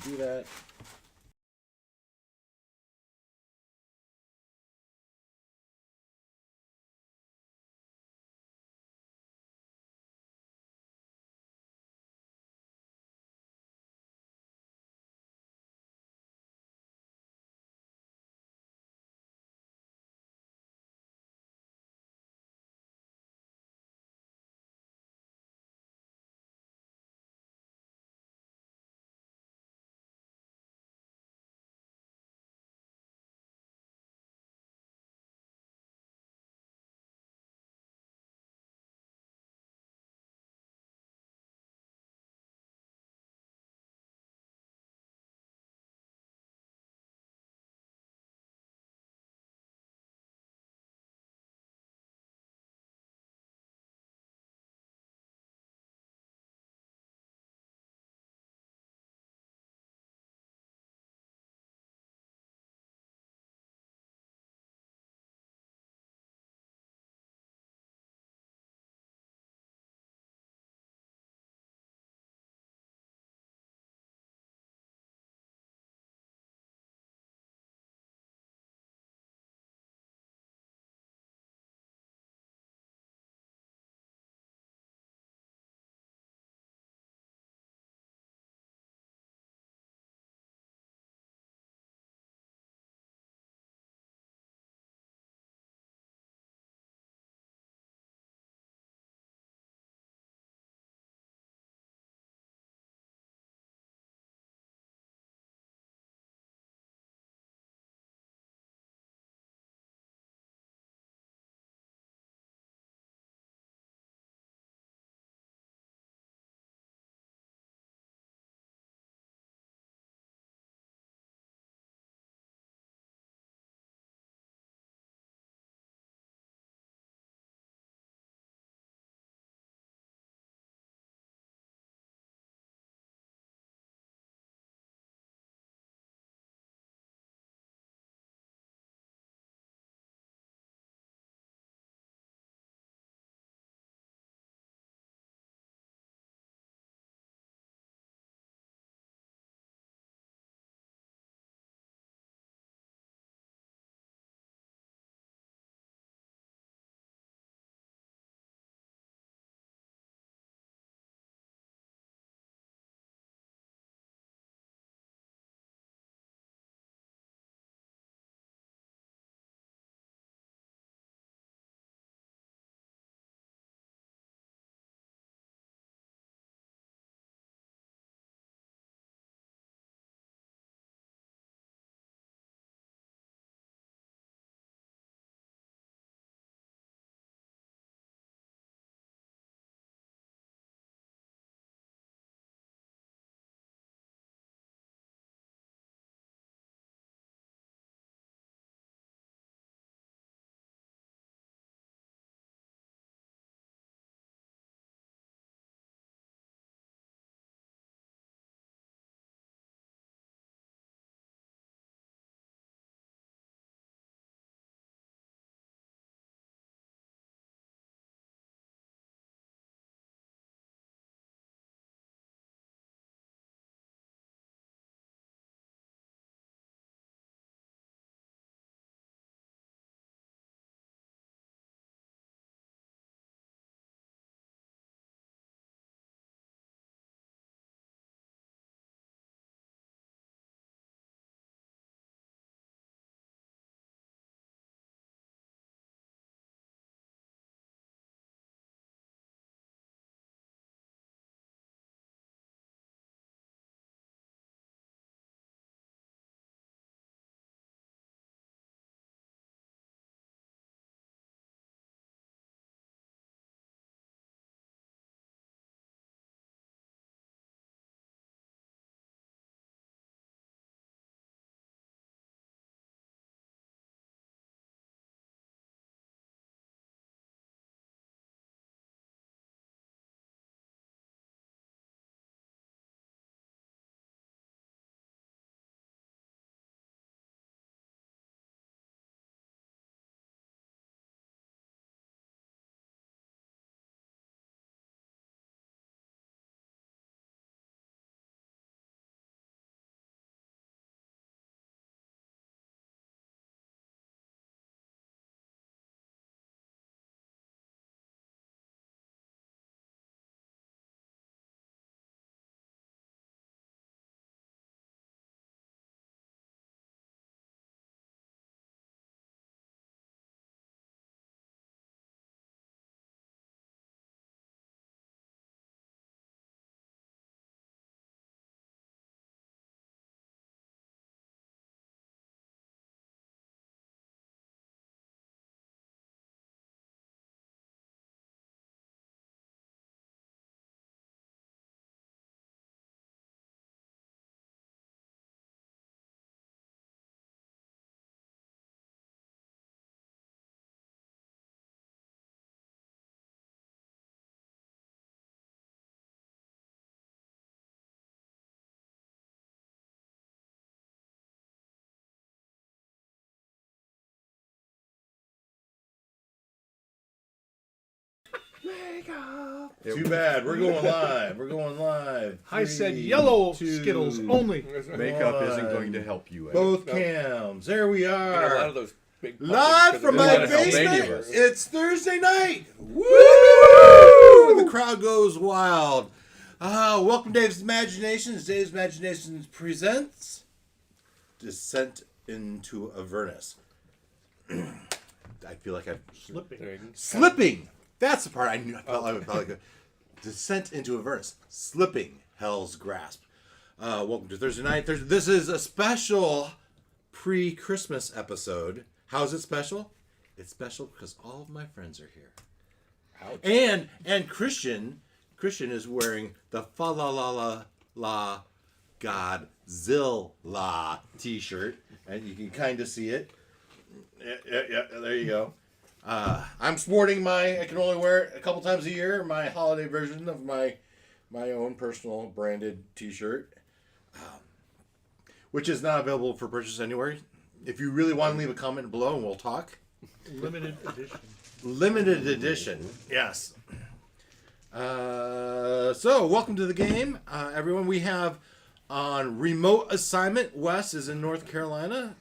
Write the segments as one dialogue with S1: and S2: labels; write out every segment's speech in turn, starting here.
S1: do that. Makeup.
S2: Too bad. We're going live. We're going live.
S1: I said yellow
S2: 3, 2,
S1: Skittles only.
S3: Makeup isn't going to help you.
S2: Both cams. There we
S4: You know, a
S2: are.
S4: lot of those big
S2: Live from my
S3: Albania.
S2: basement. It's Thursday night. Woo! The crowd goes wild. Welcome to Dave's Imaginations. Dave's Imaginations presents Descent into Avernus. I feel like I'm slipping. That's the part I knew. I felt like a Descent into Avernus. Slipping Hell's Grasp. Welcome to Thursday night. This is a special pre-Christmas episode. How is it special? It's special because all of my friends are here. Ouch. And Christian is wearing the Fa La La La La Godzilla t-shirt, and you can kind of see it. Yeah, there you go. I'm sporting I can only wear it a couple times a year, my holiday version of my own personal branded t-shirt, which is not available for purchase anywhere. If you really want to leave a comment below and we'll talk.
S1: Limited edition.
S2: Limited edition, yes. So, welcome to the game, everyone. We have on remote assignment, Wes is in North Carolina.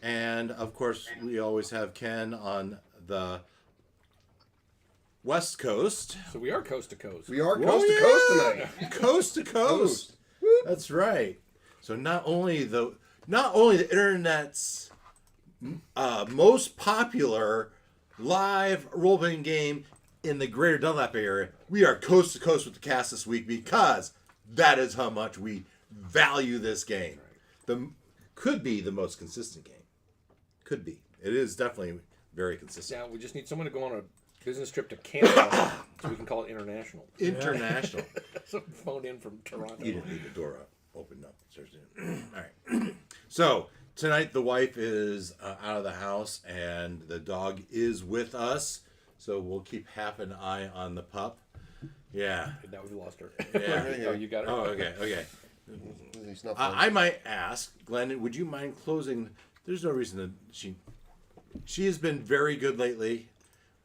S2: And, of course, we always have Ken on the West Coast.
S4: So we are coast to coast.
S3: We are coast to coast tonight.
S2: Coast to coast. That's right. So not only the internet's most popular live role-playing game in the greater Dunlap area, we are coast to coast with the cast this week because that is how much we value this game. Could be the most consistent game. Could be. It is definitely very consistent.
S4: Yeah, we just need someone to go on a business trip to Canada so we can call it international.
S2: International.
S4: Someone phoned in from Toronto.
S2: You didn't leave the door open up. All right. So tonight the wife is out of the house and the dog is with us. So we'll keep half an eye on the pup. Yeah.
S4: Now we've lost her.
S2: Yeah.
S4: Oh, you got her.
S2: Oh, okay. I might ask, Glenn, would you mind closing? There's no reason that she has been very good lately,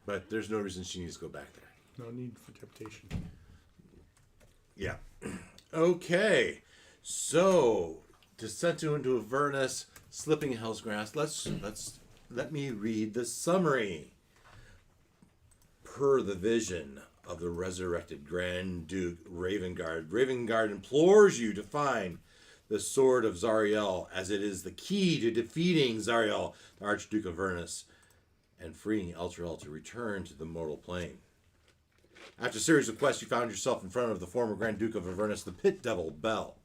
S2: but there's no reason she needs to go back there.
S1: No need for temptation.
S2: Yeah. Okay. So, Descent into Avernus, Slipping Hell's Grasp. Let me read the summary. Per the vision of the resurrected Grand Duke Ravengard implores you to find the sword of Zariel, as it is the key to defeating Zariel, the Archduke of Avernus, and freeing Elturel to return to the mortal plane. After a series of quests, you found yourself in front of the former Grand Duke of Avernus, the Pit Devil, Bel.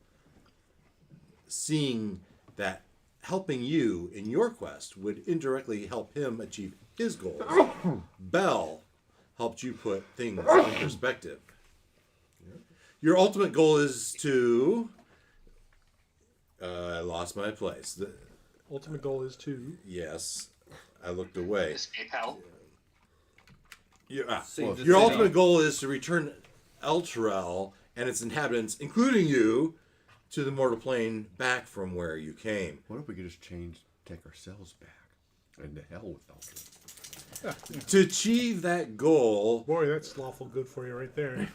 S2: Seeing that helping you in your quest would indirectly help him achieve his goals, Bel helped you put things in perspective. Your ultimate goal is to... I lost my place.
S1: Ultimate goal is to...
S2: Yes, I looked away.
S5: Escape hell.
S2: Your ultimate goal is to return Elturel and its inhabitants, including you, to the mortal plane back from where you came.
S3: What if we could just take ourselves back? And to hell with Elturel.
S2: To achieve that goal...
S1: Boy, that's lawful good for you right there.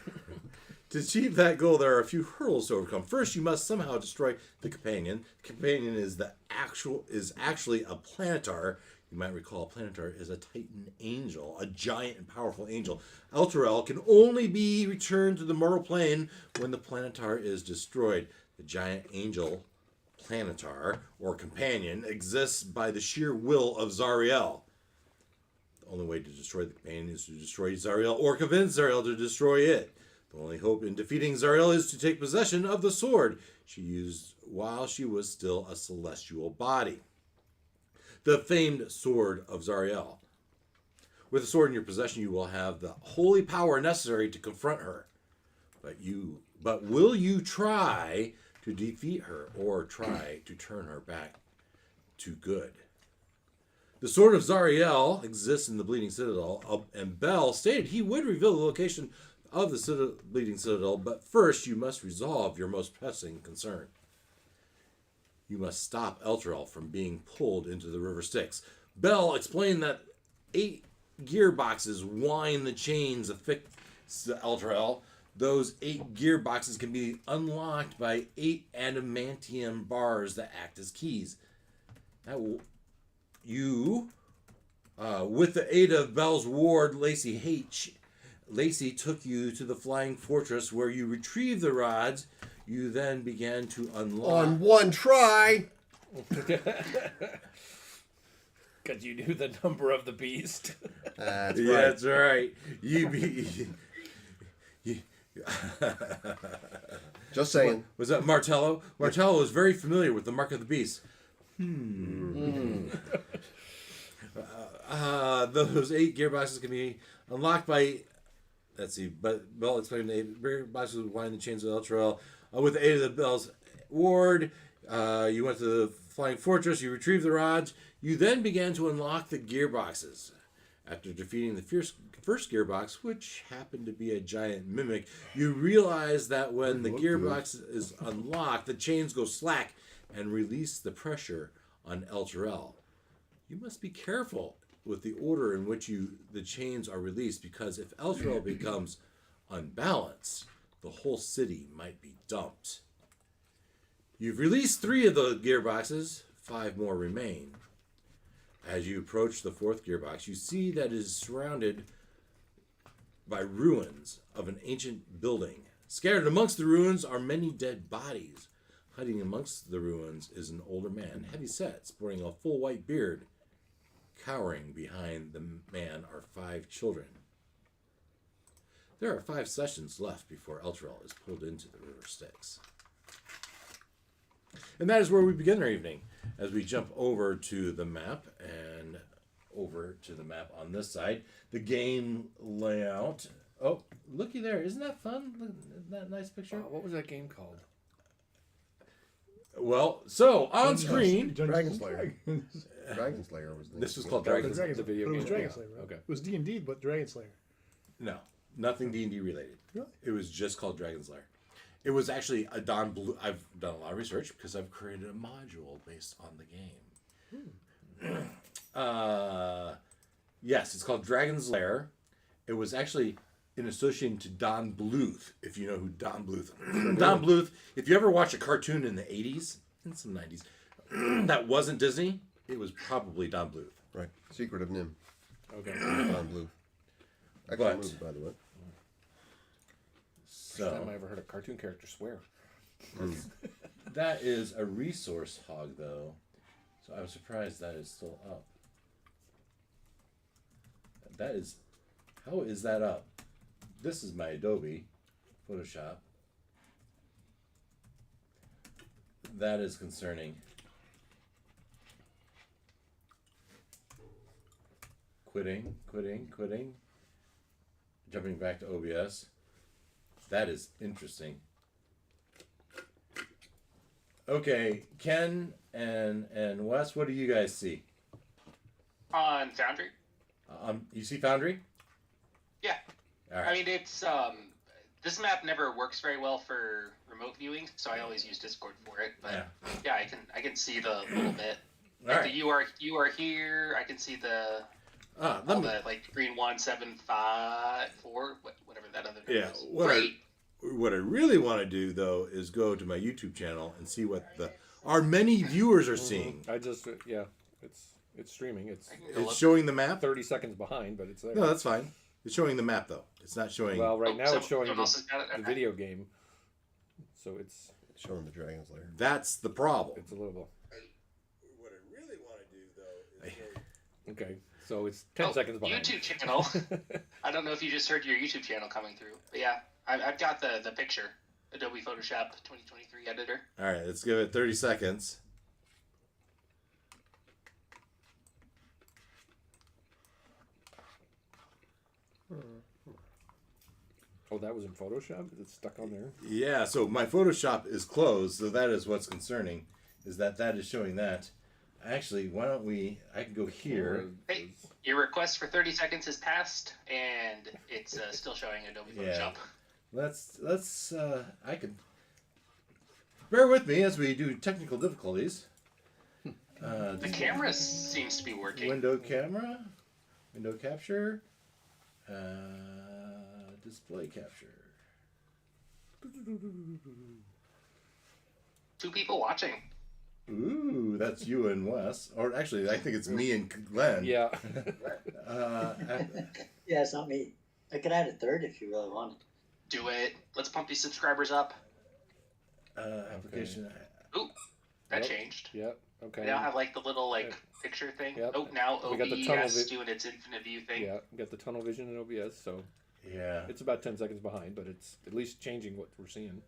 S2: To achieve that goal, there are a few hurdles to overcome. First, you must somehow destroy the companion. The companion is actually a planetar. You might recall a planetar is a Titan angel, a giant and powerful angel. Elturel can only be returned to the mortal plane when the planetar is destroyed. The giant angel planetar, or companion, exists by the sheer will of Zariel. The only way to destroy the companion is to destroy Zariel or convince Zariel to destroy it. The only hope in defeating Zariel is to take possession of the sword she used while she was still a celestial body. The famed sword of Zariel. With the sword in your possession, you will have the holy power necessary to confront her. But will you try to defeat her or try to turn her back to good? The sword of Zariel exists in the Bleeding Citadel, and Bel stated he would reveal the location of the Bleeding Citadel, but first you must resolve your most pressing concern. You must stop Elturel from being pulled into the River Styx. Bel explained that gearboxes wind the chains affixed to Elturel. Those 8 gearboxes can be unlocked by 8 adamantium bars that act as keys. That will, with the aid of Bell's ward, Lacey took you to the Flying Fortress where you retrieved the rods. You then began to unlock.
S3: On one try.
S4: Because you knew the number of the beast.
S3: That's
S2: Yeah,
S3: right.
S2: that's right.
S3: Just saying.
S2: Was that Martello? Martello was very familiar with the mark of the beast. Those 8 gearboxes can be unlocked by. Let's see, but Bell explained the 8 gearboxes would wind the chains of Elturel. With the aid of the Bell's ward, you went to the Flying Fortress. You retrieved the rods. You then began to unlock the gearboxes. After defeating the first gearbox, which happened to be a giant mimic, you realize that when the gearbox is unlocked, the chains go slack and release the pressure on Elturel. You must be careful with the order in which the chains are released, because if Elturel becomes unbalanced, the whole city might be dumped. You've released 3 of the gearboxes, 5 more remain. As you approach the 4th gearbox, you see that it is surrounded by ruins of an ancient building. Scattered amongst the ruins are many dead bodies. Hiding amongst the ruins is an older man, heavy-set, sporting a full white beard. Cowering behind the man are 5 children. There are 5 sessions left before Elturel is pulled into the River Styx. And that is where we begin our evening, as we jump over to the map, and over to the map on this side. The game layout. Oh, looky there. Isn't that fun? Isn't that a nice picture?
S4: What was that game called?
S2: Well, so on screen.
S3: Dragon Slayer. Dragon Slayer was the
S2: This was called
S1: Dragon
S2: Dragon.
S1: Slayer.
S4: The video
S1: But it was
S4: game.
S1: Dragon
S4: Yeah.
S1: Slayer, right?
S4: Okay.
S1: It was D&D, but Dragon Slayer.
S2: No, nothing D&D related.
S1: Really?
S2: It was just called Dragon's Lair. It was actually a Don Blue. I've done a lot of research because I've created a module based on the game. Yes, it's called Dragon's Lair. It was actually in association to Don Bluth, if you know who Don Bluth. Don Bluth. If you ever watch a cartoon in the 80s and some 90s that wasn't Disney, it was probably Don Bluth.
S3: Right. Secret of Nim.
S4: Okay.
S3: On Blue. Excellent
S2: But-
S3: movie, by the way.
S4: First time I
S2: So
S4: ever heard a cartoon character swear.
S2: that is a resource hog, though. So I'm surprised that is still up. That is, how is that up? This is my Adobe Photoshop. That is concerning. Quitting. Jumping back to OBS. That is interesting. Okay, Ken and Wes, what do you guys see?
S5: On Foundry?
S2: You see Foundry?
S5: Yeah.
S2: All right.
S5: I mean, it's this map never works very well for remote viewing, so I always use Discord for it. But yeah, I can see the little bit.
S2: All
S5: Like
S2: right.
S5: the you are here. I can see the all the like green 1754, whatever that other
S2: Yeah,
S5: is.
S2: what
S5: Great.
S2: What I really want to do though is go to my YouTube channel and see what our many viewers are seeing.
S4: I just it's streaming. It's
S5: I can go
S2: It's
S5: look.
S2: showing the map.
S4: 30 seconds behind, but it's there.
S2: No, that's fine. It's showing the map though. It's not showing.
S4: Well, right
S5: Oh,
S4: now
S5: so
S4: it's showing
S5: someone else has
S4: the
S5: got it? Okay.
S4: video game, so it's
S3: Showing the Dragon's Lair.
S2: That's the problem.
S4: a little
S2: What I really want to do though is
S4: okay. So it's 10 seconds behind.
S5: YouTube channel. I don't know if you just heard your YouTube channel coming through, but yeah, I've got the picture. Adobe Photoshop 2023 editor.
S2: all right. Let's give it 30 seconds.
S4: Oh, that was in Photoshop. It's stuck on there.
S2: Yeah. So my Photoshop is closed. So that is what's concerning. Is that is showing that. Actually, why don't we? I can go here.
S5: Hey, your request for 30 seconds has passed, and it's still showing Adobe
S2: Yeah.
S5: Photoshop.
S2: Let's I can bear with me as we do technical difficulties.
S5: The camera seems to be working.
S2: Window camera. Window capture. Display capture.
S5: 2 people watching.
S2: Ooh, that's you and Wes. Or actually, I think it's me and Glenn.
S4: Yeah.
S6: Yeah, it's not me. I could add a third if you really want.
S5: Do it. Let's pump these subscribers up.
S2: Application.
S5: Ooh, that
S4: Yep.
S5: changed.
S4: Yep. Okay.
S5: They now have like the little picture thing.
S4: Yep.
S5: Oh, now
S4: We got the tunnel
S5: OBS
S4: vi-
S5: doing its infinite view thing.
S4: Yeah. Got the tunnel vision in OBS, so
S2: Yeah.
S4: it's about 10 seconds behind, but it's at least changing what we're seeing.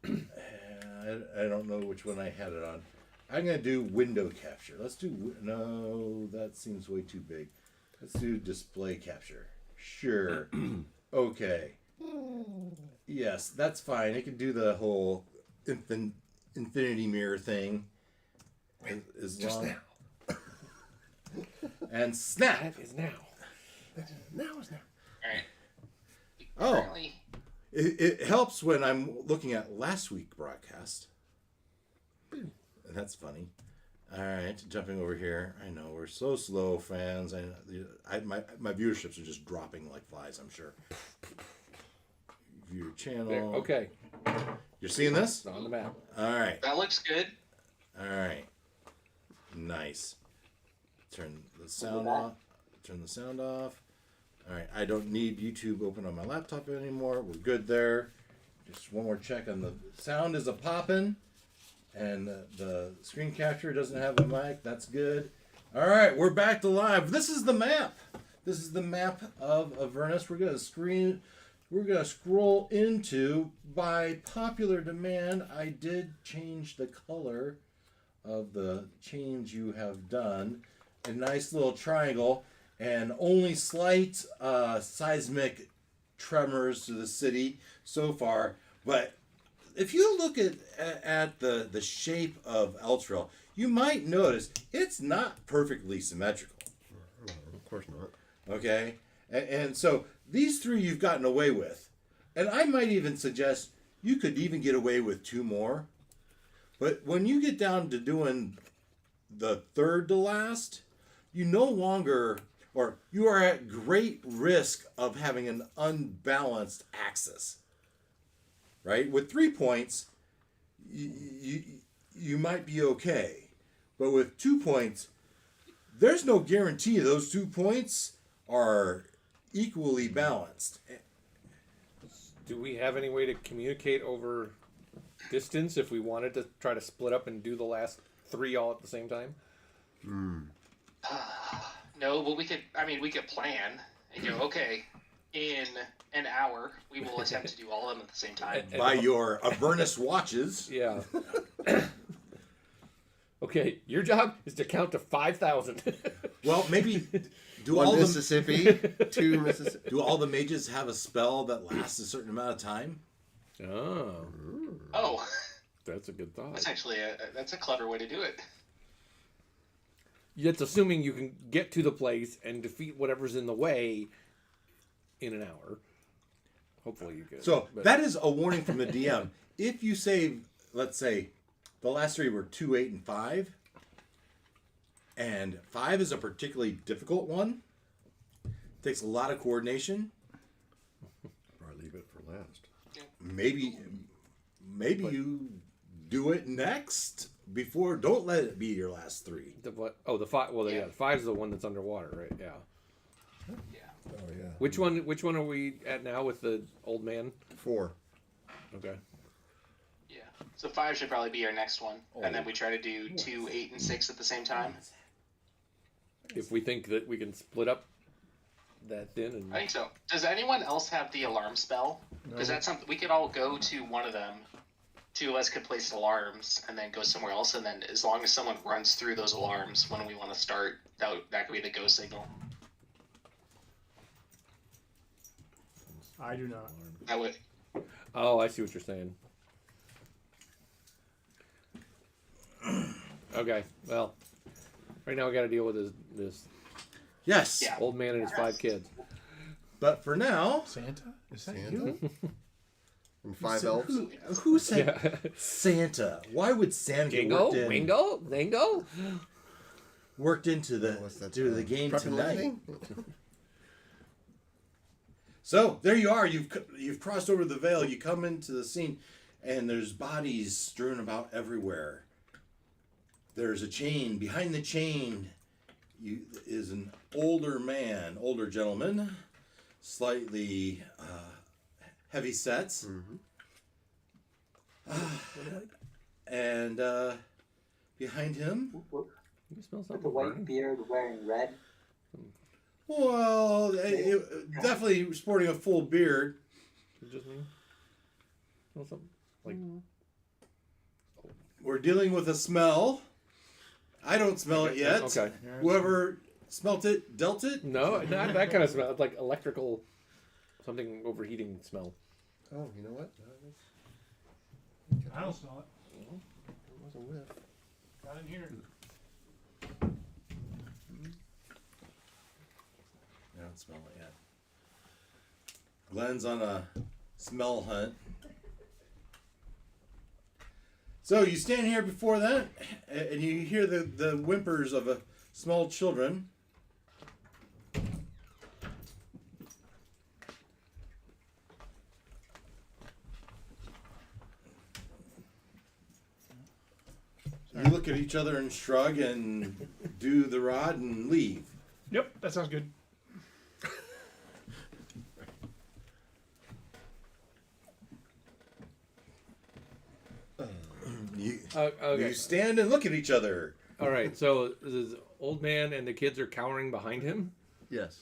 S2: I don't know which one I had it on. I'm gonna do window capture. Let's do no. That seems way too big. Let's do display capture. Sure. Okay. Yes, that's fine. It can do the whole infinity mirror thing. As
S3: Just
S2: long
S3: now.
S2: and snap.
S4: That is now.
S3: Now is now.
S5: All right.
S2: Oh.
S5: Currently,
S2: It helps when I'm looking at last week's broadcast. And that's funny. All right, jumping over here. I know we're so slow, fans. My viewerships are just dropping like flies, I'm sure. View channel.
S4: There. Okay.
S2: You're seeing this?
S4: It's on the map.
S2: All right.
S5: that looks good.
S2: All right. Nice. Turn the sound off. Turn the sound off. All right. I don't need YouTube open on my laptop anymore. We're good there. Just one more check on the sound is a poppin'. And the screen capture doesn't have a mic. That's good. All right. We're back to live. This is the map. This is the map of Avernus. We're going to scroll into, by popular demand, I did change the color of the change you have done. A nice little triangle and only slight seismic tremors to the city so far. But if you look at the shape of Eltrell, you might notice it's not perfectly symmetrical.
S3: No, of course not.
S2: Okay? And so these 3 you've gotten away with. And I might even suggest you could even get away with 2 more. But when you get down to doing the third to last, you no longer, or you are at great risk of having an unbalanced axis. Right? With 3 points, you might be okay. But with 2 points, there's no guarantee those 2 points are equally balanced.
S4: Do we have any way to communicate over distance if we wanted to try to split up and do the last 3 all at the same time?
S5: No, but we could plan and go, okay, in an hour, we will attempt to do all of them at the same time.
S2: By your Avernus watches.
S4: Yeah. Okay, your job is to count to 5,000.
S2: Well, maybe do
S3: One
S2: all the
S3: Mississippi, 2 Mississippi.
S2: do all the mages have a spell that lasts a certain amount of time?
S4: Oh,
S5: Oh,
S4: that's a good thought.
S5: that's actually that's a clever way to do it.
S4: It's assuming you can get to the place and defeat whatever's in the way in an hour. Hopefully you can.
S2: So
S4: But-
S2: that is a warning from the DM. If you save, let's say, the last 3 were 2, 8, and 5, and 5 is a particularly difficult one, takes a lot of coordination.
S3: Probably leave it for last.
S2: Maybe you do it next before. Don't let it be your last 3.
S4: The what? Oh, the 5. Well, yeah, the 5 is the one that's underwater, right? Yeah.
S5: Yeah.
S3: Oh yeah.
S4: Which one are we at now with the old man?
S3: 4.
S4: Okay.
S5: Yeah. So 5 should probably be our next one, and then we try to do 2, 8, and 6 at the same time.
S4: If we think that we can split up that thin and
S5: I think so. Does anyone else have the alarm spell? Because that's something we could all go to one of them. 2 of us could place alarms and then go somewhere else, and then as long as someone runs through those alarms when we want to start, that could be the go signal.
S1: I do not.
S5: That would.
S4: oh, I see what you're saying. Okay, well, right now we got to deal with this
S2: Yes,
S5: Yeah.
S4: old man and his 5 kids.
S2: but for now,
S1: Santa? Is that
S3: Santa?
S1: you?
S3: And 5 elves.
S2: who said
S4: Yeah.
S2: Santa? Why would Santa get
S4: Jingle,
S2: worked in?
S4: wingo, lingo.
S2: worked into the
S3: What's that,
S2: to the game
S3: prep and
S2: tonight.
S3: landing?
S2: So there you are. You've crossed over the veil. You come into the scene, and there's bodies strewn about everywhere. There's a chain. Behind the chain is an older gentleman, slightly heavy sets, and behind him,
S4: You smell
S6: With
S4: something
S6: the white
S4: burning?
S6: beard wearing red.
S2: well, definitely sporting a full beard.
S4: Is it just me? Smell something like
S2: We're dealing with a smell. I don't smell it yet.
S4: Okay.
S2: Whoever smelt it, dealt it.
S4: No, not that kind of smell. It's like electrical, something overheating smell.
S3: Oh, you know what?
S1: I don't smell it.
S3: It was a whiff.
S1: Not in here.
S2: I don't smell it yet. Glenn's on a smell hunt. So you stand here before that, and you hear the whimpers of small children. You look at each other and shrug and do the rod and leave.
S1: Yep, that sounds good.
S4: Okay.
S2: You stand and look at each other.
S4: All right. So this old man and the kids are cowering behind him.
S3: Yes.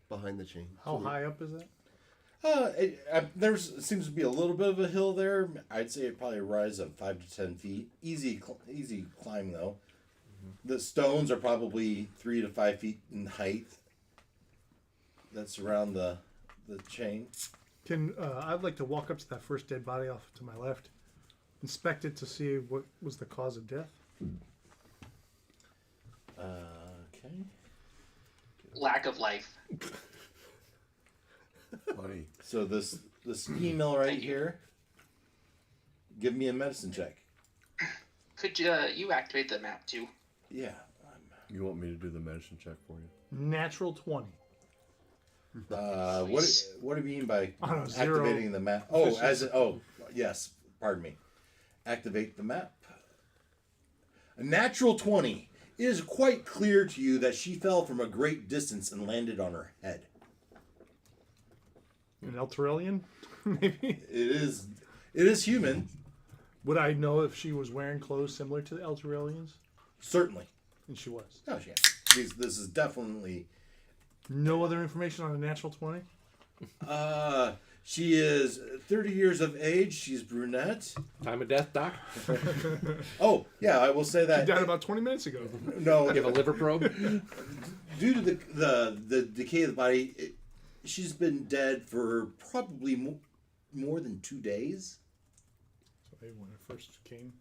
S3: Behind the chain.
S1: How high up is that?
S2: There seems to be a little bit of a hill there. I'd say it probably rises up 5 to 10 feet. Easy climb though. The stones are probably 3 to 5 feet in height. That's around the chain.
S1: I'd like to walk up to that first dead body off to my left, inspect it to see what was the cause of death.
S2: Okay.
S5: Lack of life.
S3: Buddy.
S2: So this female right here. Give me a medicine check.
S5: Could you activate the map too?
S2: Yeah.
S3: You want me to do the medicine check for you?
S1: Natural 20.
S2: What do you mean by
S1: I don't know, zero
S2: activating the map? Oh, yes. Pardon me. Activate the map. A natural 20. It is quite clear to you that she fell from a great distance and landed on her head.
S1: An Elturellian, maybe?
S2: It is human,
S1: Would I know if she was wearing clothes similar to the Elturellians?
S2: certainly.
S1: And she was.
S2: Oh yeah. This is definitely.
S1: No other information on a natural 20?
S2: She is 30 years of age. She's brunette.
S4: Time of death, Doc.
S2: Oh yeah, I will say
S1: She
S2: that.
S1: died about 20 minutes ago.
S2: No,
S4: You have a liver probe.
S2: due to the decay of the body, she's been dead for probably more than 2 days.
S1: So maybe when it first came.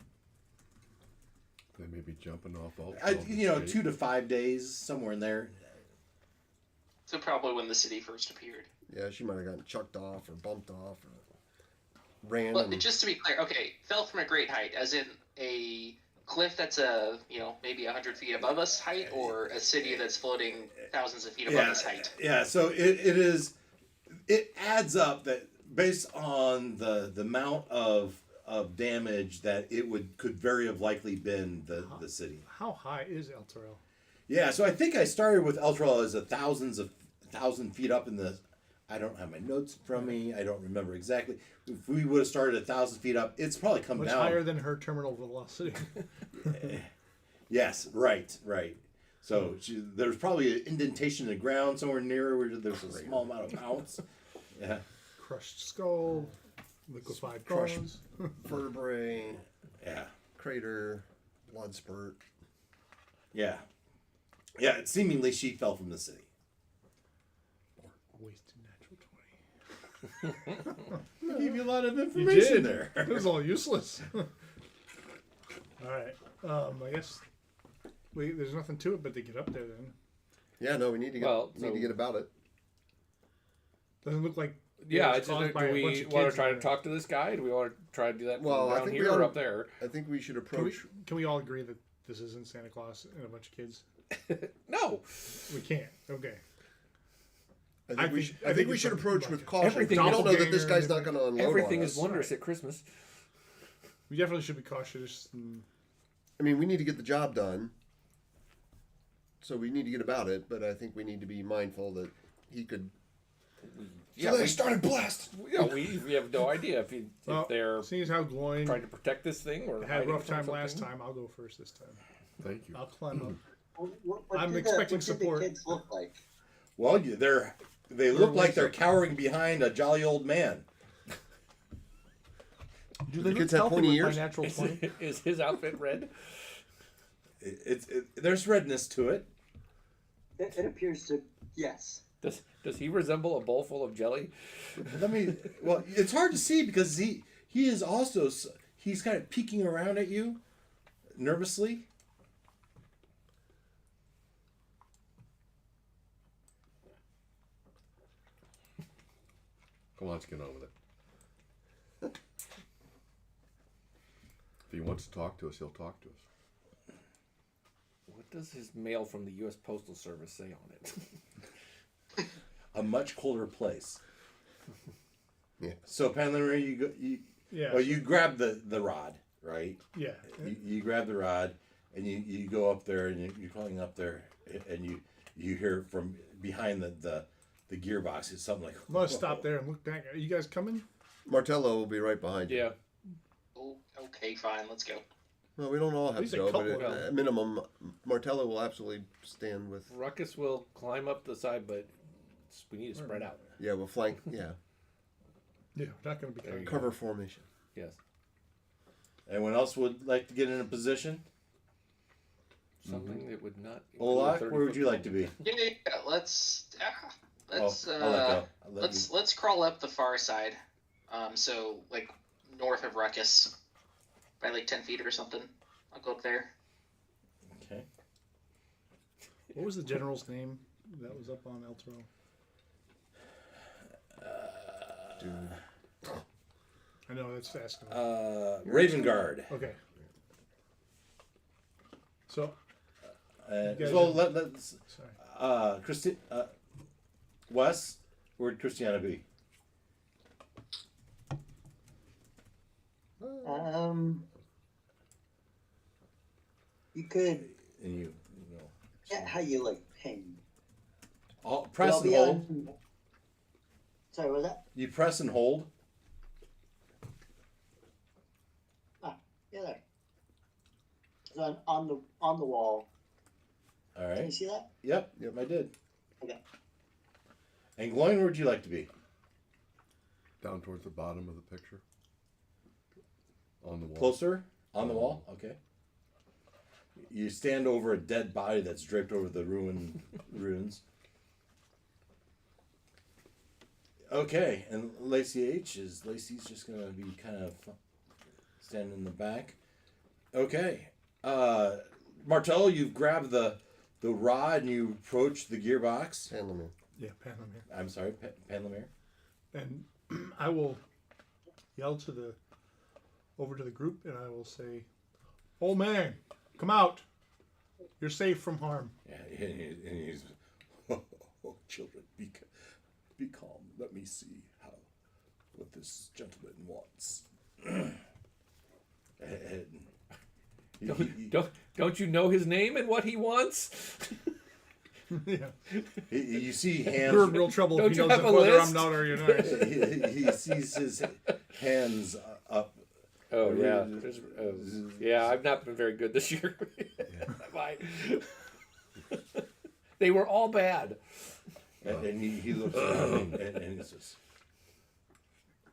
S3: They may be jumping off all.
S2: 2 to 5 days, somewhere in there.
S5: So probably when the city first appeared.
S3: Yeah, she might have gotten chucked off or bumped off or ran.
S5: Well,
S3: and-
S5: just to be clear, okay, fell from a great height, as in a cliff that's maybe 100 feet above us height, or a city that's floating thousands of feet above us height.
S2: Yeah. So it adds up that based on the amount of damage that could very have likely been the city.
S1: How high is Elturel?
S2: Yeah. So I think I started with Elturel as 1,000 feet up in the. I don't have my notes from me. I don't remember exactly. If we would have started 1,000 feet up, it's probably come
S1: Much
S2: down.
S1: higher than her terminal velocity.
S2: Yes, right. So there's probably an indentation in the ground somewhere near where there's a small amount of bounce. Yeah,
S1: Crushed skull, liquefied
S3: Crushed.
S1: bones.
S3: vertebrae,
S2: yeah,
S3: crater, blood spurt.
S2: yeah. Seemingly she fell from the city.
S1: Wasted natural 20.
S2: I gave you a lot of
S1: You
S2: information
S1: did.
S2: there.
S1: It was all useless. Alright. I guess there's nothing to it but to get up there then.
S3: Yeah, no, we need to get
S4: Well,
S3: get about it.
S1: Doesn't look like
S4: Yeah,
S1: was
S4: it's
S1: caused
S4: just,
S1: by
S4: do
S1: a bunch
S4: we
S1: of
S4: want to
S1: kids
S4: try
S1: in
S4: to
S1: there.
S4: talk to this guy? Do we want to try to do that
S3: Well, I
S4: down
S3: think
S4: here
S3: we
S4: or
S3: oughta-
S4: up there?
S3: I think we should
S1: Can
S3: approach.
S1: we all agree that this isn't Santa Claus and a bunch of kids?
S4: No,
S1: We can't. Okay.
S3: I think we should
S1: it's
S3: approach
S1: like
S3: with
S1: a
S3: caution.
S4: everything
S3: We don't know that this
S1: doppelganger
S3: guy's not going to unload
S4: everything
S3: on
S4: is
S3: us.
S4: wondrous at Christmas.
S1: We definitely should be cautious. And
S3: I mean, we need to get the job done. So we need to get about it, but I think we need to be mindful that he could.
S4: Yeah,
S3: So they started blast.
S4: we have no idea if
S1: well,
S4: they're
S1: seeing as how Gloin
S4: trying to protect this thing or
S1: had a
S4: hiding
S1: rough
S4: from
S1: time last
S4: something.
S1: time, I'll go first this time.
S3: Thank you.
S1: I'll climb up.
S6: What
S1: I'm
S6: did
S1: expecting
S6: what
S1: support.
S6: Did the kids look like?
S2: Well, they look like they're cowering behind a jolly old man.
S1: Do
S3: the kids have pointy ears?
S1: Natural 20?
S4: Is his outfit red?
S2: There's redness to it.
S6: It appears to, yes.
S4: Does he resemble a bowl full of jelly?
S2: Well, it's hard to see because he is also, he's kind of peeking around at you nervously.
S3: Come on, let's get on with it. If he wants to talk to us, he'll talk to us.
S4: What does his mail from the U.S. Postal Service say on it?
S2: A much colder place.
S3: Yeah.
S2: So Panlemer,
S1: Yeah.
S2: you grab the rod, right?
S1: Yeah.
S2: You grab the rod and you go up there and you're crawling up there and you hear from behind the gearbox. It's something like.
S1: I'm going to stop there and look back. Are you guys coming?
S3: Martello will be right behind you.
S4: Yeah.
S5: Oh, okay, fine, let's go.
S3: Well, we don't all have
S1: Least
S3: to
S1: a
S3: go, but
S1: couple
S3: at minimum, Martello will absolutely stand with.
S4: Ruckus will climb up the side, but we need to spread out.
S3: Yeah, we'll flank. Yeah,
S1: Yeah, we're not going to be coming.
S3: cover formation.
S4: Yes.
S2: Anyone else would like to get in a position?
S4: Something that would not.
S2: Olaf, where would you like to be?
S5: Yeah, let's
S2: I'll let go. I'll let you.
S5: let's crawl up the far side. So like north of Ruckus by like 10 feet or something. I'll go up there.
S2: Okay.
S1: What was the general's name that was up on El Toro?
S3: Dude.
S1: I know, that's fast.
S2: Raven Guard.
S1: Okay. So, guys
S2: So
S1: have-
S2: let's.
S1: sorry.
S2: Wes, where'd Christiana be?
S6: You could
S2: And you know.
S6: get how you like ping.
S2: Press
S6: I'll
S2: and
S6: be
S2: hold.
S6: on- Sorry, what was that?
S2: You press and hold.
S6: Yeah, there. It's on the wall.
S2: All
S6: Can you
S2: right.
S6: see that?
S2: Yep, I did.
S6: Okay.
S2: And Gloin, where'd you like to be?
S3: Down towards the bottom of the picture. On the wall.
S2: Closer? On the wall? Okay. You stand over a dead body that's draped over the ruins. Okay, and Lacey's just gonna be kind of standing in the back. Okay. Martello, you've grabbed the rod and you approach the gearbox.
S3: Panlemer.
S1: Yeah, Panamir.
S2: I'm sorry, Panlemer.
S1: And I will yell over to the group, and I will say, "Old man, come out. You're safe from harm."
S2: Yeah, and he's, oh, children, be calm. Let me see what this gentleman wants. And
S4: Don't you know his name and what he wants?
S1: Yeah.
S2: you see
S1: You're
S2: hands.
S1: in real trouble
S4: Don't
S1: if he
S4: you
S1: knows
S4: have
S1: if
S4: a
S1: whether
S4: list?
S1: I'm not or you're nice.
S2: he sees his hands up.
S4: Oh yeah, yeah. I've not been very good this year. Bye. They were all bad.
S2: And he looks around and he says,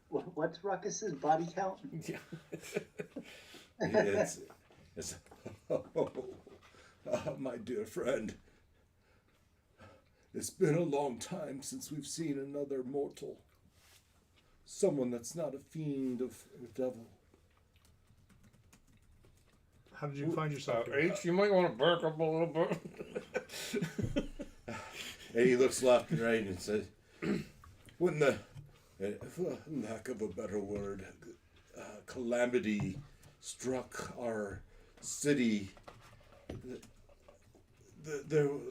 S6: What's Ruckus's body count?
S4: Yeah.
S2: it's my dear friend. It's been a long time since we've seen another mortal. Someone that's not a fiend of the devil.
S1: How did you find yourself? here?
S4: H, you might want to back up a little bit.
S2: And he looks left and right and says, when for lack of a better word, calamity struck our city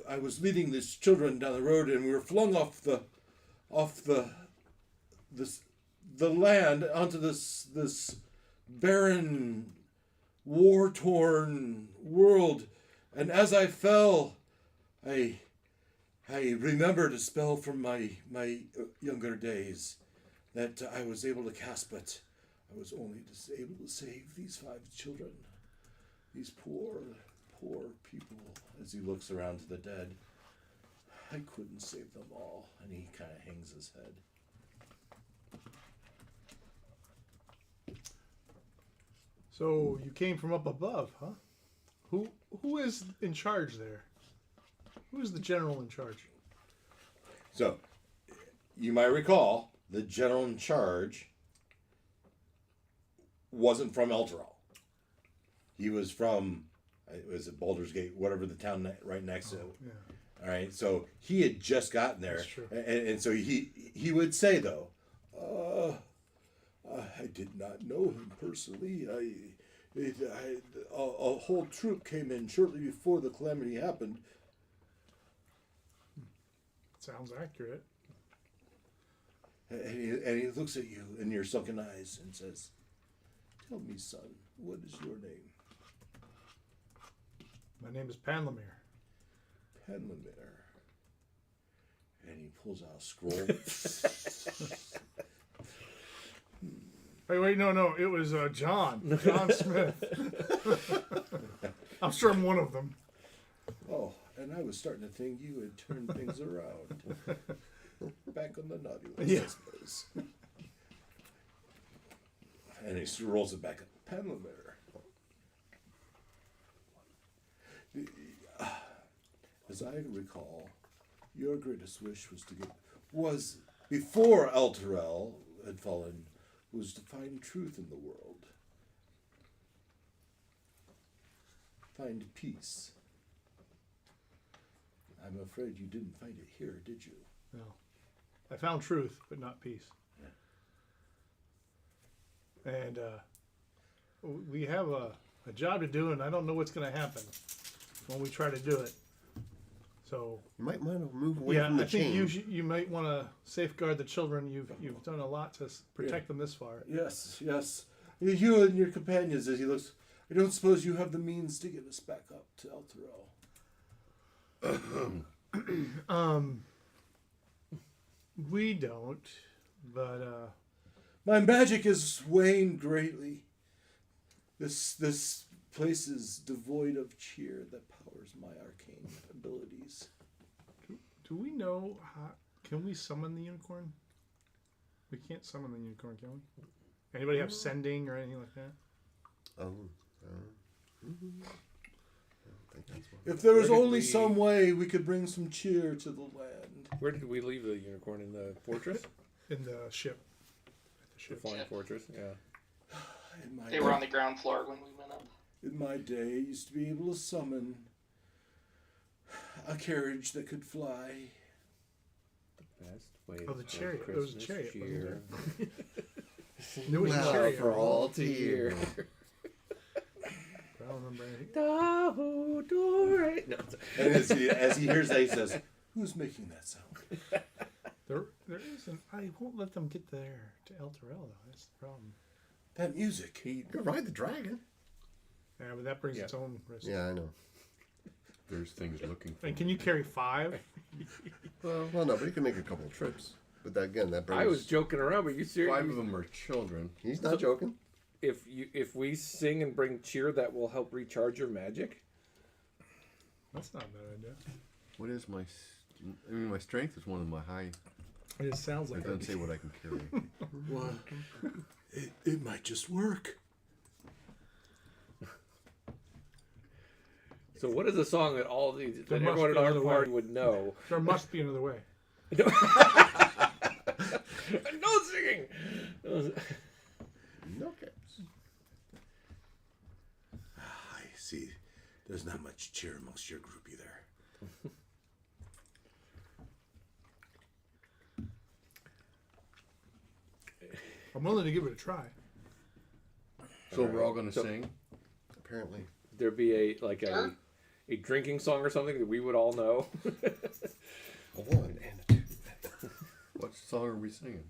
S2: I was leading these children down the road, and we were flung off the land onto this barren, war-torn world. And as I fell, I remembered a spell from my younger days that I was able to cast, but I was only able to save these 5 children, these poor people. As he looks around to the dead, I couldn't save them all, and he kind of hangs his head.
S1: So you came from up above, huh? Who is in charge there? Who is the general in charge?
S2: So, you might recall, the general in charge wasn't from Elturel. He was from, it was at Baldur's Gate, whatever the town right next to.
S1: Yeah.
S2: All right, so he had just gotten there,
S1: That's true.
S2: and so he would say though, I did not know him personally. A whole troop came in shortly before the calamity happened.
S1: Sounds accurate.
S2: And he looks at you in your sunken eyes and says, "Tell me, son, what is your name?"
S1: My name is Panlamir.
S2: Penlamir. And he pulls out a scroll.
S1: Hey, wait, no, it was John Smith. I'm sure I'm one of them.
S2: Oh, and I was starting to think you had turned things around. Back on the naughty list,
S1: Yeah.
S2: I suppose. And he rolls it back up. Penlamir. As I recall, your greatest wish was before Elturel had fallen, was to find truth in the world. Find peace. I'm afraid you didn't find it here, did you?
S1: No. I found truth, but not peace. And we have a job to do, and I don't know what's going to happen when we try to do it. So
S3: You might want to move away
S1: yeah,
S3: from the
S1: I think
S3: chain.
S1: you might want to safeguard the children. You've done a lot to protect them this far.
S2: Yes. You and your companions, as he looks, I don't suppose you have the means to get us back up to Elturel.
S1: We don't, but
S2: My magic is waned greatly. This place is devoid of cheer that powers my arcane abilities.
S1: do we know how? Can we summon the unicorn? We can't summon the unicorn, can we? Anybody have sending or anything like that?
S3: I think that's what.
S2: If there was
S4: Where did
S2: only
S4: we-
S2: some way we could bring some cheer to the land.
S4: Where did we leave the unicorn? In the fortress?
S1: In the ship. At the
S4: The
S1: ship.
S4: flying
S5: Ship.
S4: fortress? Yeah.
S2: In my
S5: They were on the ground floor when we went up.
S2: In my day, I used to be able to summon a carriage that could fly.
S4: Best way
S1: Oh, the
S4: for
S1: chariot. It was a
S4: Christmas
S1: chariot, wasn't
S4: cheer.
S1: Knew it was a
S3: Now
S1: chariot.
S3: for all to
S4: Cheer.
S3: hear.
S1: I don't remember anything.
S4: No.
S2: And as he hears that, he says, "Who's making that sound?"
S1: There isn't. I won't let them get there to Elturel though. That's the problem.
S2: That music.
S3: You can ride the dragon.
S1: Yeah, but that brings
S4: Yeah.
S1: its own risk.
S3: Yeah, I know.
S7: There's things looking for
S1: And can you carry 5?
S3: Well, no, but you can make a couple of trips. But that, again, that brings.
S4: I was joking around, but you serious?
S7: 5 of them are children.
S3: He's not joking.
S4: If we sing and bring cheer, that will help recharge your magic.
S1: That's not a bad idea.
S7: What is my... I mean, my strength is one of my high...
S1: It just sounds
S7: It
S1: like
S7: doesn't say what I can carry.
S2: Well, it might just work.
S4: So what is a song that all these
S1: There
S4: that
S1: must
S4: everyone
S1: be
S4: at our
S1: another way.
S4: party would know?
S1: There must be another way.
S4: No singing.
S3: No caps.
S2: I see. There's not much cheer amongst your group either.
S1: I'm willing to give it a try.
S7: So we're all going to sing?
S3: Apparently.
S4: There be a a drinking song or something that we would all know?
S3: A 1 and a 2.
S7: What song are we singing?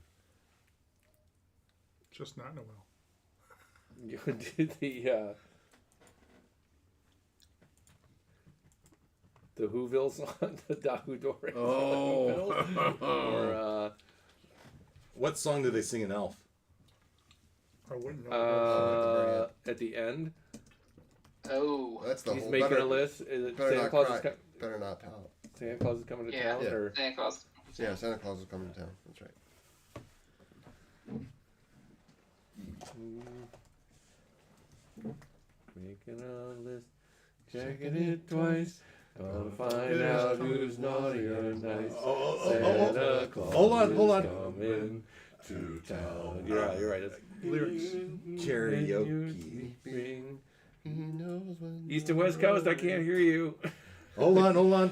S1: Just not Noel.
S4: You did the Whoville song, the Dahudore.
S7: Oh.
S4: Or
S2: What song do they sing in Elf?
S1: I wouldn't know.
S4: at the end,
S5: Oh,
S3: That's the
S4: he's
S3: whole.
S4: making
S3: better,
S4: a list. Is it
S3: better
S4: Santa
S3: not
S4: Claus
S3: cry.
S4: is
S3: Better not pout.
S4: Santa Claus is coming to
S5: Yeah.
S4: town,
S3: Yeah.
S4: or
S5: Santa Claus.
S3: Yeah, Santa Claus is coming to town. That's right.
S4: making a list, checking it twice. Gonna find out who's naughty or nice. Santa Claus
S2: Hold on.
S4: is coming to town. You're right. That's
S1: Lyrics.
S2: Karaoke.
S4: Ring.
S3: He knows when.
S4: East and West Coast, I can't hear you.
S2: Hold on.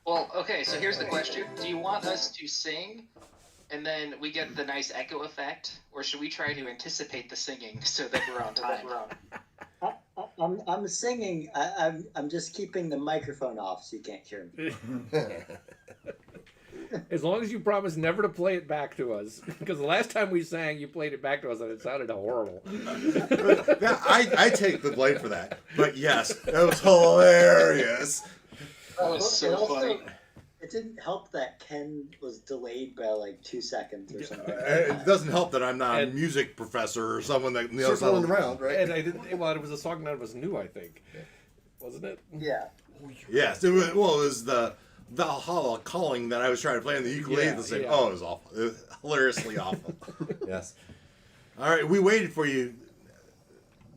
S5: Well, okay, so here's the question. Do you want us to sing and then we get the nice echo effect? Or should we try to anticipate the singing so that we're on time?
S6: I'm singing. I'm just keeping the microphone off so you can't hear me.
S4: As long as you promise never to play it back to us, because the last time we sang, you played it back to us and it sounded horrible.
S2: I take the blame for that. But yes, that was hilarious.
S5: That was so
S6: It also-
S5: funny.
S6: It didn't help that Ken was delayed by like 2 seconds or something.
S2: It doesn't help that I'm not a
S4: And-
S2: music professor or someone that the other side
S3: Circling
S2: of-
S3: around, right?
S4: And I didn't. Well, it was a song none of us knew. I think, wasn't it?
S6: Yeah.
S2: Yes, it was the Valhalla calling that I was trying to play on the ukulele at the same.
S4: Yeah.
S2: Oh, it was awful. It was hilariously awful. Yes. All right, we waited for you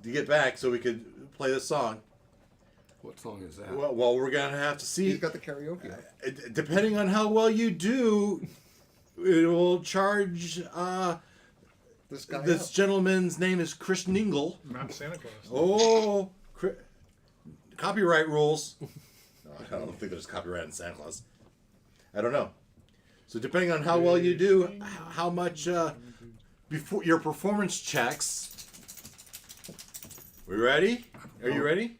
S2: to get back so we could play this song.
S7: What song is that?
S2: Well, we're gonna have to see.
S3: He's got the karaoke.
S2: Depending on how well you do, it will charge.
S3: This guy.
S2: This gentleman's name is Chris Ningle.
S1: Not Santa Claus.
S2: Oh, copyright rules. I don't think there's copyright in Santa Claus. I don't know. So depending on how well you do, how much before your performance checks. We ready? Are you ready?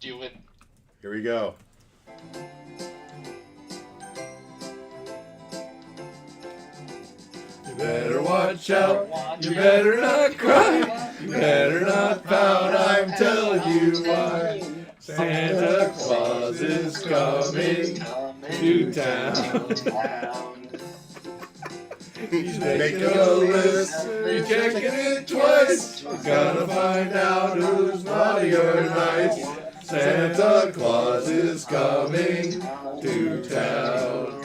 S5: Do it.
S2: Here we go.
S4: You better watch out. You better not cry. You better not pout. I'm telling you why. Santa Claus is coming to town. He's making a list. He's checking it twice. Gonna find out who's naughty or nice. Santa Claus is coming to town.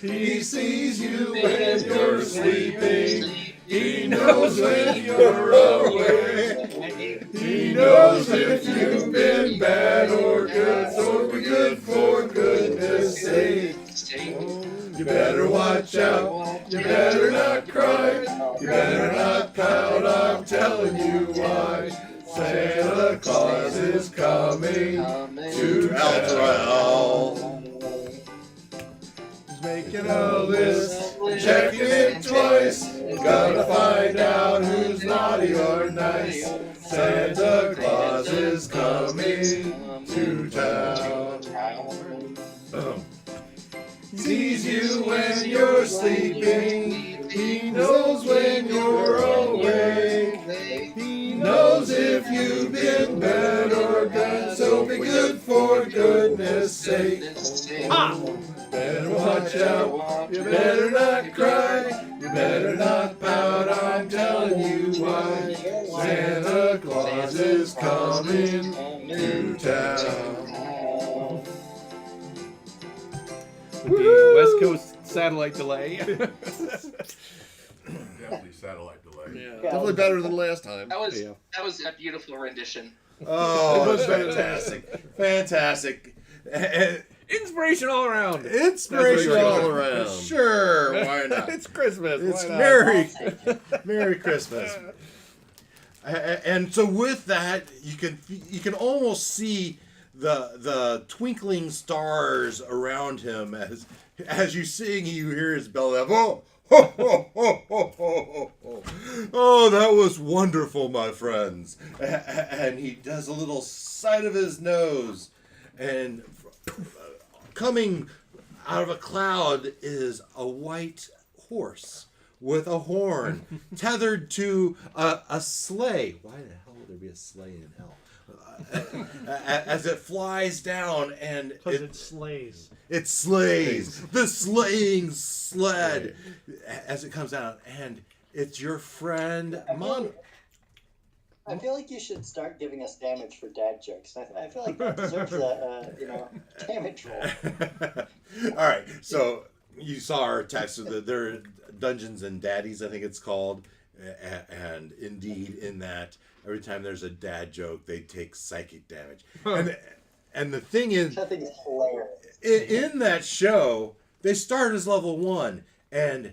S4: He sees you when you're sleeping. He knows when you're awake. He knows if you've been bad or good. So be good for goodness sake. You better watch out. You better not cry. You better not pout. I'm telling you why. Santa Claus is coming to town. He's making a list, checking it twice. Gotta find out who's naughty or nice. Santa Claus is coming to town. He sees you when you're sleeping. He knows when you're awake. He knows if you've been bad or good. So be good for goodness sake. Better watch out. You better not cry. You better not pout. I'm telling you why. Santa Claus is coming to town. With the West Coast satellite delay.
S7: Definitely satellite delay.
S4: Yeah.
S3: Definitely better than last time.
S5: That was
S4: Yeah.
S5: a beautiful rendition.
S2: Oh, it was fantastic. Fantastic.
S4: Inspiration all around.
S2: Inspiration
S4: That's
S2: all
S3: all
S2: around.
S3: around.
S2: Sure, why not?
S4: It's Christmas.
S2: It's
S4: why not?
S2: Merry Christmas. And so with that, you can almost see the twinkling stars around him as you sing. You hear his bell. Oh, Ho, ho, ho, ho, ho, ho. Oh, that was wonderful, my friends. And he does a little side of his nose. And coming out of a cloud is a white horse with a horn tethered to a sleigh. Why the hell would there be a sleigh in hell? As it flies down and
S1: Because it slays.
S2: it slays the slaying sled as it comes out, and it's your friend Mon.
S6: I feel like you should start giving us damage for dad jokes. I feel like that deserves a damage roll.
S2: All right, so you saw our text. There are Dungeons and Daddies, I think it's called, and indeed, in that every time there's a dad joke, they take psychic damage. And the thing is,
S6: I think it's hilarious.
S2: in that show, they start as level 1, and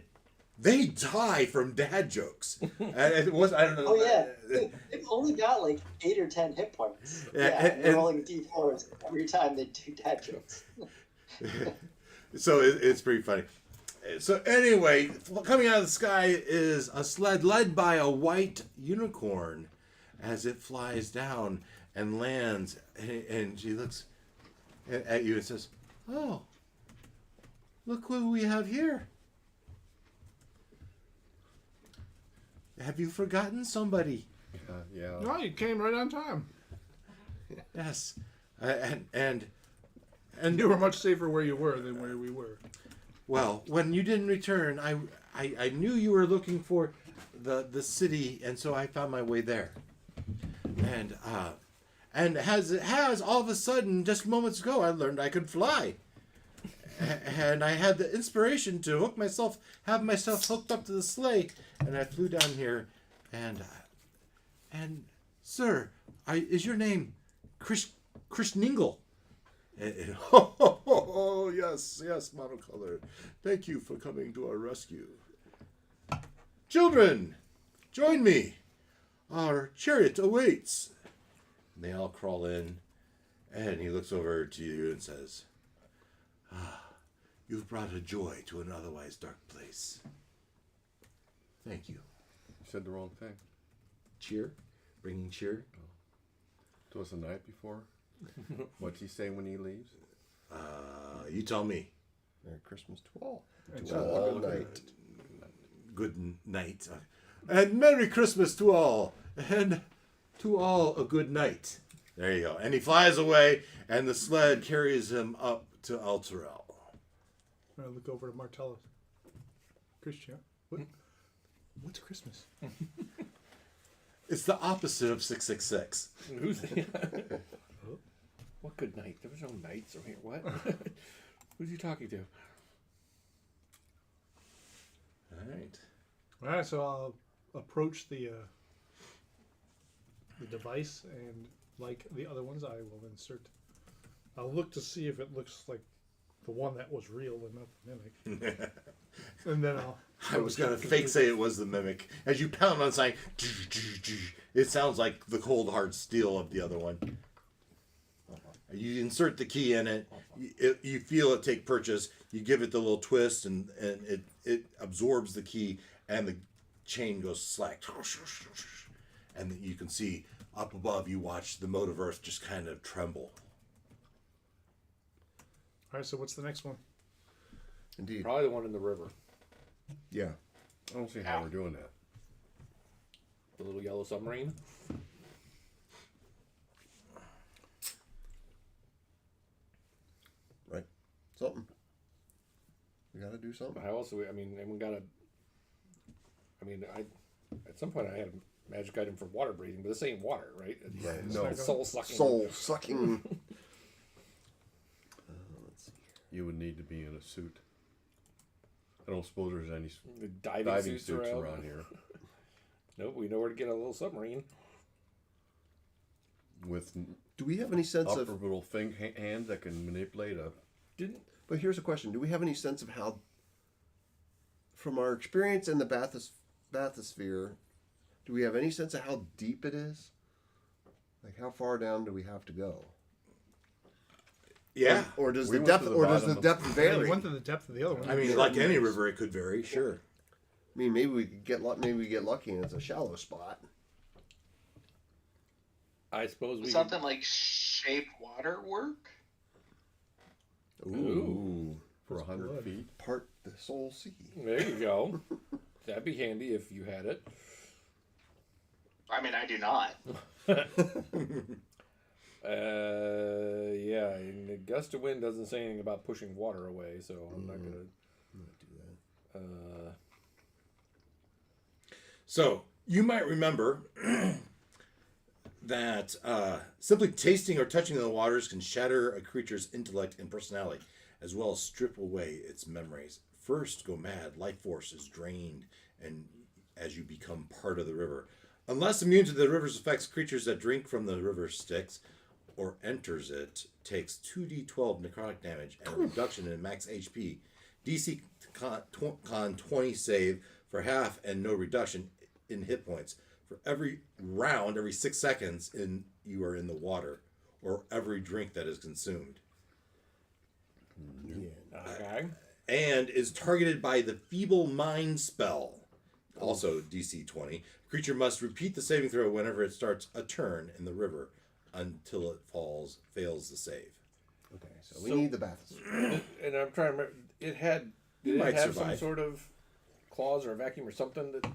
S2: they die from dad jokes. And it was, I don't know.
S6: Oh yeah, they've only got like 8 or 10 hit points. Yeah, and they're rolling d4s every time they do dad jokes.
S2: So it's pretty funny. So anyway, coming out of the sky is a sled led by a white unicorn as it flies down and lands, and she looks at you and says, "Oh, look who we have here. Have you forgotten somebody?"
S7: Yeah.
S1: No, you came right on time.
S2: Yes. And
S1: You were much safer where you were than where we were.
S2: well, when you didn't return, I knew you were looking for the city, and so I found my way there. And as all of a sudden, just moments ago, I learned I could fly. And I had the inspiration to have myself hooked up to the sleigh, and I flew down here. And sir, is your name Chris Ningle? Oh, yes, Monocolor. Thank you for coming to our rescue. Children, join me. Our chariot awaits. And they all crawl in, and he looks over to you and says, "You've brought a joy to an otherwise dark place. Thank you."
S7: You said the wrong thing.
S2: Cheer? Bringing cheer?
S7: It was the night before. What's he say when he leaves?
S2: You tell me.
S3: Merry Christmas to all.
S1: And
S3: To
S1: so
S3: all
S1: look at
S3: night.
S2: Good night. And Merry Christmas to all. And to all a good night. There you go. And he flies away, and the sled carries him up to Alterel.
S1: I look over to Martellus. Christian, what's Christmas?
S2: It's the opposite of 666.
S4: Who's What good night? There was no nights over here. What? Who's he talking to?
S2: All right.
S1: All right, so I'll approach the device, and like the other ones, I will insert. I'll look to see if it looks like the one that was real and not the mimic, and then
S2: I was going to fake say it was the mimic. As you pound on something, it sounds like the cold hard steel of the other one. You insert the key in it, you feel it take purchase, you give it the little twist, and it absorbs the key, and the chain goes slack. And you can see up above, you watch the mote of earth just kind of tremble.
S1: All right, so what's the next one?
S3: Indeed.
S4: Probably the one in the river.
S3: Yeah.
S7: I don't see how we're doing that.
S4: The little yellow submarine.
S3: Right. Something. We gotta do something.
S4: How else do we? I mean, and we gotta. I mean, at some point I had a magic item for water breathing, but this ain't water, right? It's,
S3: Right.
S4: it's
S3: No.
S4: like soul sucking.
S3: Soul sucking. Let's see.
S7: You would need to be in a suit. I don't suppose there's any
S4: The diving
S7: diving
S4: suits
S7: suits
S4: around.
S7: around here
S4: Nope, we know where to get a little submarine.
S7: with
S3: Do we have any sense
S7: upper
S3: of?
S7: little hand that can manipulate a.
S4: Didn't
S3: But here's a question: do we have any sense of how, from our experience in the bathysphere, do we have any sense of how deep it is? Like, how far down do we have to go?
S2: Yeah.
S3: Or does
S7: We
S3: the
S7: went
S3: depth?
S7: to the
S3: Or does
S7: bottom
S3: the
S7: of-
S3: depth
S1: Yeah,
S3: vary?
S1: you went to the depth of the other one.
S2: I mean, like any river, it could vary, sure.
S3: I mean, maybe we could get lucky and it's a shallow spot.
S4: I suppose we
S5: Something like shape water work.
S7: Ooh. For
S1: That's
S7: 100
S1: blood.
S7: feet.
S3: Part the soul sea.
S4: There you go. That'd be handy if you had it.
S5: I mean, I do not.
S4: Yeah, and the gust of wind doesn't say anything about pushing water away, so I'm not gonna
S3: do that.
S2: So you might remember that simply tasting or touching the waters can shatter a creature's intellect and personality, as well as strip away its memories. First, go mad. Life force is drained, and as you become part of the river. Unless immune to the river's effects, creatures that drink from the river Styx or enters it takes 2d12 necrotic damage and a reduction in max HP. DC con 20 save for half and no reduction in hit points. For every round, every 6 seconds you are in the water, or every drink that is consumed.
S4: Okay.
S2: And is targeted by the Feeble Mind spell. Also DC 20. Creature must repeat the saving throw whenever it starts a turn in the river until it fails the save.
S3: Okay, so we need the bathysphere.
S4: And I'm trying to remember. Did
S2: You
S4: it
S2: might
S4: have
S2: survive.
S4: some sort of claws or a vacuum or something that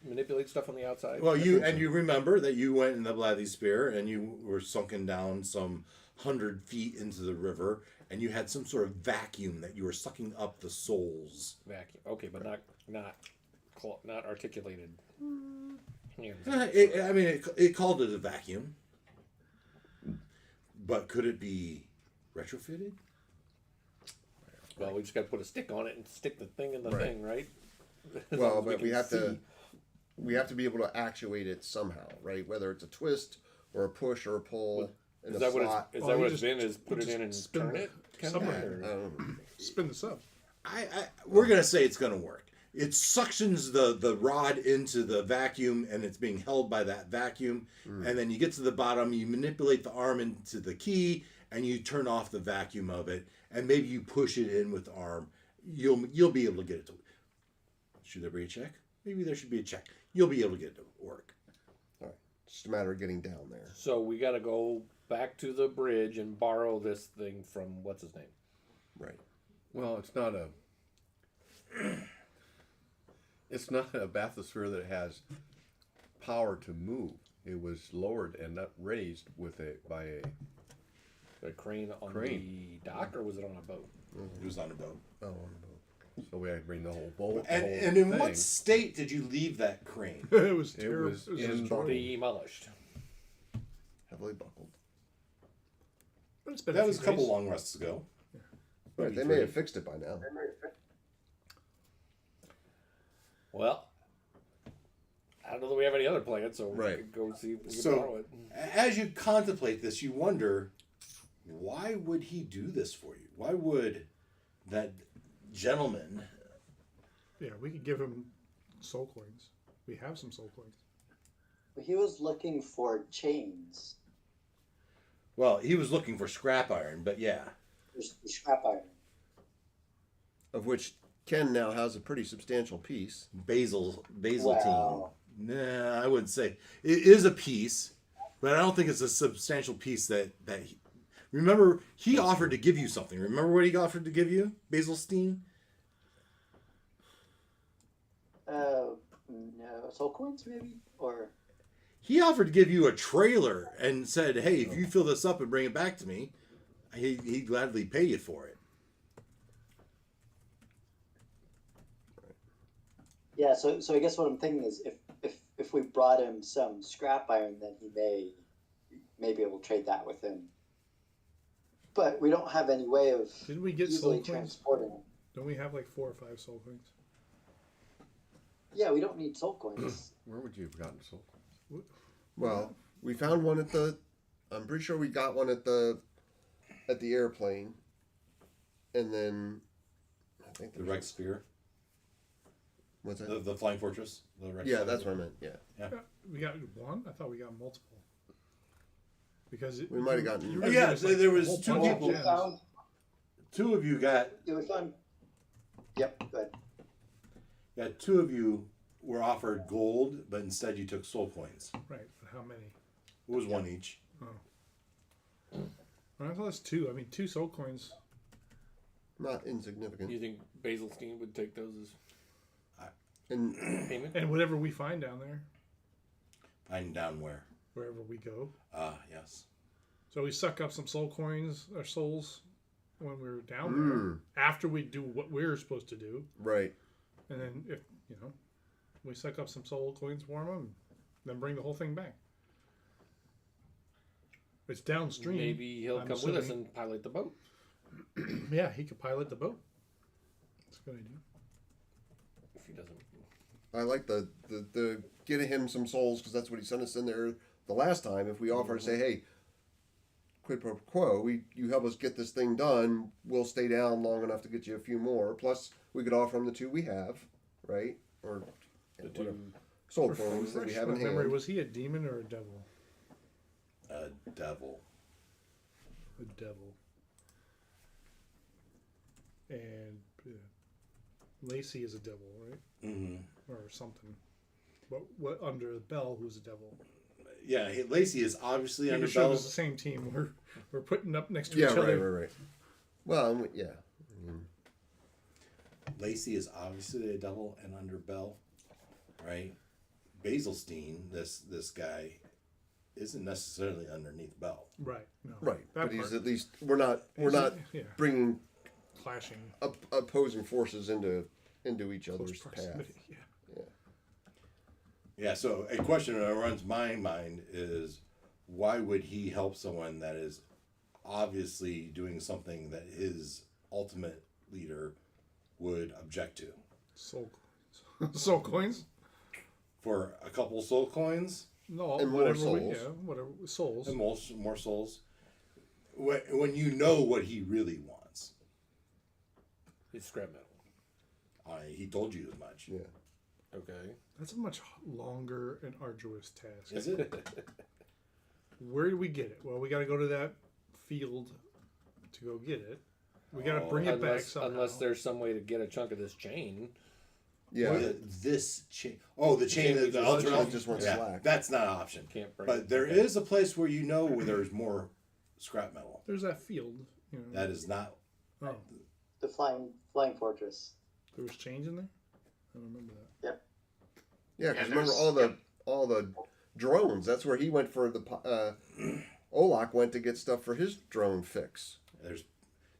S4: manipulates stuff on the outside?
S2: Well, you remember that you went in the Bathysphere and you were sunken down some 100 feet into the river, and you had some sort of vacuum that you were sucking up the souls.
S4: Vacuum. Okay, but not articulated. Hands.
S2: It called it a vacuum, but could it be retrofitted?
S4: Well, we just got to put a stick on it and stick the thing in the
S3: Right.
S4: thing, right? As
S3: Well,
S4: long as
S3: but we
S4: can
S3: have to
S4: see.
S3: be able to actuate it somehow, right? Whether it's a twist or a push or a pull in
S4: Is
S3: a
S4: that what
S3: slot.
S4: it's? Is
S1: Oh,
S4: that
S1: you
S4: what it's
S1: just-
S4: been? Is put it in and
S1: spin
S4: turn
S1: the-
S4: it? Kind of
S1: somewhere.
S3: I don't know.
S1: Spin this up.
S2: We're gonna say it's gonna work. It suctions the rod into the vacuum, and it's being held by that vacuum. And then you get to the bottom, you manipulate the arm into the key, and you turn off the vacuum of it, and maybe you push it in with the arm. You'll be able to get it to. Should there be a check? Maybe there should be a check. You'll be able to get it to work.
S3: All right. Just a matter of getting down there.
S4: So we got to go back to the bridge and borrow this thing from what's his name?
S3: Right.
S7: Well, it's not a. It's not a bathysphere that has power to move. It was lowered and not raised by a.
S4: A crane on
S7: Crane.
S4: the dock, or was it on a boat?
S2: It was on a boat.
S3: Oh,
S7: So we had to bring the whole boat.
S2: And in what state did you leave that crane?
S1: It was
S7: It
S1: terrible.
S7: was
S1: It was
S7: in-
S1: destroyed.
S4: Demolished.
S3: heavily buckled.
S1: But it's been
S2: That
S1: a
S2: was a
S1: few
S2: couple
S1: days.
S2: long rests ago.
S3: Right. They may have fixed it by now.
S4: Well, I don't know that we have any other plans, so we
S3: Right.
S4: could go see if we can
S2: So-
S4: borrow it.
S2: As you contemplate this, you wonder, why would he do this for you? Why would that gentleman?
S1: Yeah, we could give him soul coins. We have some soul coins.
S6: He was looking for chains.
S2: Well, he was looking for scrap iron, but yeah.
S6: There's the scrap iron.
S3: Of which Ken now has a pretty substantial piece.
S2: Basiltine.
S6: Wow.
S2: Nah, I wouldn't say it is a piece, but I don't think it's a substantial piece that he, remember, he offered to give you something. Remember what he offered to give you, Basilstein?
S6: No, soul coins maybe? Or
S2: He offered to give you a trailer and said, "Hey, if you fill this up and bring it back to me, he'd gladly pay you for it."
S6: yeah, so I guess what I'm thinking is if we brought him some scrap iron, then he may be able to trade that with him. But we don't have any way of
S1: Didn't we get
S6: easily
S1: soul coins?
S6: transporting him.
S1: Don't we have like 4 or 5 soul coins?
S6: Yeah, we don't need soul coins.
S7: Where would you have gotten soul coins?
S3: Well, we found one at the. I'm pretty sure we got one at the airplane, and then I think
S2: The
S3: there's-
S2: Rex Spear,
S3: What's that?
S2: the Flying Fortress. The Rex
S3: Yeah,
S2: Spear.
S3: that's what I meant. Yeah,
S1: Yeah, we got one. I thought we got multiple. Because
S3: We might have gotten-
S1: you
S2: Oh,
S1: were
S2: yeah,
S1: giving us,
S2: there
S1: a
S2: was
S1: whole
S2: two
S1: bunch of
S2: people-
S6: We
S1: gems.
S6: found.
S2: Two of you got.
S6: Yeah, we found. Yep. Good.
S2: that 2 of you were offered gold, but instead you took soul coins.
S1: Right. But how many?
S2: It was 1 each.
S1: Well, I thought it was 2. I mean, 2 soul coins.
S3: Not insignificant.
S4: You think Basilstein would take those as
S3: And
S4: payment?
S1: And whatever we find down there,
S2: Find down where?
S1: wherever we go.
S2: Yes.
S1: So we suck up some soul coins or souls when we're down there. After we do what we're supposed to do.
S3: right.
S1: And then if, we suck up some soul coins for them, then bring the whole thing back. It's downstream.
S4: Maybe he'll
S1: I'm
S4: come with us
S1: assuming.
S4: and pilot the boat.
S1: Yeah, he could pilot the boat. That's a good idea.
S4: If he doesn't.
S3: I like the getting him some souls because that's what he sent us in there the last time. If we offer to say, hey, quid pro quo, you help us get this thing done, we'll stay down long enough to get you a few more. Plus, we could offer him the 2 we have, right? Or
S4: The
S3: whatever.
S4: 2
S3: Soul coins that we have in
S1: my memory,
S3: hand.
S1: was he a demon or a devil?
S2: A devil.
S1: A devil. And Lacey is a devil, right?
S2: Mm-hmm.
S1: Or something. But what under the Bell, who's a devil?
S2: Yeah, Lacey is obviously under
S1: Making sure
S2: Bell.
S1: it's the same team. We're putting up next to
S3: Yeah,
S1: each
S3: right,
S1: other.
S3: right, right. Well, yeah.
S2: Lacey is obviously a devil and under Bell, right? Basilstein, this guy, isn't necessarily underneath Bell.
S1: Right. No.
S3: Right,
S1: That
S3: but he's
S1: part.
S3: at least we're not
S1: Yeah.
S3: bringing
S1: Clashing.
S3: opposing forces into each
S1: Close
S3: other's path.
S1: proximity. Yeah.
S2: Yeah, so a question that runs my mind is, why would he help someone that is obviously doing something that his ultimate leader would object to?
S1: Soul coins. Soul coins?
S2: For a couple soul coins
S1: No,
S3: And more
S1: whatever.
S3: souls.
S1: Whatever. Souls.
S2: and more souls, when you know what he really wants.
S4: It's scrap metal.
S2: He told you as much.
S3: Yeah.
S4: Okay.
S1: That's a much longer and arduous task.
S2: Is it?
S1: Where do we get it? Well, we got to go to that field to go get it. We got to bring it back somehow.
S4: Unless there's some way to get a chunk of this chain.
S3: Yeah.
S2: This chain. Oh, the chain that the ultra
S3: that just went slack.
S2: That's not an option.
S4: Can't bring
S2: But
S4: it.
S2: there
S4: Okay.
S2: is a place where you know where there's more scrap metal.
S1: There's that field.
S2: That is not.
S1: Oh,
S6: The flying fortress.
S1: there was change in there. I don't remember that.
S3: Yeah, because
S5: Yeah,
S3: remember
S5: there's-
S3: all the drones. That's where he went for the Olak went to get stuff for his drone fix.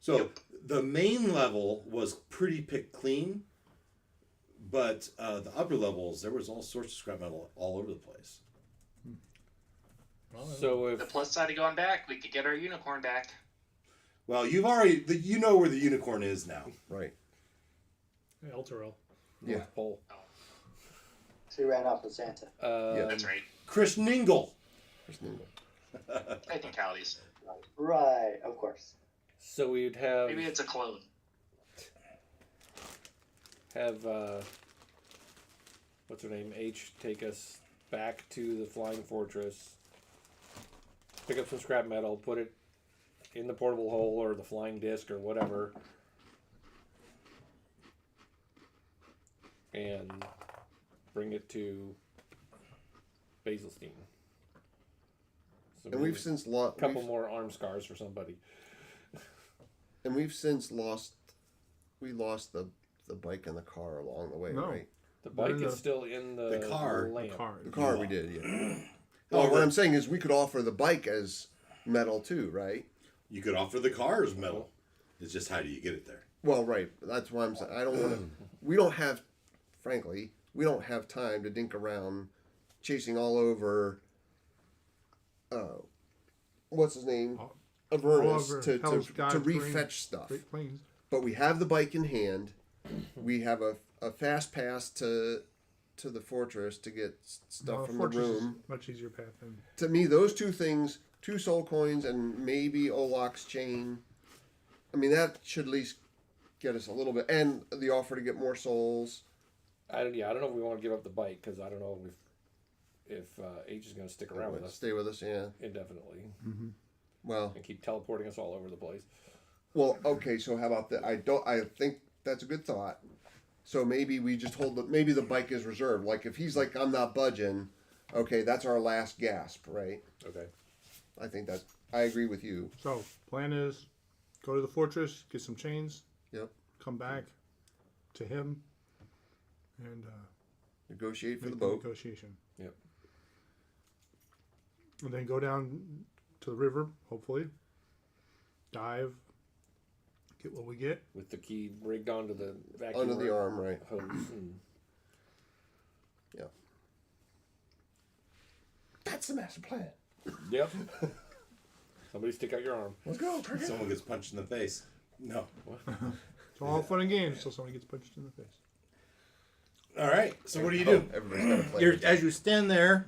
S2: The main level was pretty picked clean, but the upper levels there was all sorts of scrap metal all over the place.
S1: Well,
S4: So
S5: The
S4: if
S5: plus side of going back, we could get our unicorn back.
S2: Well, you've already you know where the unicorn is now.
S3: Right.
S1: Elturel.
S3: Yeah.
S4: North Pole.
S6: So he ran off with Santa.
S3: Yeah.
S5: That's right.
S2: Chris Ningle.
S3: There's no-
S5: Technicalities.
S6: Right, of course.
S4: So we'd have
S5: Maybe it's a clone.
S4: what's her name? H take us back to the flying fortress. Pick up some scrap metal, put it in the portable hole or the flying disc or whatever. And bring it to Basilstein. So
S3: And we've since lost.
S4: a couple more arm scars for somebody.
S3: And we've since lost. We lost the bike and the car along the way,
S1: No.
S3: right?
S4: The bike
S1: Where
S4: is
S1: the-
S4: still in the
S2: car-
S4: lamp.
S1: The car.
S3: The car
S2: Yeah.
S3: we did, yeah. Well, what I'm saying is we could offer the bike as metal too, right?
S2: You could offer the car as metal. It's just how do you get it there?
S3: Well, right. That's why I'm saying I don't want to. We don't have, frankly, we don't have time to dink around chasing all over. What's his name? Avernus
S1: over
S3: to
S1: Hell's God's
S3: refetch
S1: Green-
S3: stuff.
S1: Great Plains.
S3: But we have the bike in hand. We have a fast pass to the fortress to get stuff
S1: No,
S3: from
S1: Fortress
S3: the
S1: is
S3: room.
S1: much easier path than.
S3: To me, those two things, 2 soul coins and maybe Olak's chain. I mean, that should at least get us a little bit, and the offer to get more souls.
S4: I don't know if we want to give up the bike because I don't know if H is going to stick around with us
S3: Stay with us, yeah.
S4: indefinitely
S3: Well,
S4: and keep teleporting us all over the place.
S3: okay. So how about that? I think that's a good thought. So maybe we just maybe the bike is reserved. Like if he's like, I'm not budging, okay, that's our last gasp, right?
S7: Okay.
S3: I agree with you.
S1: So, plan is go to the fortress, get some chains,
S3: Yep.
S1: come back to him, and
S3: Negotiate for
S1: make
S3: the
S1: the
S3: boat.
S1: negotiation.
S7: Yep.
S1: And then go down to the river, hopefully. Dive. Get what we get.
S7: With the key rigged onto the vacuum
S3: Under the arm, right.
S7: hose. And
S3: Yeah.
S4: That's the master plan.
S7: yep. Somebody stick out your arm.
S4: Let's go. Cricket.
S2: Someone gets punched in the face. No.
S1: It's all fun and games until somebody gets punched in the face.
S2: All right. So what do you do?
S3: Everybody's got to play.
S2: As you stand there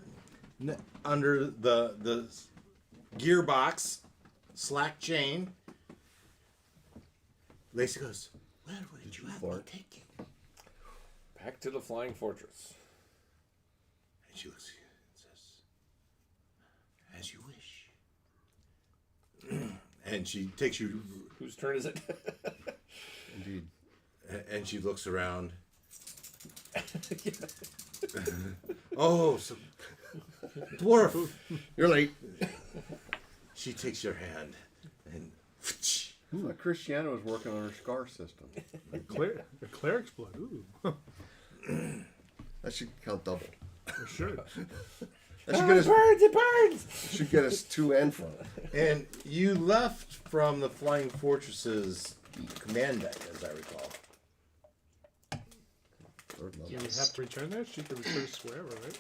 S2: under the gearbox slack chain, Lacey goes, "Where would you have me take you?"
S7: Back to the flying fortress.
S2: And she looks at you and says, "As you wish." And she takes you,
S7: Whose turn is it?
S3: Indeed.
S2: and she looks around. Oh, so dwarf!
S3: You're late.
S2: She takes your hand and
S7: Christiana was working on her scar system.
S1: The cleric's blood. Ooh.
S3: That should count double.
S1: For sure.
S3: That should get us,
S7: It burns!
S3: should get us to and from.
S2: And you left from the Flying Fortress's command deck, as I recall.
S1: You would have to return there. She could return to wherever, right?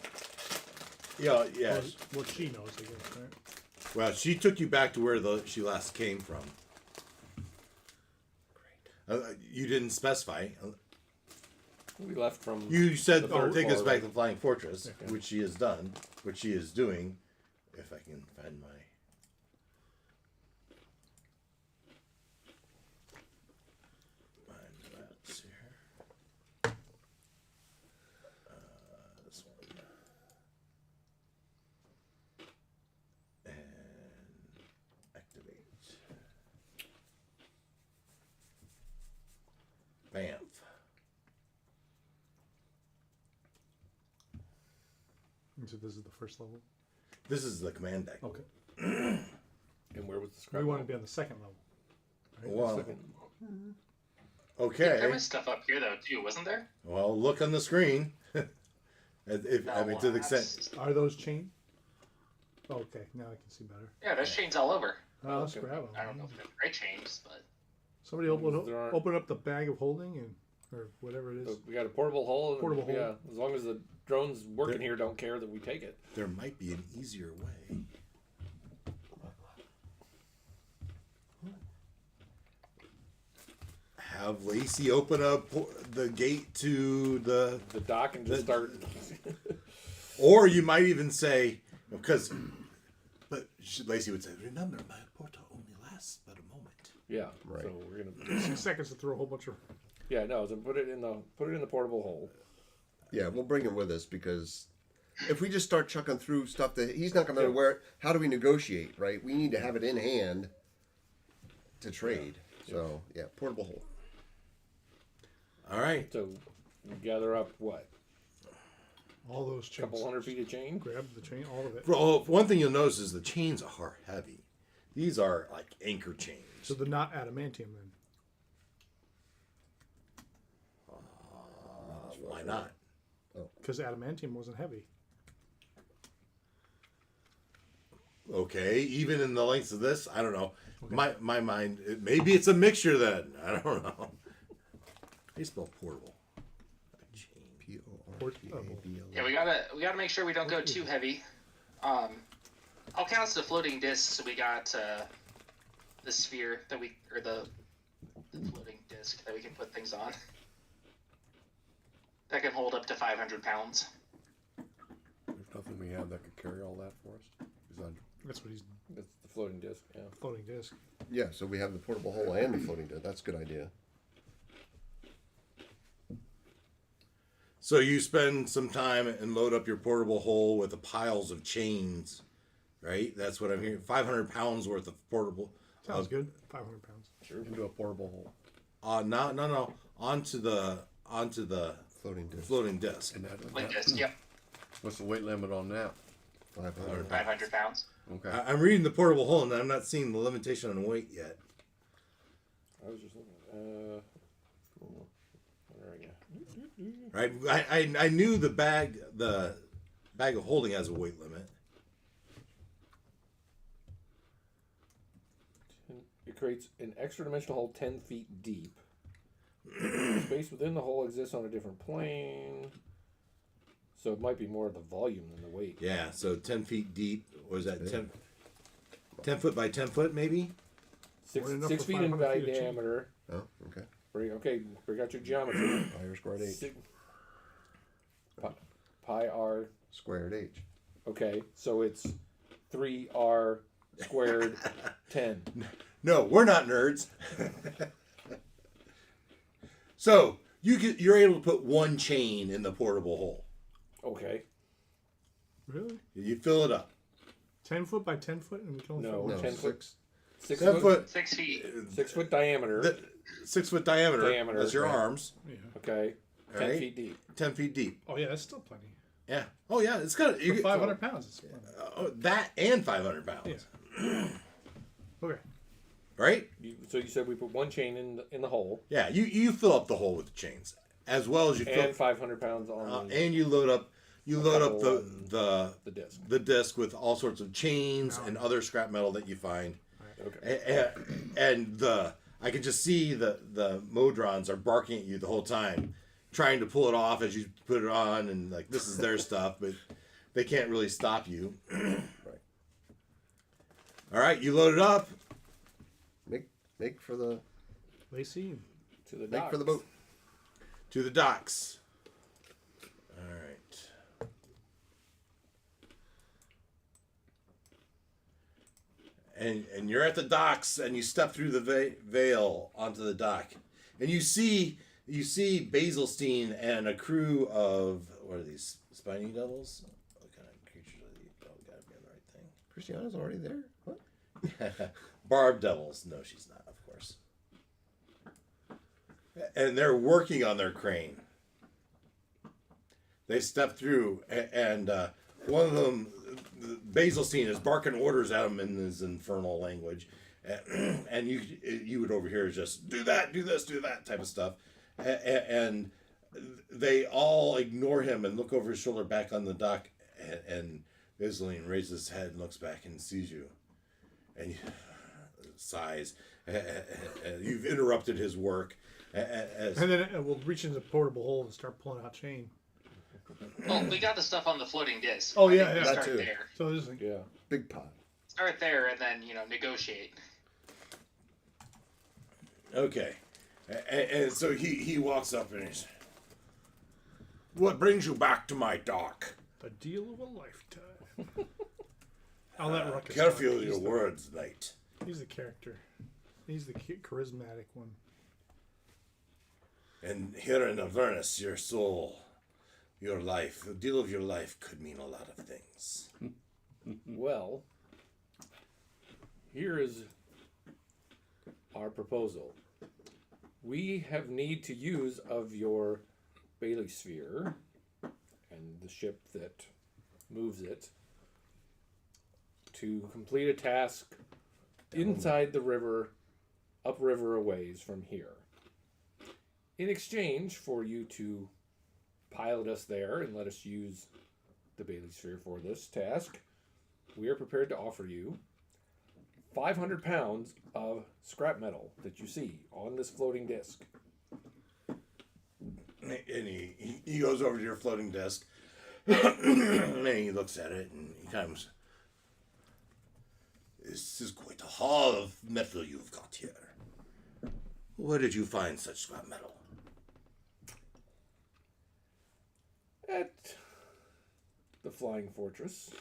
S2: Yeah, yeah.
S1: Well, she knows, I guess, right?
S2: Well, she took you back to where she last came from. Great. You didn't specify.
S7: We left from.
S2: You said,
S7: the third
S2: take us
S7: floor,
S2: back
S7: right?
S2: to the Flying Fortress,
S7: Okay.
S2: which she has done, which she is doing. If I can find my... maps here. This one. And activate. Bamf.
S1: So this is the first level.
S2: This is the command deck.
S1: Okay.
S7: And where was the scrap?
S1: We want to be on the second level. Right?
S2: Wow.
S7: Second.
S2: Okay.
S5: There was stuff up here though too, wasn't there?
S2: Well, look on the screen. I mean, to the extent.
S1: Are those chain? Okay, now I can see better.
S5: Yeah, there's chains all over.
S1: Oh, let's
S7: Okay.
S1: grab them.
S5: I don't know if they're great chains, but
S1: Somebody open
S7: There aren't-
S1: open up the bag of holding and or whatever it is.
S7: So we got a portable hole. And,
S1: Portable hole.
S7: Yeah, as long as the drones working here don't care that we take it.
S2: There might be an easier way. Have Lacey open up the gate to the,
S7: The dock and just start.
S2: or you might even say, because, but Lacey would say, remember, my portal only lasts but a moment.
S7: Yeah.
S3: Right.
S7: So we're gonna.
S1: 6 seconds to throw a whole bunch of.
S7: Yeah. No. So put it in the portable hole.
S3: Yeah, we'll bring him with us because if we just start chucking through stuff that he's not going to wear, how do we negotiate, right? We need to have it in hand to trade. So, yeah, portable hole.
S2: All right.
S7: So we gather up what?
S1: All those
S7: A
S1: chains.
S7: couple hundred feet of chain.
S1: Grab the chain, all of it.
S2: Well, one thing you'll notice is the chains are heavy. These are like anchor chains.
S1: So they're not adamantium then.
S2: Why not?
S1: Because adamantium wasn't heavy.
S2: Okay, even in the lengths of this, I don't know. Okay. My mind, maybe it's a mixture then. I don't know. They spell portable.
S3: P-O-R-T-A-B-L-E.
S5: yeah, we gotta make sure we don't go too heavy. I'll count the floating discs. So we got the sphere that the floating disc that we can put things on. That can hold up to 500 pounds.
S7: There's nothing we have that could carry all that for us.
S1: That's what he's
S7: That's the floating disc. Yeah.
S1: floating disc.
S3: Yeah, so we have the portable hole and the floating disc. That's a good idea.
S2: So you spend some time and load up your portable hole with the piles of chains, right? That's what I'm hearing. 500 pounds worth of portable.
S1: Sounds good. 500 pounds.
S7: Sure. Into a portable hole.
S2: No. Onto the onto the
S3: Floating disc.
S2: disc.
S7: And
S5: Like this. Yep.
S7: what's the weight limit on that?
S3: 500.
S5: 500 pounds.
S7: Okay.
S2: I'm reading the portable hull, and I'm not seeing the limitation on weight yet.
S8: I was just looking. Where are you?
S2: Right? I knew the bag of holding has a weight limit.
S8: It creates an extra dimensional hull 10 feet deep. Space within the hull exists on a different plane. So it might be more of the volume than the weight.
S2: Yeah, so 10 feet deep. What is that? 10 foot by 10 foot, maybe?
S1: More than enough
S8: 6
S1: for
S8: feet in
S1: 500 feet of chain.
S8: diameter.
S3: Oh, okay.
S8: Bring out your geometry.
S3: Pi r squared h.
S8: Pi r.
S3: Squared h.
S8: Okay, so it's 3r squared 10.
S2: No, we're not nerds. So you're able to put one chain in the portable hole.
S8: Okay.
S1: Really?
S2: You fill it up.
S1: 10 foot by 10 foot, and we can only
S8: No,
S1: fit
S3: No,
S8: 10 foot.
S3: 6.
S8: 6
S2: 10
S8: foot.
S2: foot.
S5: 6 feet.
S8: 6 foot diameter.
S2: 6 foot diameter. That's your
S8: right.
S2: arms.
S1: Yeah.
S8: Okay. 10
S2: Right.
S8: feet deep.
S2: 10 feet deep.
S1: Oh yeah, that's still plenty.
S2: Yeah. Oh yeah, it's got
S1: For 500 pounds, it's plenty.
S2: that and 500 pounds.
S1: Yeah. Okay.
S2: Right?
S8: So you said we put one chain in the hole
S2: Yeah. You fill up the hole with the chains as well as you fill.
S8: and 500 pounds on
S2: And you load up
S8: couple
S2: the
S8: disc.
S2: the disc with all sorts of chains and other scrap metal that you find.
S8: Okay.
S2: And I can just see the Modrons are barking at you the whole time, trying to pull it off as you put it on, and like this is their stuff, but they can't really stop you. All right, you load it up.
S3: Make for the
S1: Lacey.
S8: To the
S3: make
S8: dock.
S3: for the boat.
S2: To the docks. All right. And you're at the docks, and you step through the veil onto the dock, and you see Basilstein and a crew of what are these spiny devils? What kind of creatures are these? Oh, gotta be on the right thing.
S3: Christiana's already there. What?
S2: Barbed devils. No, she's not, of course. And they're working on their crane. They step through, and one of them, Basilstein, is barking orders at him in his infernal language, and you would overhear just do that, do this, do that type of stuff, and they all ignore him and look over his shoulder back on the dock, and Basilstein raises his head and looks back and sees you, and he sighs. You've interrupted his work.
S1: And then we'll reach into the portable hole and start pulling out chain.
S5: Well, we got the stuff on the floating disc.
S1: Oh,
S5: I
S1: yeah,
S5: think we
S1: yeah.
S3: That
S5: Start
S3: too.
S5: there.
S1: So this is
S8: Yeah.
S3: Big pot.
S5: Start there, and then negotiate.
S2: Okay, and so he walks up and he's, "What brings you back to my dock?
S1: a deal of a lifetime. I'll let Ruckus
S2: Careful
S1: talk.
S2: your words, mate."
S1: He's the character. He's the charismatic one.
S2: And here in Avernus, your soul, your life, the deal of your life could mean a lot of things.
S8: Well, here is our proposal. We have need to use of your Bailey sphere and the ship that moves it to complete a task inside the river, upriver a ways from here. In exchange for you to pilot us there and let us use the Bailey sphere for this task, we are prepared to offer you 500 pounds of scrap metal that you see on this floating disc.
S2: And he goes over to your floating disc, and he looks at it, and he comes, "This is quite a haul of metal you've got here. Where did you find such scrap metal?"
S8: At the Flying Fortress.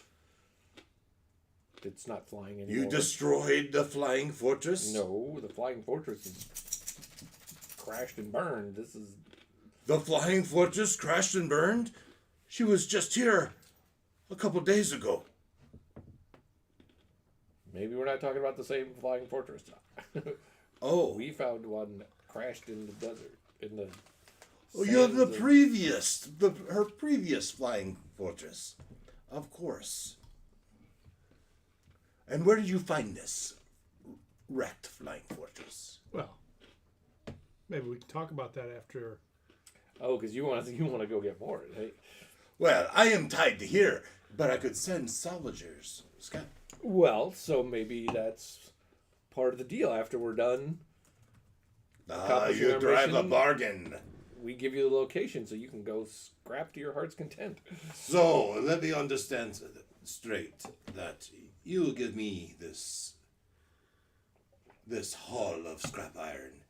S8: It's not flying anymore.
S2: You destroyed the flying fortress?
S8: No, the Flying Fortress is crashed and burned. This is...
S2: The flying fortress crashed and burned? She was just here a couple days ago.
S8: Maybe we're not talking about the same Flying Fortress.
S2: Oh.
S8: We found one crashed in the desert, in the
S2: Oh, you're the
S8: sands of-
S2: her previous flying fortress. Of course. And where did you find this wrecked flying fortress?
S1: Well, maybe we can talk about that after.
S8: Oh, because you want to go get more, right?
S2: Well, I am tied to here, but I could send salvagers. Scott.
S8: Well, so maybe that's part of the deal. After we're done, accomplishing
S2: You
S8: our
S2: drive a
S8: mission,
S2: bargain.
S8: we give you the location so you can go scrap to your heart's content.
S2: So, let me understand straight that you will give me this haul of scrap iron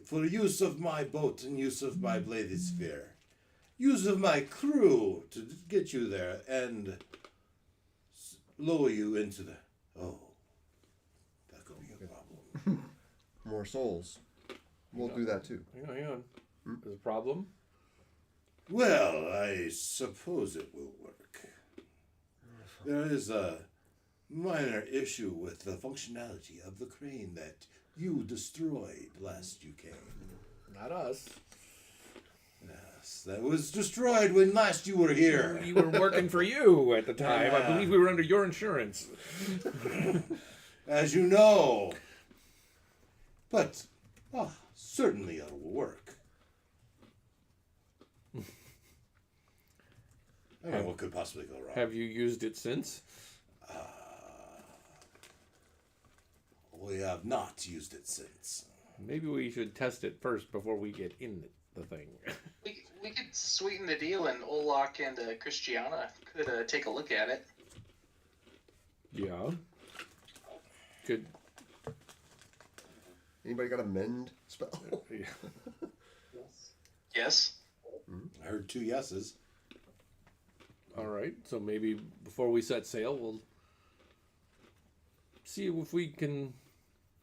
S2: for use of my boat and use of my bladed sphere. Use of my crew to get you there and lower you into the... Oh, that could be a problem.
S3: More souls. We'll do that too.
S8: Hang on. There's a problem?
S2: Well, I suppose it will work. There is a minor issue with the functionality of the crane that you destroyed last you came.
S8: Not us.
S2: Yes, that was destroyed when last you were here.
S8: We were working for you at the time. I
S2: Yeah.
S8: believe we were under your insurance.
S2: As you know. But, certainly it will work. I mean, what could possibly go wrong?
S8: Have you used it since?
S2: We have not used it since.
S8: Maybe we should test it first before we get in the thing.
S5: We could sweeten the deal, and Olak and Christiana could take a look at it.
S8: Yeah. Good.
S3: Anybody got a mend spell?
S8: Yeah.
S5: Yes.
S2: I heard 2 yeses.
S8: All right. So maybe before we set sail, we'll see if we can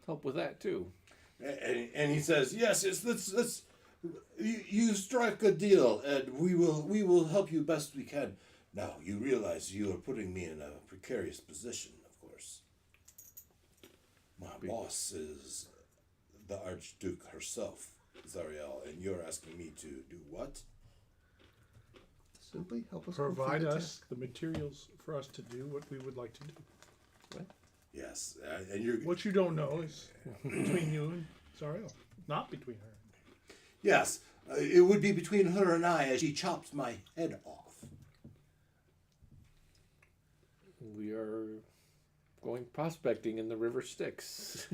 S8: help with that too.
S2: And he says, "Yes, let's you strike a deal, and we will help you best we can." Now you realize you are putting me in a precarious position, of course. My boss is the Archduke herself, Zariel, and you're asking me to do what?
S3: Simply help us
S1: Provide
S3: complete the
S1: us the materials for us to do what we would like to do.
S2: Yes, and you're
S1: What you don't know is between you and Zariel, not between her.
S2: yes. It would be between her and I as she chops my head off.
S8: We are going prospecting in the river Styx.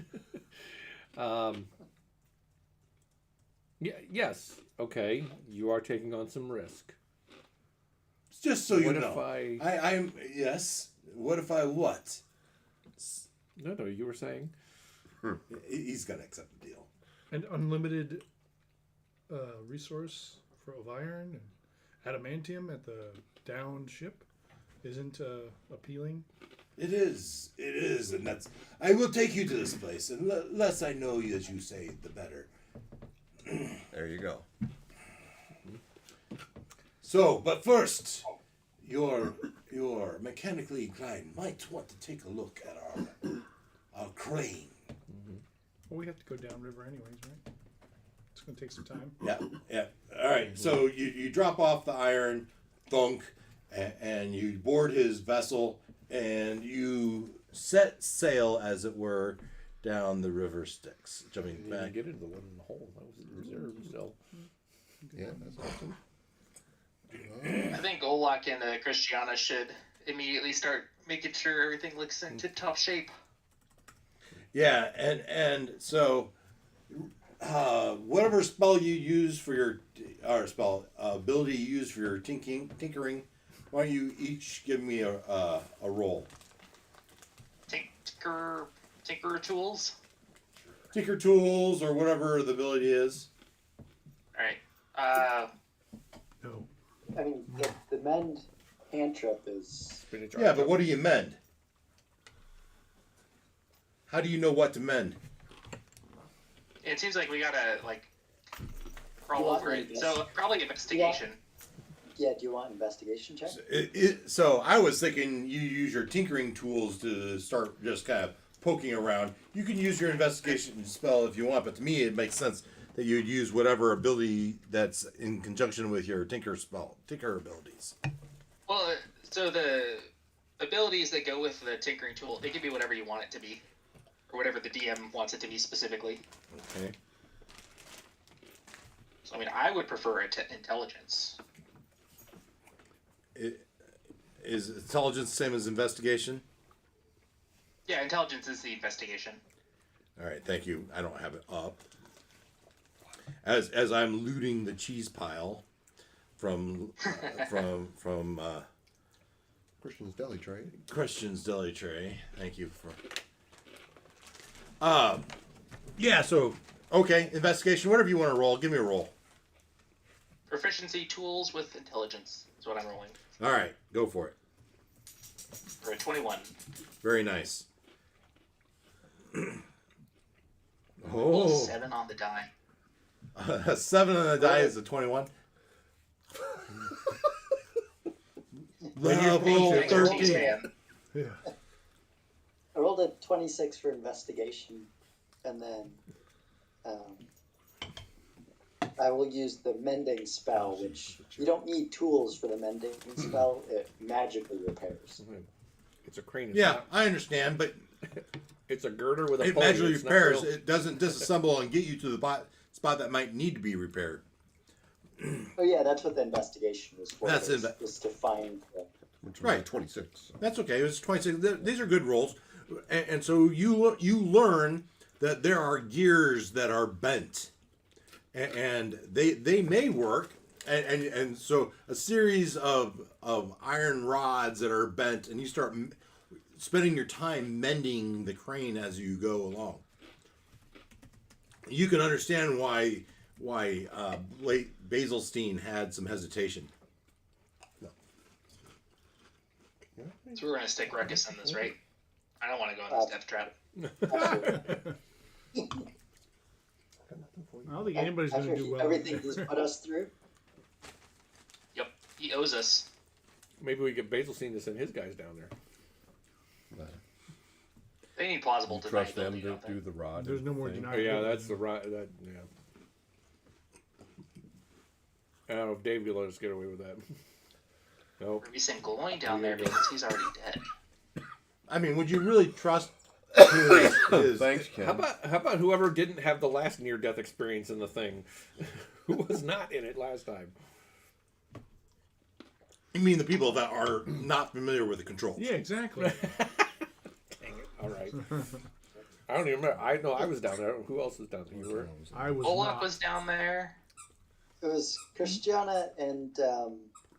S8: Yes. Okay. You are taking on some risk.
S2: Just so you
S8: What
S2: know,
S8: if
S2: I'm yes. What if I what?
S8: No, you were saying.
S2: He's gonna accept the deal.
S1: And unlimited resource of iron and adamantium at the downed ship isn't appealing.
S2: It is, and that's. I will take you to this place, and less I know you, as you say, the better.
S3: There you go.
S2: So, but first, your mechanically inclined might want to take a look at our crane.
S1: Well, we have to go downriver anyways, right? It's going to take some time.
S2: Yeah. All right. So you drop off the iron, thunk, and you board his vessel, and you set sail, as it were, down the river Styx. Jumping
S8: You
S2: back.
S8: didn't get into the one in the hole. That was the reserve still.
S3: Yeah, that's awesome.
S5: I think Olak and Christiana should immediately start making sure everything looks in tip-top shape.
S2: Yeah, and so whatever spell you use for your ability you use for your tinkering, why don't you each give me a roll?
S5: Tinker tools.
S2: Tinker tools or whatever the ability is.
S5: All right.
S1: No.
S6: I mean, the mend cantrip is.
S8: Spinach
S2: Yeah,
S8: arch
S2: but
S8: up.
S2: what do you mend? How do you know what to mend?
S5: It seems like we gotta crawl
S6: You want
S5: over
S6: me
S5: it.
S6: to
S5: So probably investigation.
S6: Yeah, do you want investigation check?
S2: So I was thinking you use your tinkering tools to start just kind of poking around. You can use your investigation spell if you want, but to me it makes sense that you would use whatever ability that's in conjunction with your tinker abilities.
S5: Well, so the abilities that go with the tinkering tool, it can be whatever you want it to be, or whatever the DM wants it to be specifically.
S2: Okay.
S5: So I mean, I would prefer intelligence.
S2: Is intelligence the same as investigation?
S5: Yeah, intelligence is the investigation.
S2: All right, thank you. I don't have it up. As I'm looting the cheese pile from
S3: Christian's Deli Tray.
S2: Christian's Deli Tray. Thank you for. Yeah. So okay, investigation. Whatever you want to roll, give me a roll.
S5: Proficiency tools with intelligence is what I'm rolling.
S2: All right, go for it.
S5: For a 21.
S2: Very nice.
S5: Oh. 7 on the die.
S2: 7 on the die is a 21. Level
S5: Thanks for
S2: 13.
S5: teasing, man.
S1: Yeah.
S6: I rolled a 26 for investigation, and then I will use the mending spell, which you don't need tools for the mending spell. It magically repairs.
S8: It's a crane. It's
S2: Yeah,
S8: not-
S2: I understand, but
S8: it's a girder with a
S2: it
S8: pulley.
S2: magically
S8: It's not
S2: repairs.
S8: real-
S2: It doesn't disassemble and get you to the spot that might need to be repaired.
S6: Oh yeah, that's what the investigation was for.
S2: That's
S6: was to find the...
S3: Which was
S2: Right.
S3: a 26.
S2: That's okay. It was 26. These are good rolls, and so you learn that there are gears that are bent, and they may work, and so a series of iron rods that are bent, and you start spending your time mending the crane as you go along. You can understand why Basilstein had some hesitation.
S5: So we're going to stick Ruckus in this, right? I don't want to go in this death trap.
S1: I don't think anybody's going to
S6: After
S1: do well.
S6: everything he's put us through.
S5: Yep, he owes us.
S8: Maybe we get Basilstein to send his guys down there.
S5: They need plausible
S7: Trust them
S5: deniability,
S7: to
S5: don't they?
S7: do the rod.
S1: There's no more
S7: thing.
S8: Oh yeah, that's the right. That yeah. I don't know if Dave could let us get away with that. Nope.
S5: We send Gloin down there because he's already dead.
S2: I mean, would you really trust his
S7: Thanks, Ken.
S8: How about whoever didn't have the last near-death experience in the thing, who was not in it last time?
S2: You mean the people that are not familiar with the controls?
S1: Yeah, exactly.
S8: Dang it! All right. I don't even remember. I know I was down there. Who else was down there? You were.
S1: I was
S5: Olaf
S1: not.
S5: was down there.
S6: It was Christiana and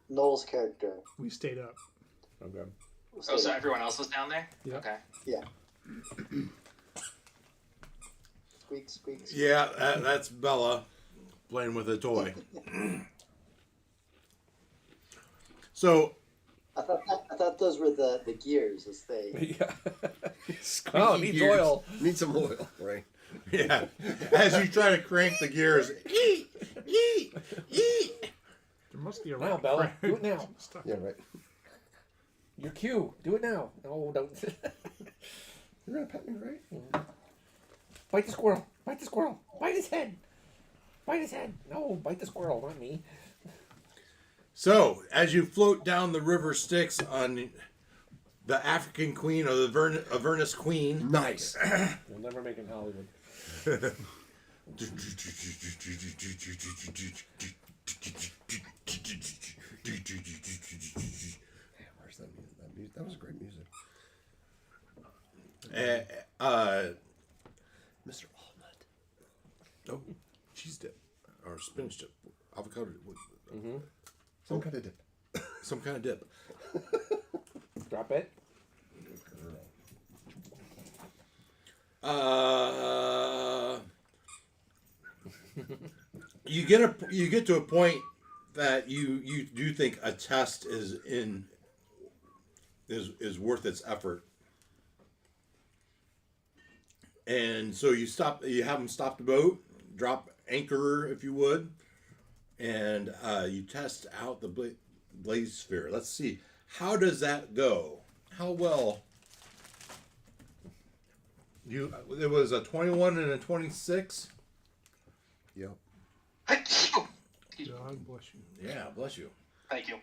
S6: Noel's character.
S1: We stayed up.
S8: Okay.
S5: Oh, so everyone else was down there?
S1: Yeah.
S5: Okay.
S6: Yeah. Squeak, squeak, squeak.
S2: Yeah, that's Bella playing with a toy. So,
S6: I thought those were the gears as they.
S8: Yeah. Oh, needs
S3: Gears.
S8: oil.
S3: Need some oil, right?
S2: yeah, as you try to crank the gears, eat, eat, eat.
S1: There must be a
S8: Now,
S1: rock
S8: Bella,
S1: crack.
S8: do it now.
S3: Yeah, right.
S8: Your cue. Do it now. No, don't.
S3: You're gonna pet me, right?
S8: Bite the squirrel. Bite the squirrel. Bite his head. Bite his head. No, bite the squirrel, not me.
S2: So, as you float down the river Styx on the African Queen or the Avernus Queen,
S3: Nice.
S8: We'll never make it in Hollywood.
S3: Where's that music? That was great music. Mr. Walnut.
S2: oh, cheese dip or spinach dip, avocado,
S3: Some kind of dip.
S2: some kind of dip.
S8: Drop it.
S2: You get to a point that you do think a test is worth its effort, and so you have them stop the boat, drop anchor if you would, and you test out the blaze sphere. Let's see, how does that go? How well? It was a 21 and a 26.
S3: Yep.
S5: Excuse me.
S1: God bless you.
S2: Yeah, bless you.
S5: Thank you.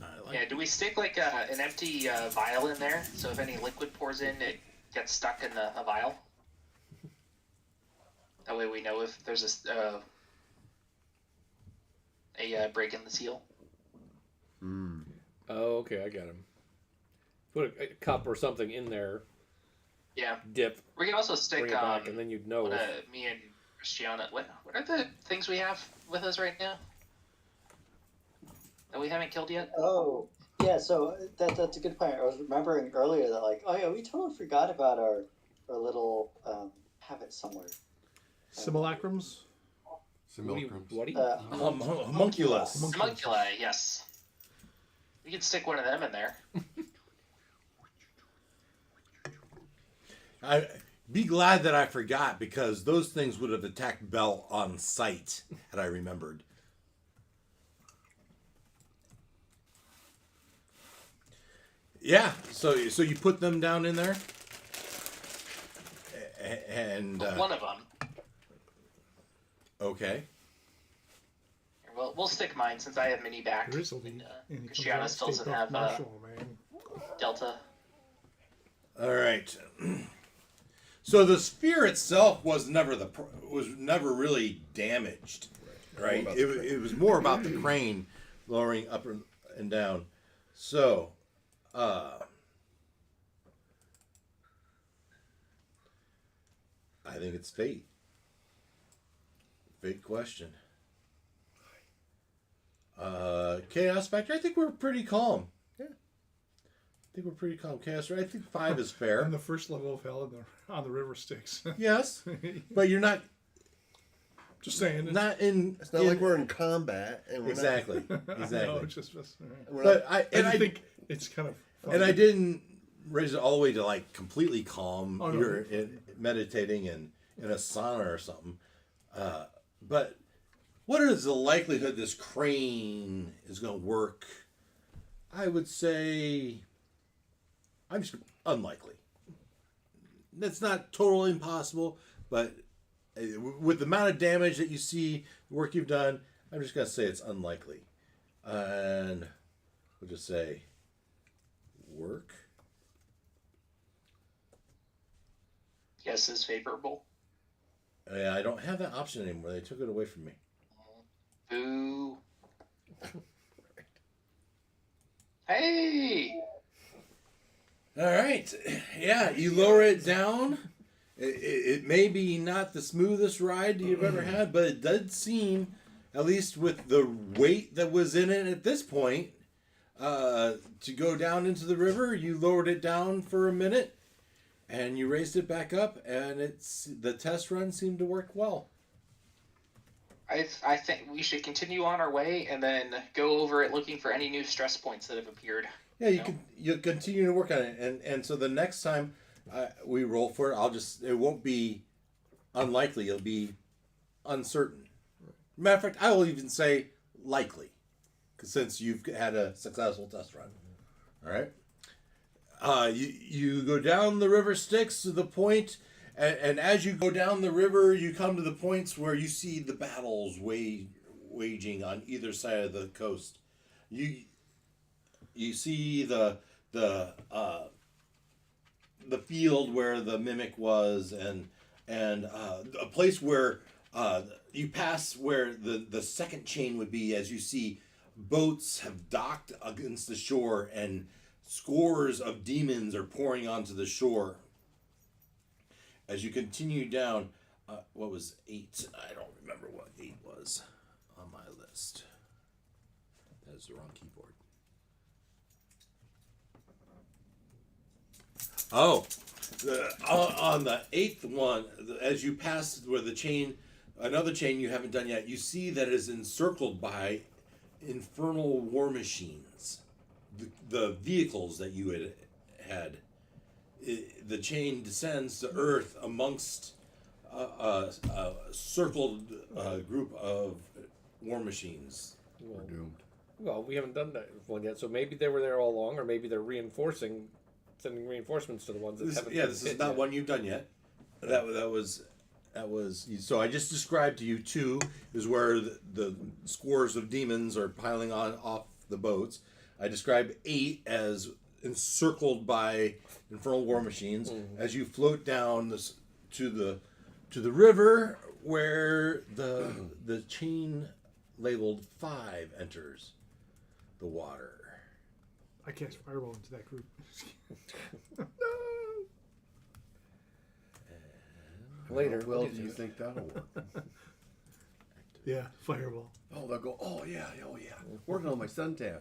S2: I like
S5: Yeah, do we stick like an empty vial in there, so if any liquid pours in, it gets stuck in a vial? That way we know if there's a break in the seal.
S8: Oh, okay, I got him. Put a cup or something in there,
S5: Yeah.
S8: dip,
S5: We can also stick
S8: bring it back, and then you'd know.
S5: me and Christiana. What are the things we have with us right now that we haven't killed yet?
S6: Oh, yeah. So that's a good point. I was remembering earlier that like, oh yeah, we totally forgot about our little have it somewhere.
S1: Simulacrums.
S7: Simulacrums.
S8: What do you?
S2: Homunculus.
S5: Homunculi, yes. We could stick one of them in there.
S2: Be glad that I forgot, because those things would have attacked Bell on sight had I remembered. Yeah, so you put them down in there, and
S5: One of them.
S2: okay.
S5: We'll stick mine since I have mini back.
S1: There is a lead. And he comes
S5: Christiana
S1: out
S5: still
S1: State
S5: doesn't
S1: Buff
S5: have
S1: Marshal, man.
S5: Delta.
S2: All right. So the sphere itself was never really damaged, right?
S7: More about the
S2: It was more about the crane lowering up and down. So, I think it's fate. Fate question. Chaos factor. I think we're pretty calm. Yeah. I think we're pretty calm. Chaos. I think 5 is fair.
S1: And the first level of hell on the river Styx.
S2: Yes, but you're not
S1: Just saying.
S3: It's not like we're in combat. And we're
S2: exactly.
S1: No,
S2: Exactly.
S1: it's just
S3: We're
S2: But
S3: not,
S1: I think it's kind of fun.
S2: And I didn't raise it all the way to like completely calm.
S1: Oh, no.
S2: You're meditating in a sauna or something. But what is the likelihood this crane is going to work? I would say I'm just unlikely. That's not totally impossible, but with the amount of damage that you see, the work you've done, I'm just going to say it's unlikely. And we'll just say work.
S5: Yes is favorable.
S2: Yeah, I don't have that option anymore. They took it away from me.
S5: Boo. Hey!
S2: All right. Yeah, you lower it down. It may be not the smoothest ride you've ever had, but it does seem, at least with the weight that was in it at this point, to go down into the river. You lowered it down for a minute, and you raised it back up, and the test run seemed to work well.
S5: I think we should continue on our way and then go over it looking for any new stress points that have appeared.
S2: Yeah, you'll continue to work on it, and so the next time we roll for it, it won't be unlikely. It'll be uncertain. Matter of fact, I will even say likely, since you've had a successful test run. All right. You go down the river Styx to the point, and as you go down the river, you come to the points where you see the battles waging on either side of the coast. You see the field where the mimic was, and a place where you pass where the second chain would be, as you see boats have docked against the shore and scores of demons are pouring onto the shore. As you continue down, what was 8? I don't remember what 8 was on my list. That is the wrong keyboard. Oh, on the 8th one, as you pass where another chain you haven't done yet, you see that it is encircled by infernal war machines. The vehicles that you had. The chain descends to Earth amongst a circled group of war machines.
S7: We're doomed.
S8: Well, we haven't done that one yet, so maybe they were there all along, or maybe they're sending reinforcements to the ones that haven't.
S2: This is not one you've done yet. That was, That was so. I just described to you 2 is where the scores of demons are piling on off the boats. I described 8 as encircled by infernal war machines. As you float down this to the river where the chain labeled 5 enters the water.
S1: I cast fireball into that group.
S8: Later.
S7: How well do you think that'll work?
S1: Yeah, fireball.
S7: Oh, they'll go, oh yeah. Working on my suntan.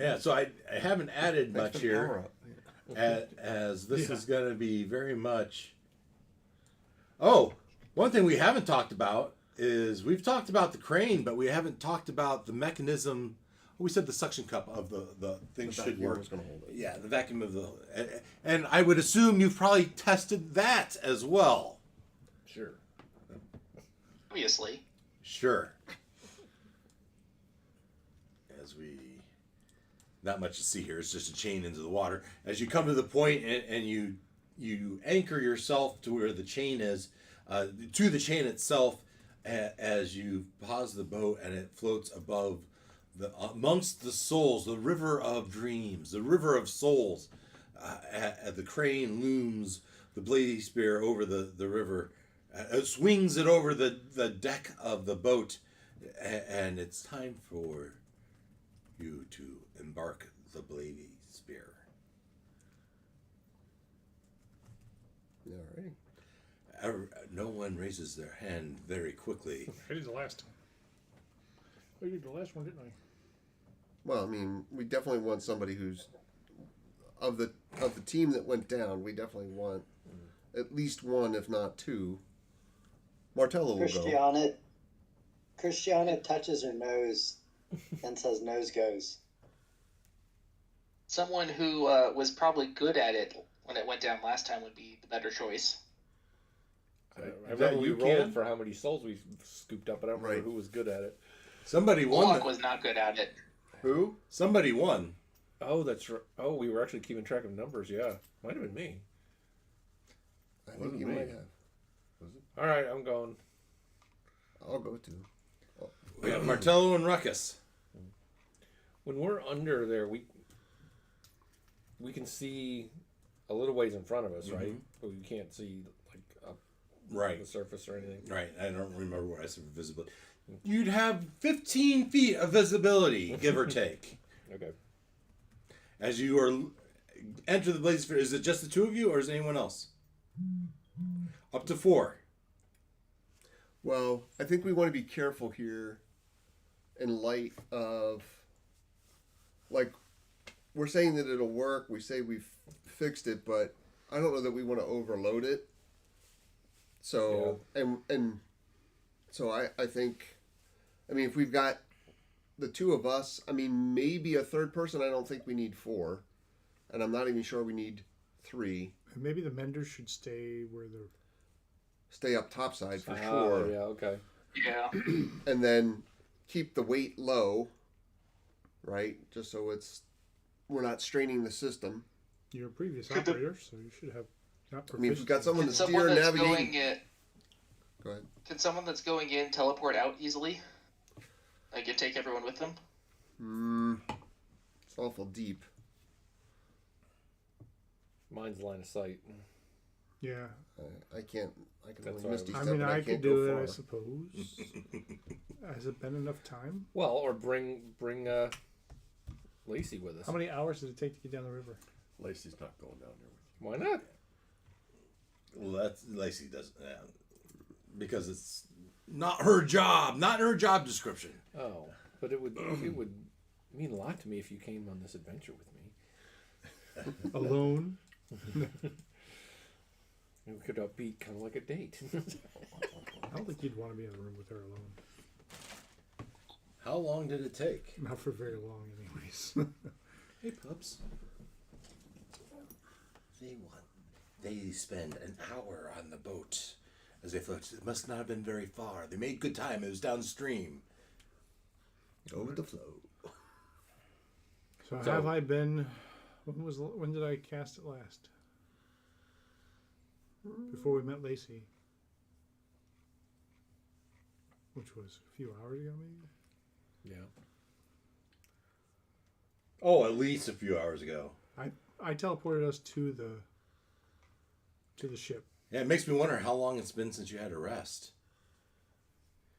S2: Yeah, so I haven't added
S3: Thanks
S2: much
S3: for the
S2: here,
S3: power up.
S2: as this is going to be very much. Oh, one thing we haven't talked about is we've talked about the crane, but we haven't talked about the mechanism. We said the suction cup of the thing should work.
S3: Was going to hold it.
S2: Yeah, the vacuum of the, and I would assume you've probably tested that as well.
S8: Sure.
S5: Obviously.
S2: Sure. As we, not much to see here. It's just a chain into the water. As you come to the point and you anchor yourself to where the chain is, to the chain itself, as you pause the boat and it floats above amongst the souls, the river of dreams, the river of souls. The crane looms the bladey spear over the river. It swings it over the deck of the boat, and it's time for you to embark the bladey spear.
S3: All right.
S2: No one raises their hand very quickly.
S1: I did the last time. I did the last one, didn't I?
S3: Well, I mean, we definitely want somebody who's of the team that went down. We definitely want at least one, if not 2. Martello will go.
S6: Christiana touches her nose and says, "Nose goes."
S5: Someone who was probably good at it when it went down last time would be the better choice.
S8: I remember we rolled for how many souls we scooped up, but I don't remember who was good at it.
S2: Somebody won.
S5: Bullock was not good at it.
S3: Who?
S2: Somebody won.
S8: Oh, that's right. Oh, we were actually keeping track of numbers. Yeah, might have been me.
S3: I think
S7: Wasn't
S3: you
S7: me.
S3: might have.
S8: All right, I'm going.
S3: I'll go too.
S2: We got Martello and Ruckus.
S8: When we're under there, we can see a little ways in front of us, right? But we can't see like up the surface or anything.
S2: Right. I don't remember what I said for visibility. You'd have 15 feet of visibility, give or take.
S8: Okay.
S2: As you are enter the blaze sphere, is it just the 2 of you, or is anyone else? Up to 4.
S3: Well, I think we want to be careful here in light of, like, we're saying that it'll work. We say we've fixed it, but I don't know that we want to overload it. So, and so I think, I mean, if we've got the 2 of us, I mean, maybe a 3rd person, I don't think we need 4. And I'm not even sure we need 3.
S1: And maybe the menders should stay where they're.
S3: Stay up topside for sure.
S8: Yeah, okay.
S5: Yeah.
S3: And then keep the weight low, right? Just so we're not straining the system.
S1: You're a previous operator, so you should have not
S3: I mean, if we've got someone
S5: Can
S3: to
S5: someone
S3: steer and
S5: that's
S3: navigate.
S5: going in,
S3: Go ahead.
S5: can someone that's going in teleport out easily? Like, you take everyone with them?
S3: It's awful deep.
S8: Mine's line of sight.
S1: Yeah.
S3: I can't. I can
S8: That's
S3: only
S8: why
S3: misty
S1: I
S3: step,
S1: mean,
S3: but
S1: I
S3: can't
S1: could
S3: go
S1: do it,
S3: far.
S1: I suppose. Has it been enough time?
S8: Well, or bring Lacey with us.
S1: How many hours did it take to get down the river?
S7: Lacey's not going down there.
S8: Why not?
S2: Well, that's Lacey doesn't, because it's not her job, not in her job description.
S8: Oh, but it would mean a lot to me if you came on this adventure with me.
S1: Alone?
S8: We could be kind of like a date.
S1: I don't think you'd want to be in a room with her alone.
S2: How long did it take?
S1: Not for very long, anyways.
S2: Hey, pups. They spend an hour on the boat as they float. It must not have been very far. They made good time. It was downstream.
S3: Go with the flow.
S1: So have I been? When did I cast it last? before we met Lacey, which was a few hours ago, maybe.
S8: Yeah.
S2: Oh, at least a few hours ago.
S1: I teleported us to the ship.
S2: Yeah, it makes me wonder how long it's been since you had a rest.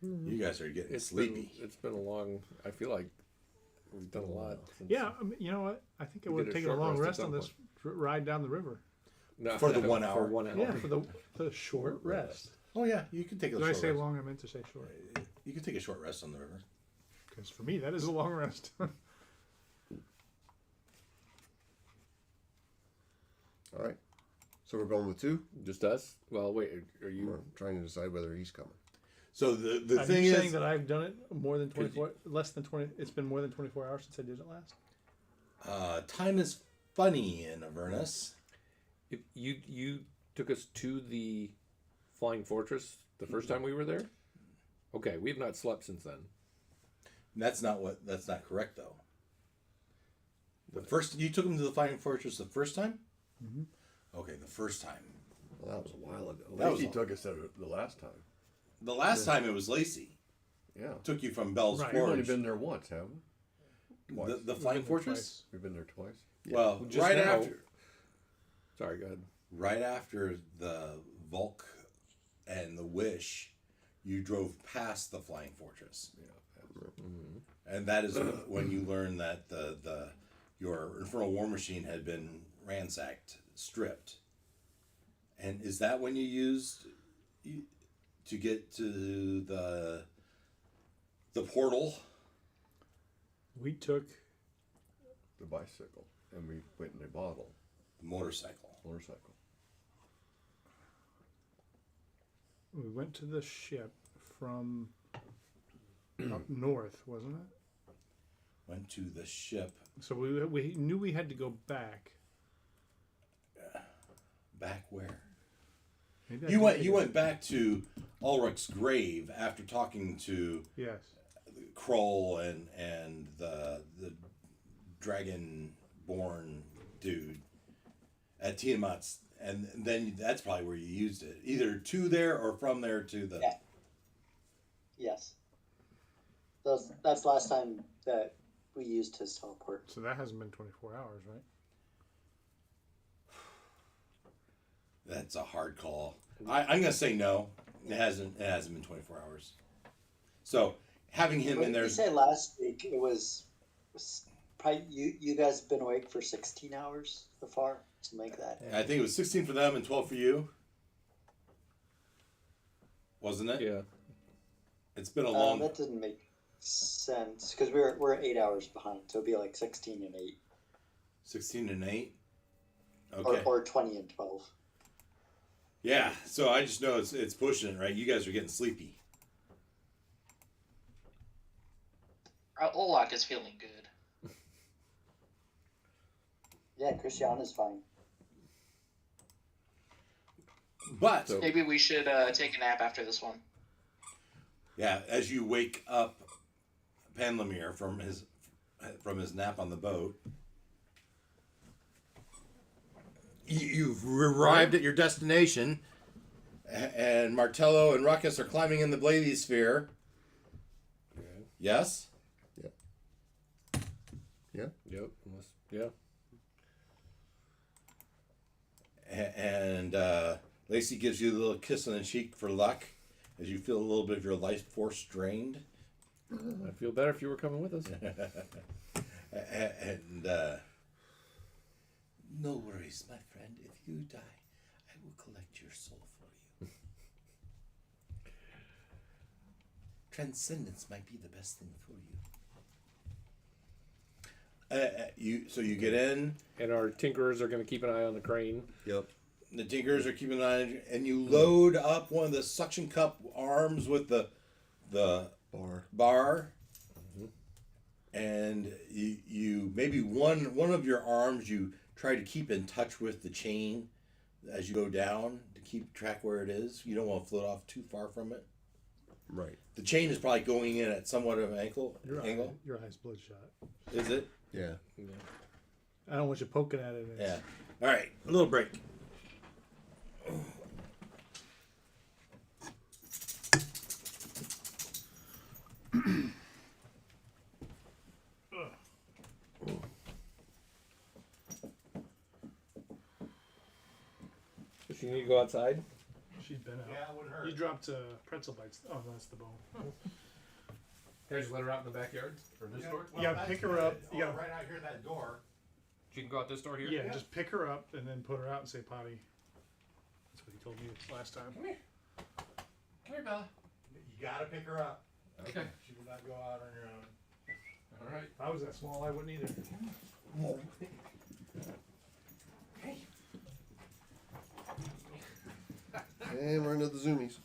S2: You guys are getting sleepy.
S8: It's been a long. I feel like we've done a lot. Since
S1: Yeah, I mean, you know what? I think I
S8: We
S1: would
S8: did
S1: have
S8: a
S1: taken a
S8: short
S1: long
S8: rest at
S1: rest on
S8: some
S1: this ride down the river.
S8: No,
S2: For the 1 hour.
S8: For 1 hour.
S1: Yeah, for the short rest.
S2: Oh yeah, you can take a
S1: Did I
S2: short
S1: say
S2: rest.
S1: long? I meant to say short.
S2: You can take a short rest on the river.
S1: Because for me, that is a long rest.
S3: All right. So we're going with 2.
S8: Just us? Well, wait. Are you?
S3: We're trying to decide whether he's coming.
S2: So the
S1: Are
S2: thing
S1: you
S2: is,
S1: saying that I've done it more than 24, less than 20? It's been more than 24 hours since I did it last.
S2: time is funny in Avernus.
S8: If you took us to the Flying Fortress the first time we were there. Okay, we've not slept since then.
S2: That's not correct though. The first you took him to the Flying Fortress the first time.
S1: Mm-hmm.
S2: Okay, the first time.
S3: Well, that was a while ago.
S2: That was
S7: He took us there the last time.
S2: the last time. It was Lacey.
S7: Yeah.
S2: Took you from Bell's
S1: Right.
S7: We've only
S2: Forge.
S7: been there once, haven't we? Twice.
S2: The Flying Fortress.
S7: We've been there twice.
S2: Well,
S8: Just
S2: right
S8: now.
S2: after.
S8: Sorry, go ahead.
S2: Right after the Volk and the Wish, you drove past the Flying Fortress.
S8: Mm-hmm.
S2: And that is when you learn that your Infernal War Machine had been ransacked, stripped. And is that when you used to get to the portal?
S1: We took
S7: The bicycle. And we went in a bottle.
S2: The motorcycle.
S7: Motorcycle.
S1: we went to the ship from up north, wasn't it?
S2: Went to the ship.
S1: So we knew we had to go back.
S2: Back where?
S1: Maybe I
S2: You
S1: did
S2: went.
S1: take
S2: You
S1: it-
S2: went back to Ulrich's grave after talking to
S1: Yes.
S2: Kroll and the dragon-born dude at Tiamat's, and then that's probably where you used it, either to there or from there to the.
S6: Yeah. Yes. That's the last time that we used his teleport.
S1: So that hasn't been 24 hours, right?
S2: That's a hard call. I'm gonna say no. It hasn't been 24 hours. So having him in there.
S6: You said last week it was probably you guys have been awake for 16 hours so far to make that.
S2: I think it was 16 for them and 12 for you. Wasn't it?
S8: Yeah.
S2: It's been a long.
S6: That didn't make sense because we're 8 hours behind, so it'd be like 16 and 8,
S2: 16 and 8. Okay.
S6: or 20 and 12.
S2: Yeah. So I just know it's pushing it, right? You guys are getting sleepy.
S5: Olak is feeling good.
S6: Yeah, Christiana's fine.
S2: But
S7: So-
S5: Maybe we should take a nap after this one.
S2: yeah, as you wake up Panlamir from his nap on the boat, you've arrived at your destination, and Martello and Ruckus are climbing in the Blathesphere. Yes?
S8: Yep. Yeah.
S2: And Lacey gives you a little kiss on the cheek for luck as you feel a little bit of your life force drained.
S8: I'd feel better if you were coming with us.
S2: And no worries, my friend. If you die, I will collect your soul for you. Transcendence might be the best thing for you. So you get in.
S8: And our tinkerers are going to keep an eye on the crane.
S3: Yep.
S2: The Tinkers are keeping an eye on you, and you load up one of the suction cup arms with the bar. And you maybe one of your arms you try to keep in touch with the chain as you go down to keep track where it is. You don't want to float off too far from it.
S3: Right.
S2: The chain is probably going in at somewhat of an angle.
S1: Your eye's bloodshot.
S2: Is it?
S3: Yeah.
S1: I don't want you poking at it.
S2: Yeah. All right. A little break.
S8: Does she need to go outside?
S1: She's been out.
S2: Yeah, it wouldn't hurt.
S1: You dropped pretzel bites. Oh, that's the bone.
S8: Can I just let her out in the backyard or this door?
S1: You gotta pick her up. You gotta,
S2: right out here that door.
S8: She can go out this door here.
S1: yeah, just pick her up and then put her out and say potty. That's what he told me last time.
S8: Come here. Come here, Bella.
S2: You gotta pick her up.
S8: Okay.
S2: She will not go out on her own.
S8: All right.
S1: If I was that small, I wouldn't either.
S3: And we're into the zoomies.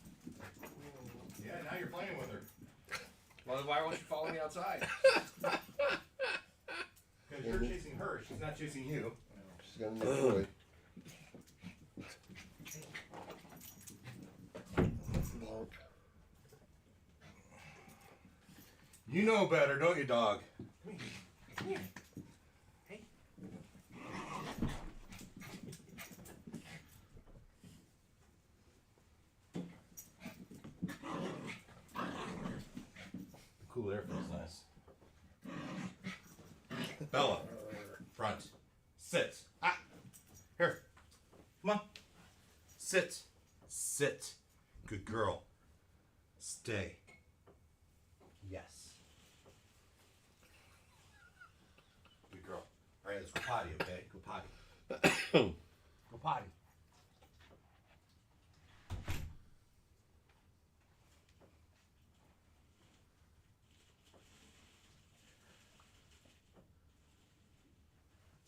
S2: Yeah, now you're playing with her.
S8: Well, then why won't you follow me outside?
S2: Because you're chasing her, she's not chasing you.
S3: She's got a new toy. Bonk.
S2: You know better, don't you, dog?
S8: Come here.
S2: The cool air feels nice. Bella, front. Sit. Ah. Here. Come on. Sit. Sit. Good girl. Stay. Yes. Good girl. All right, let's go potty, okay? Go potty. Go potty.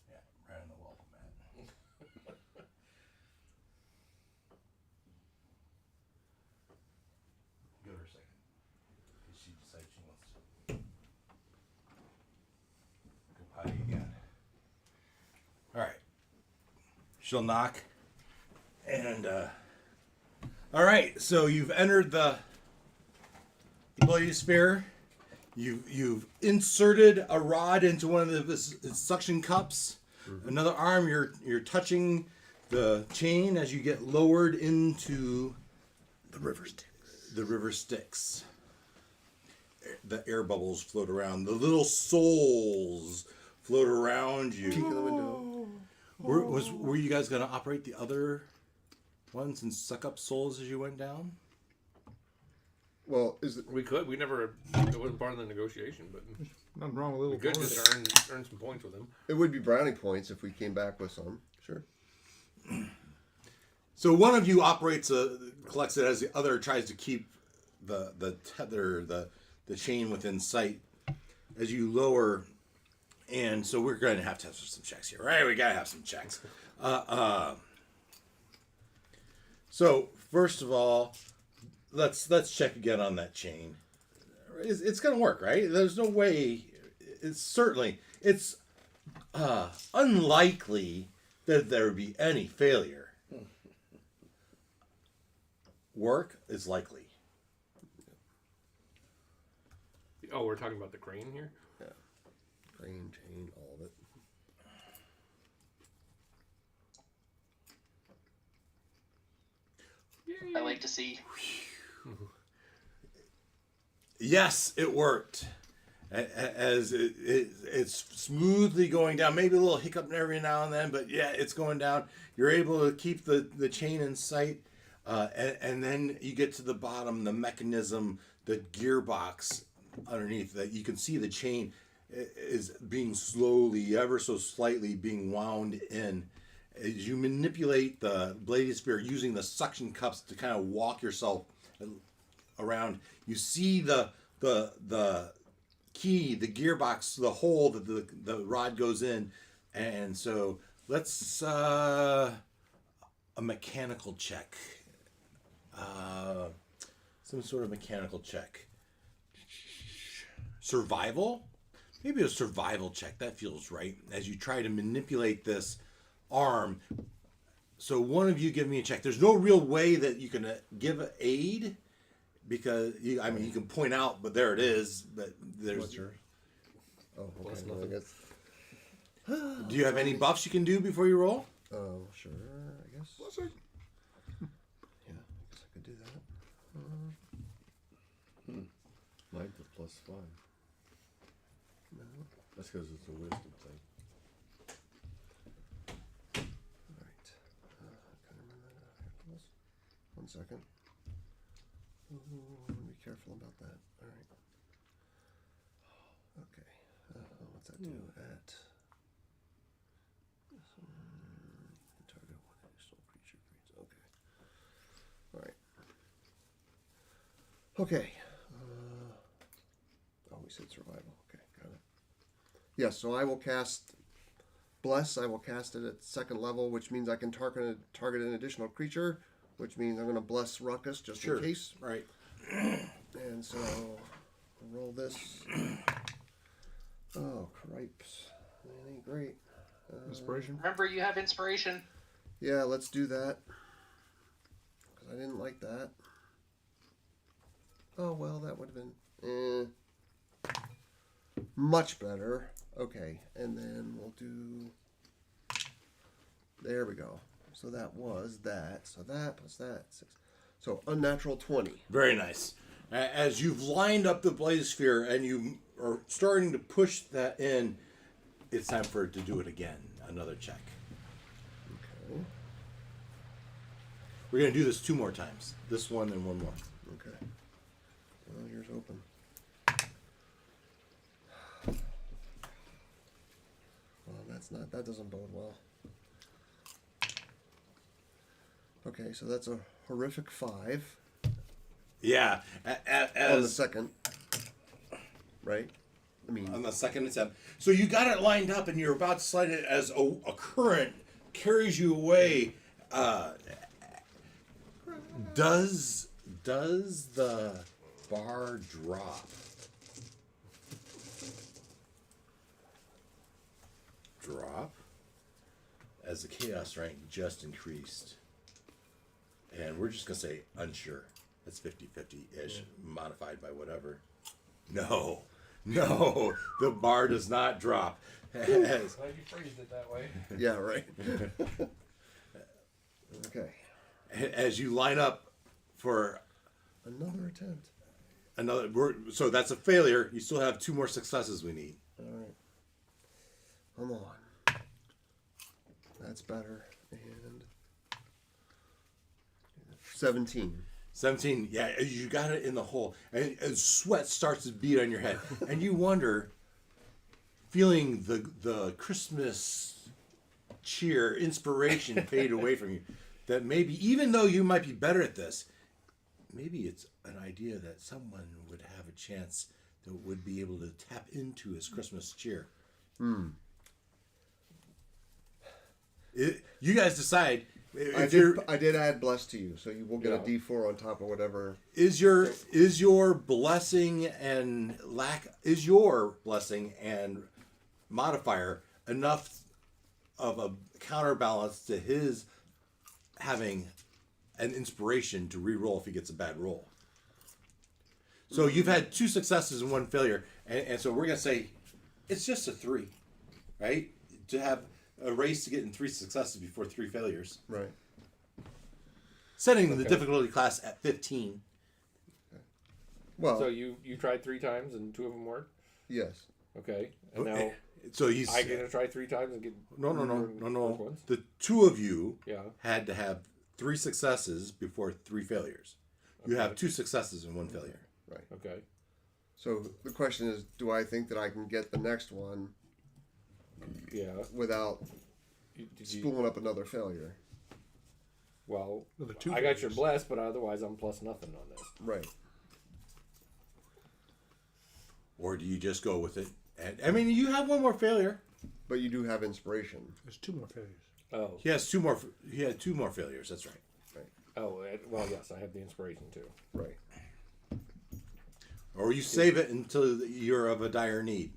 S2: Yeah, right on the welcome mat. Give her a second. If she decides she wants to go potty again. Alright. She'll knock. And alright, so you've entered the Bloody Sphere. You've inserted a rod into one of the suction cups. Another arm, you're touching the chain as you get lowered into
S3: The river Styx.
S2: the river Styx. The air bubbles float around. The little souls float around you.
S3: Peek in the window.
S2: Were you guys going to operate the other ones and suck up souls as you went down?
S3: Well, is it?
S8: We could. We never. It wasn't part of the negotiation, but
S1: Nothing wrong with a little
S8: we could
S1: bonus.
S8: just earn some points with him.
S3: It would be brownie points if we came back with some. Sure.
S2: So one of you collects it as the other tries to keep the tether, the chain within sight as you lower. And so we're going to have some checks here, right? We got to have some checks. So first of all, let's check again on that chain. It's going to work, right? There's no way. It's unlikely that there would be any failure. Work is likely.
S8: Oh, we're talking about the crane here.
S3: Crane, chain, all of it.
S5: I like to see.
S2: Yes, it worked. As it's smoothly going down, maybe a little hiccup every now and then, but yeah, it's going down. You're able to keep the chain in sight, and then you get to the bottom, the mechanism, the gearbox underneath that you can see the chain is being slowly, ever so slightly, being wound in. As you manipulate the bladed spear using the suction cups to kind of walk yourself around, you see the key, the gearbox, the hole that the rod goes in. And so let's a mechanical check. Some sort of mechanical check. Survival? Maybe a survival check. That feels right. As you try to manipulate this arm. So one of you give me a check. There's no real way that you can give aid because you can point out, but there it is. But there's.
S3: What's yours? Oh, okay.
S8: Plus
S3: Well, I
S8: nothing.
S3: guess.
S2: Do you have any buffs you can do before you roll?
S3: Oh, sure. I guess. Yeah, I guess I could do that.
S7: Mine's a +5.
S3: No.
S7: That's because it's a wisdom thing.
S3: All right. Can't remember that. 1 second. Ooh, be careful about that. All right. Okay. What's that do at? Target one additional creature creates. Okay. All right. Okay. We said survival. Okay, got it. Yes, so I will cast Bless. I will cast it at 2nd level, which means I can target an additional creature, which means I'm going to Bless Ruckus just in case.
S2: Right.
S3: And so I'll roll this. Oh, cripes. That ain't great.
S1: Inspiration.
S5: Remember, you have inspiration.
S3: Yeah, let's do that. Because I didn't like that. Oh, well, that would have been much better. Okay, and then we'll do... There we go. So that was that. So that plus that. 6. So unnatural 20.
S2: Very nice. As you've lined up the blaze sphere and you are starting to push that in, it's time for it to do it again. Another check.
S3: Okay.
S2: We're going to do this 2 more times. This one and 1 more.
S3: Okay. Well, yours open. Well, that doesn't bode well. Okay, so that's a horrific 5
S2: Yeah.
S3: on the second. Right? I mean,
S2: On the second attempt. So you got it lined up and you're about to slide it as a current carries you away. Does the bar drop? Drop? As the chaos rank just increased. And we're just going to say unsure. That's 50-50-ish, modified by whatever. No, the bar does not drop. As,
S8: Glad you phrased it that way.
S3: yeah, right. Okay.
S2: as you line up for
S3: Another attempt.
S2: so that's a failure. You still have 2 more successes we need.
S3: All right. Come on. That's better. And 17.
S2: 17, yeah, you got it in the hole. And sweat starts to beat on your head. And you wonder, feeling the Christmas cheer, inspiration fade away from you, that maybe, even though you might be better at this, maybe it's an idea that someone would have a chance that would be able to tap into his Christmas cheer. You guys decide.
S3: I did add bless to you, so you will get a D4 on top of whatever.
S2: Is your blessing and modifier enough of a counterbalance to his having an inspiration to re-roll if he gets a bad roll? So you've had 2 successes and 1 failure, and so we're gonna say it's just a 3, right? To have a race to get in 3 successes before 3 failures.
S3: Right.
S2: Setting the difficulty class at 15.
S3: Well,
S8: So you tried 3 times and 2 of them worked.
S3: yes.
S8: Okay, and now
S2: So he's
S8: I get to try 3 times and get
S2: no.
S8: ones?
S2: The 2 of you
S8: Yeah.
S2: had to have 3 successes before 3 failures. You have 2 successes and 1 failure.
S3: Right.
S8: Okay.
S3: So the question is, do I think that I can get the next one
S8: Yeah.
S3: without
S8: Did you,
S3: spooling up another failure?
S8: well,
S1: Well, the 2
S8: I got your
S1: failures.
S8: bless, but otherwise I'm plus nothing on this.
S3: Right.
S2: Or do you just go with it? And I mean, you have 1 more failure.
S3: But you do have inspiration.
S1: There's 2 more failures.
S8: Oh.
S2: He has 2 more. He had 2 more failures. That's right.
S8: Oh. Well, yes, I have the inspiration too.
S3: Right.
S2: Or you save it until you're of a dire need.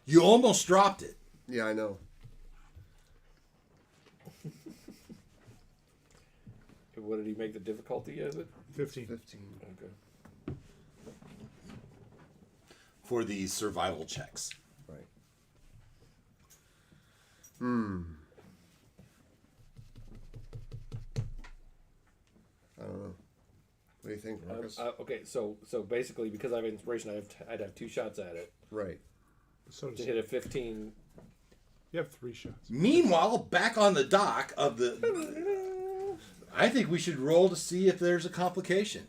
S2: You almost dropped it.
S3: Yeah, I know.
S8: What did he make the difficulty of it?
S1: 15.
S3: 15.
S8: Okay.
S2: For the survival checks.
S3: Right. I don't know. What do you think, Marcus?
S8: Okay, so basically, because I have inspiration, I'd have 2 shots at it
S3: Right.
S1: So
S8: to
S1: does,
S8: hit a 15.
S1: you have 3 shots.
S2: Meanwhile, back on the dock of the I think we should roll to see if there's a complication.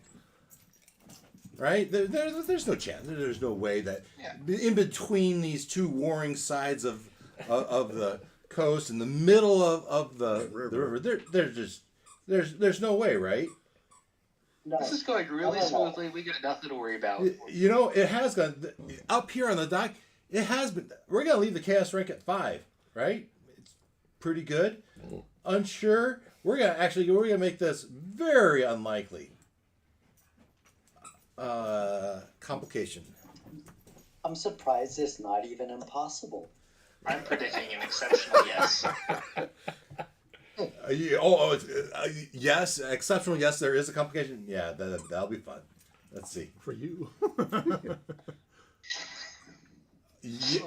S2: Right? There's no chance. There's no way that in between these two warring sides of the coast, in the middle of the river, there's no way, right?
S6: No.
S5: This is going really smoothly. We got nothing to worry about.
S2: You know, it has gone up here on the dock. It has been. We're gonna leave the chaos rank at 5, right? It's pretty good. Unsure. We're gonna make this very unlikely. Complication.
S6: I'm surprised it's not even impossible.
S5: I'm predicting an exceptional yes.
S2: Yes, exceptional. Yes, there is a complication. Yeah, that'll be fun. Let's see.
S1: For you.
S2: Yes,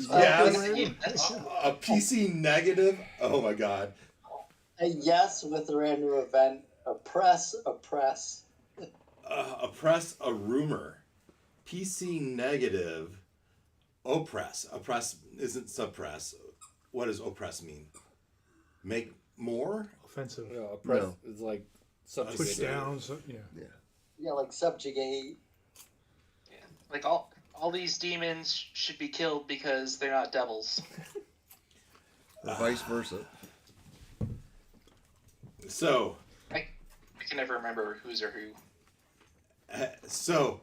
S5: Yes.
S2: a PC negative. Oh my god.
S6: A yes with a random event. Oppress.
S2: Oppress a rumor. PC negative. Oppress. Oppress isn't suppress. What does oppress mean? Make more?
S1: Offensive.
S8: Oppress
S3: No.
S8: is like
S1: Push
S8: subjugate.
S1: down. So, yeah.
S6: Yeah, like subjugate.
S5: Yeah. Like all these demons should be killed because they're not devils.
S3: Or vice versa.
S2: So,
S5: I can never remember whose or who.
S2: so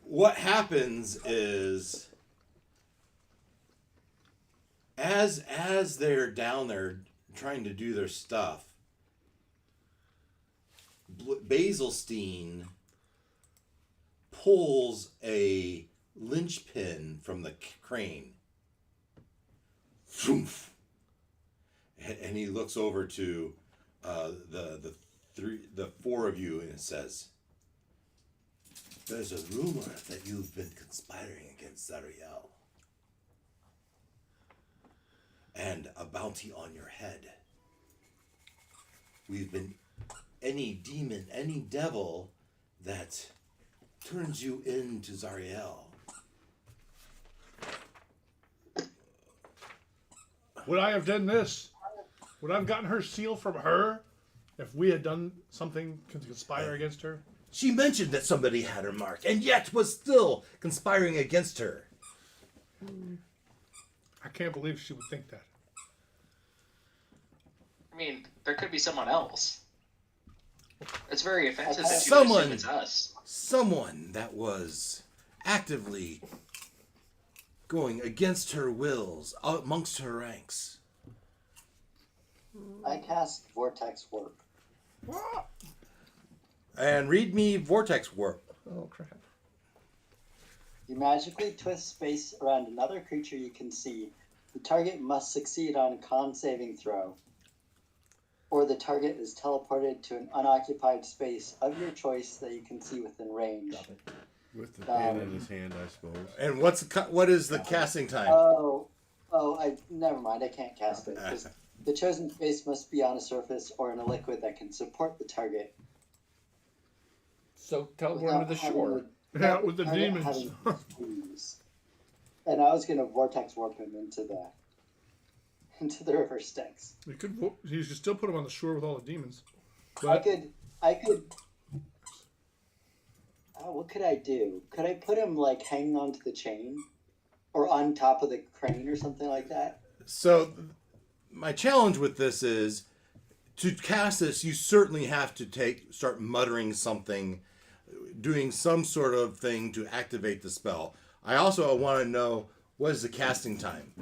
S2: what happens is as they're down there trying to do their stuff, Basilstein pulls a linchpin from the crane. Vroomf. And he looks over to the four of you and says, "There's a rumor that you've been conspiring against Zariel, and a bounty on your head. We've been any demon, any devil that turns you into Zariel."
S1: Would I have done this? Would I have gotten her seal from her if we had done something to conspire against her?
S2: She mentioned that somebody had her mark, and yet was still conspiring against her.
S1: I can't believe she would think that.
S5: I mean, there could be someone else. It's very offensive that you
S2: Someone-
S5: assume it's us.
S2: Someone that was actively going against her wills amongst her ranks.
S6: I cast Vortex Warp.
S2: And read me Vortex Warp.
S8: Oh crap!
S6: You magically twist space around another creature you can see. The target must succeed on a con saving throw, or the target is teleported to an unoccupied space of your choice that you can see within range.
S7: With the pen in his hand, I suppose.
S2: And what is the casting time?
S6: Never mind. I can't cast it. 'Cause the chosen space must be on a surface or in a liquid that can support the target.
S8: So teleport him to the shore.
S1: Yeah, with the
S6: target
S1: demons.
S6: having squeeze. And I was gonna vortex warp him into the river Styx.
S1: You should still put him on the shore with all the demons.
S6: I
S1: But
S6: could. What could I do? Could I put him like hanging onto the chain, or on top of the crane, or something like that?
S2: So, my challenge with this is, to cast this, you certainly have to start muttering something, doing some sort of thing to activate the spell. I also want to know, what is the casting time?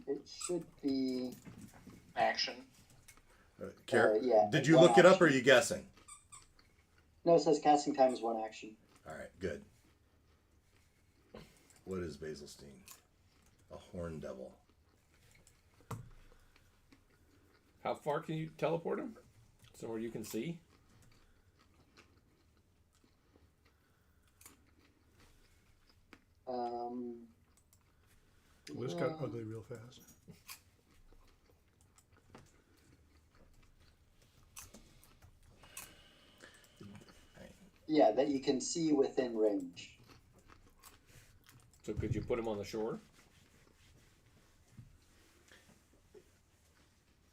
S6: It should be.
S5: Action.
S6: Yeah.
S2: Did you
S6: one
S2: look it up, or are
S6: action.
S2: you guessing?
S6: No, it says casting time is 1 action.
S2: All right, good. What is Basilstein? A horn devil.
S8: How far can you teleport him? Somewhere you can see.
S1: this got ugly real fast.
S6: Yeah, that you can see within range.
S8: So could you put him on the shore?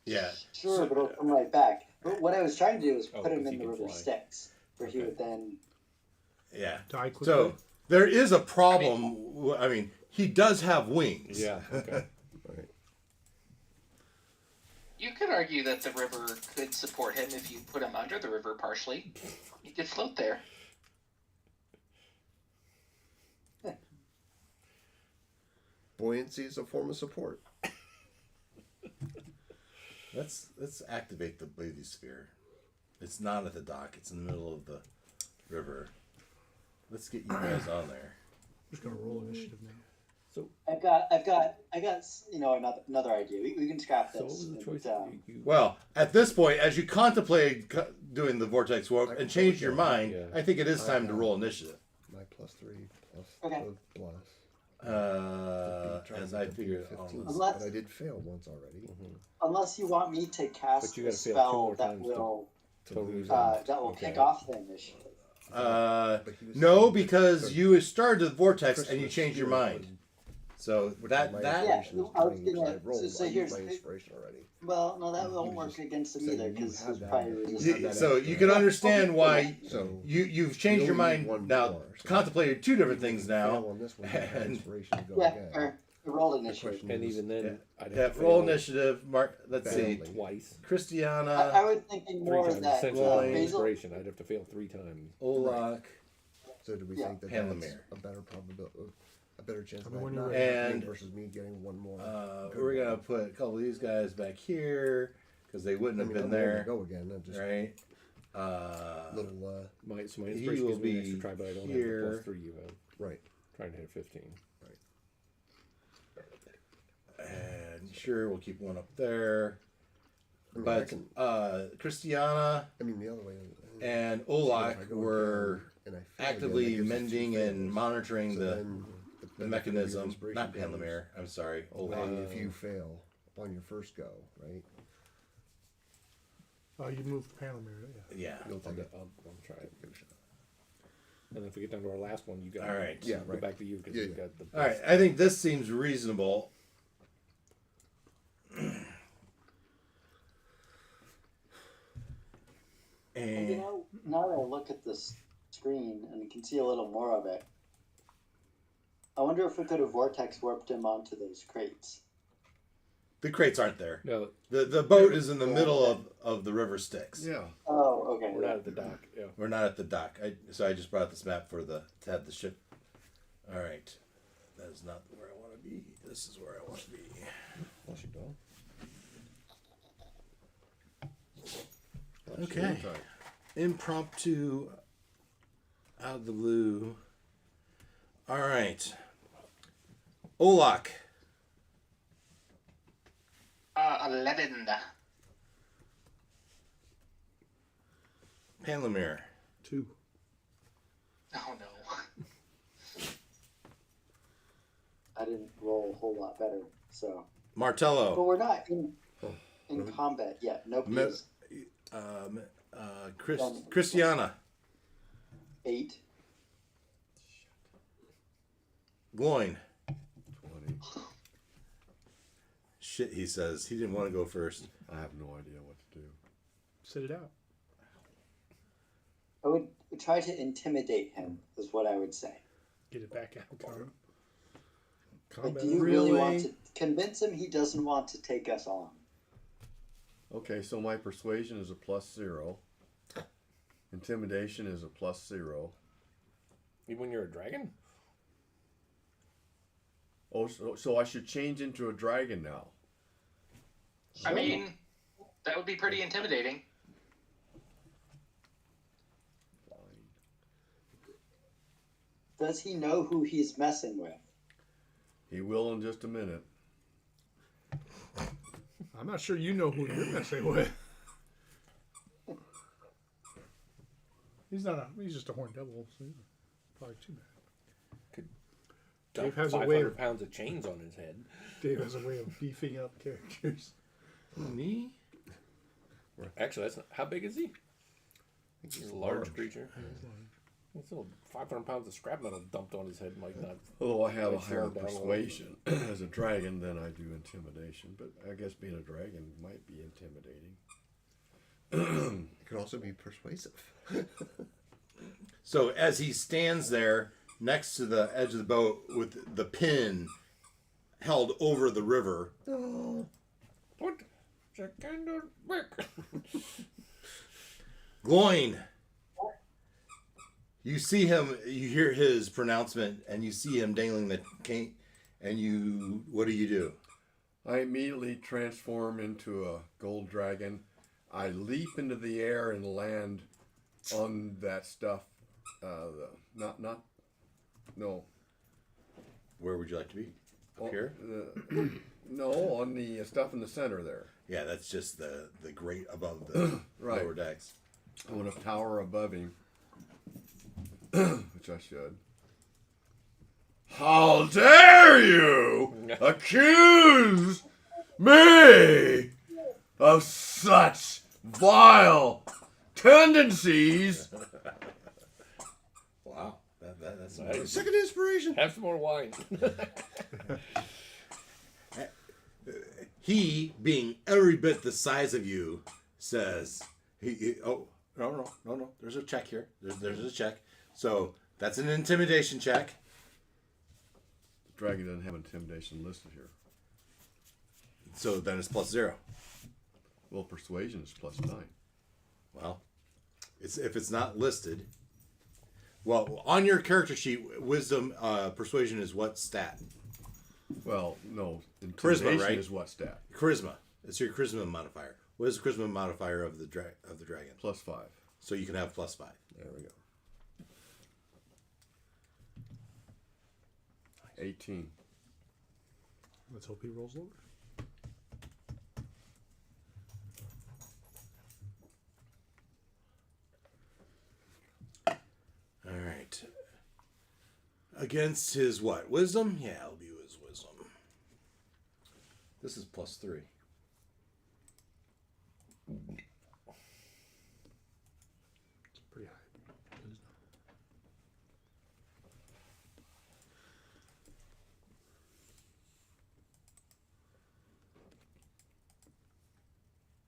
S2: Yeah.
S6: Sure,
S2: So-
S6: but it'll come right back. But what I was trying to do was
S8: Oh,
S6: put him
S8: 'cause
S6: in
S8: he
S6: the
S8: can
S6: river
S8: fly.
S6: Styx, where he
S8: Okay.
S6: would then.
S2: Yeah.
S1: Die quickly.
S2: So there is a problem. I mean, he does have wings.
S8: Yeah. Okay.
S5: You could argue that the river could support him if you put him under the river partially. He could float there.
S3: Buoyancy is a form of support.
S2: Let's activate the bathysphere. It's not at the dock. It's in the middle of the river. Let's get you guys on there.
S1: I'm just gonna roll initiative now.
S8: So,
S6: I've got another idea. We can scrap this.
S8: so what was the choice? You,
S2: Well, at this point, as you contemplate doing the vortex warp and change your mind,
S8: Yeah.
S2: I think it is time to roll initiative.
S3: My +3 plus
S6: Okay.
S3: the plus.
S2: As I figure it out.
S3: 15,
S6: Unless-
S3: but I did fail once already.
S6: Unless you want me to cast
S8: But you
S6: a
S8: gotta fail 2
S6: spell
S8: more
S6: that
S8: times
S6: will
S8: to lose
S6: that
S8: them.
S6: will
S8: Okay.
S6: kick off the initiative.
S3: But he was
S2: No,
S3: saying
S2: because
S3: that
S2: you started the vortex and you
S3: Christmas
S2: changed your
S3: spirit
S2: mind. So
S3: my
S2: that
S6: Yeah,
S3: inspiration is
S6: I was
S3: drained,
S6: gonna-
S3: I rolled,
S6: so
S3: I used
S6: here's
S3: my
S6: the-
S3: inspiration already.
S6: Well, no, that
S3: You
S6: won't
S3: was
S6: work
S3: just
S6: against him
S3: saying
S6: either
S3: you
S6: because
S3: had
S6: he's
S3: that
S6: probably
S3: extra.
S6: resistant.
S3: that
S2: so
S3: extra.
S2: you can understand why
S3: So
S2: you've changed
S3: you
S2: your
S3: only need
S2: mind
S3: one
S2: now.
S3: more, so-
S2: Contemplated two different things
S3: If you fail
S2: now.
S3: on this one, you have
S2: and-
S3: inspiration to go
S6: Yeah,
S3: again.
S6: or roll initiative.
S3: question
S8: And
S3: is-
S8: even then,
S2: Yeah.
S8: I'd
S2: Yeah,
S8: have to
S2: roll
S8: fail
S2: initiative. Mark. Let's see.
S3: Badly.
S8: twice.
S6: I
S2: Christiana,
S6: was thinking
S8: 3
S6: more
S8: times.
S6: of that.
S8: Essentially,
S2: Gloin.
S8: my
S6: Basil,
S8: inspiration, I'd have to fail 3 times.
S2: Olak,
S3: So do we
S6: Yeah.
S3: think that
S2: Panlamere.
S3: that's a better probability, a better chance
S1: Tell
S3: of
S1: me when
S3: that
S1: you're
S3: not
S1: ready.
S3: happening
S2: And,
S3: versus me getting one more?
S2: we're gonna put a couple of these guys back here because they wouldn't have been
S3: I'm willing to
S2: there,
S3: go again. I'm just
S2: right?
S3: little
S8: My
S2: He
S8: inspiration
S2: will
S8: gives me an
S2: be
S8: extra try, but I don't
S2: here.
S8: have the +3 you have.
S3: right.
S8: Trying to hit 15.
S2: and sure we'll keep one up there.
S3: I mean,
S2: But Christiana
S3: I mean the other way.
S2: and
S3: If I
S2: Olak
S3: go
S2: were
S3: again and I fail
S2: actively
S3: again, that gives us two
S2: mending and
S3: fails.
S2: monitoring
S3: So
S2: the
S3: then
S2: the
S3: benefit of your
S2: mechanism.
S3: inspiration
S2: Not
S3: goes
S2: Panlamere. I'm sorry, Olak.
S3: away if you fail on your first go, right?
S1: Oh, you moved Panamera, yeah.
S2: Yeah.
S3: You'll take it.
S8: I'll try it. And if we get down to our last one, you got
S2: All right.
S3: Yeah,
S8: go
S3: right.
S8: back to you because
S3: Yeah,
S8: you
S3: yeah.
S8: got the.
S2: All right. I think this seems reasonable.
S6: And you
S2: And
S6: know, now that I look at this screen and can see a little more of it, I wonder if we could have vortex warped him onto those crates.
S2: the crates aren't there.
S8: No,
S2: The boat is in the middle of the river Styx.
S7: Yeah.
S6: Oh, okay.
S8: we're not at the dock. Yeah.
S2: We're not at the dock. So I just brought this map for to have the ship. All right. That is not where I want to be. This is where I want to be.
S3: Bless you, dog.
S2: Okay. Impromptu out of the blue. All right. Olak.
S5: 11.
S2: Panlamere.
S1: 2.
S5: Oh no.
S6: I didn't roll a whole lot better, so. But
S2: Martello.
S6: we're not in combat yet. Nobody is
S2: Christiana.
S6: 8.
S2: Gloin.
S7: 20.
S2: Shit, he says. He didn't want to go first.
S7: I have no idea what to do.
S1: Sit it out.
S6: I would try to intimidate him, is what I would say.
S1: Get it back out.
S6: But
S1: Combat.
S6: do you really want
S2: Really?
S6: to convince him he doesn't want to take us on?
S7: Okay, so my persuasion is a +0. Intimidation is a +0.
S8: Even when you're a dragon?
S7: Oh, so I should change into a dragon now.
S5: I mean, that would be pretty intimidating.
S6: Does he know who he's messing with?
S7: He will in just a minute.
S1: I'm not sure you know who you're messing with. He's just a horned devil, so probably too bad.
S8: Dump
S1: Dave has a way
S8: 500
S1: of
S8: pounds of chains on his head.
S1: Dave has a way of beefing up characters.
S2: Me?
S8: Actually, that's not. How big is he? He's a large creature. It's little 500 pounds of scrap metal dumped on his head might not.
S7: Although I have a
S8: Might slow
S7: higher
S8: him down a little.
S7: persuasion as a dragon than I do intimidation, but I guess being a dragon might be intimidating.
S3: It could also be persuasive.
S2: So as he stands there next to the edge of the boat with the pin held over the river,
S8: Put the candle back.
S2: Gloin, you see him, you hear his pronouncement, and you see him dangling the cane, and what do?
S7: I immediately transform into a gold dragon. I leap into the air and land on that stuff. No.
S2: Where would you like to be? Up
S7: Oh,
S2: here?
S7: No, on the stuff in the center there.
S2: Yeah, that's just the grate above the
S7: Right.
S2: lower decks.
S7: I want to tower above him, which I should. How dare you accuse me of such vile tendencies?
S2: Wow, that's
S8: Nice.
S3: Second inspiration.
S8: Have some more wine.
S2: He, being every bit the size of you, says, "Oh, no. There's a check here. There's a check. So that's an intimidation check.
S7: The dragon doesn't have intimidation listed here.
S2: So then it's +0.
S7: Well, persuasion is +9.
S2: Well, if it's not listed. Well, on your character sheet, wisdom, persuasion is what stat?
S7: Well, no, intimidation
S2: right?
S7: is what stat?
S2: Charisma. It's your charisma modifier. What is the charisma modifier of the dragon?
S7: +5.
S2: So you can have +5.
S7: There we go. 18.
S1: Let's hope he rolls lower.
S2: All right. Against his what? Wisdom? Yeah, it'll be his wisdom. This is +3.
S1: It's pretty high.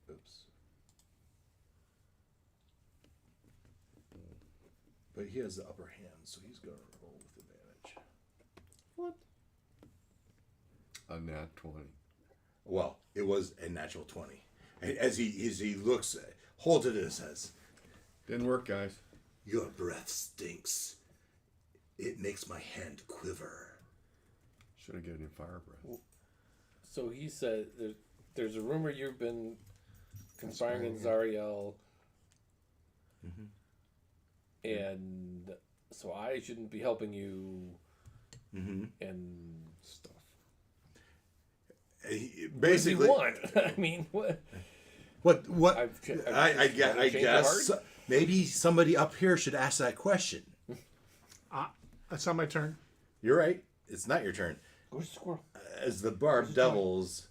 S2: Oops. But he has the upper hand, so he's going to roll with advantage.
S3: What?
S7: A nat 20.
S2: Well, it was a natural 20. As he looks, holds it and says,
S7: Didn't work, guys.
S2: "Your breath stinks. It makes my hand quiver."
S7: Should have given him fire breath.
S8: So he said there's a rumor you've been conspiring in Zariel, and so I shouldn't be helping you and stuff.
S2: Basically,
S8: what do you want? I mean, what?
S2: What? I
S8: change the
S2: guess
S8: heart?
S2: maybe somebody up here should ask that question.
S1: That's not my turn.
S2: You're right. It's not your turn.
S8: Where's the squirrel?
S2: As the barbed devils,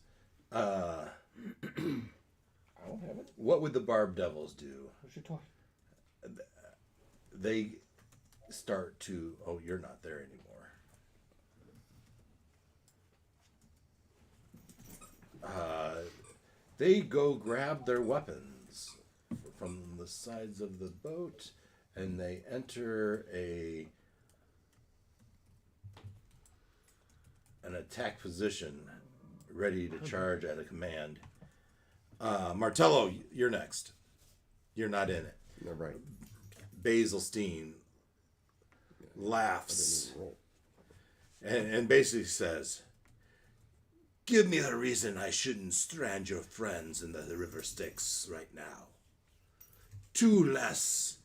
S8: I don't have it.
S2: what would the barbed devils do?
S8: Where's your toy?
S2: They start to. Oh, you're not there anymore. They go grab their weapons from the sides of the boat, and they enter an attack position, ready to charge at a command. Martello, you're next. You're not in it.
S3: No, right.
S2: Basilstein laughs and basically says, "Give me a reason I shouldn't strand your friends in the river Styx right now. 2 less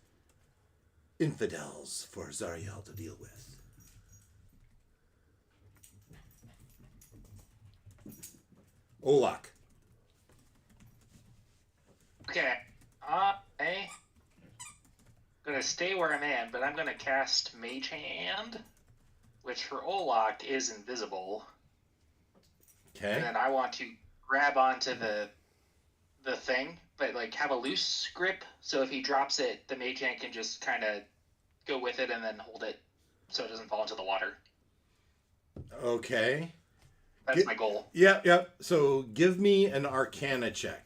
S2: infidels for Zariel to deal with." Olak.
S5: Okay. I'm gonna stay where I'm at, but I'm gonna cast Mage Hand, which for Olak is invisible.
S2: Okay.
S5: And then I want to grab onto the thing, but like have a loose grip, so if he drops it, the Mage Hand can just kind of go with it and then hold it so it doesn't fall into the water.
S2: Okay.
S5: That's my goal.
S2: Yep. So give me an Arcana check.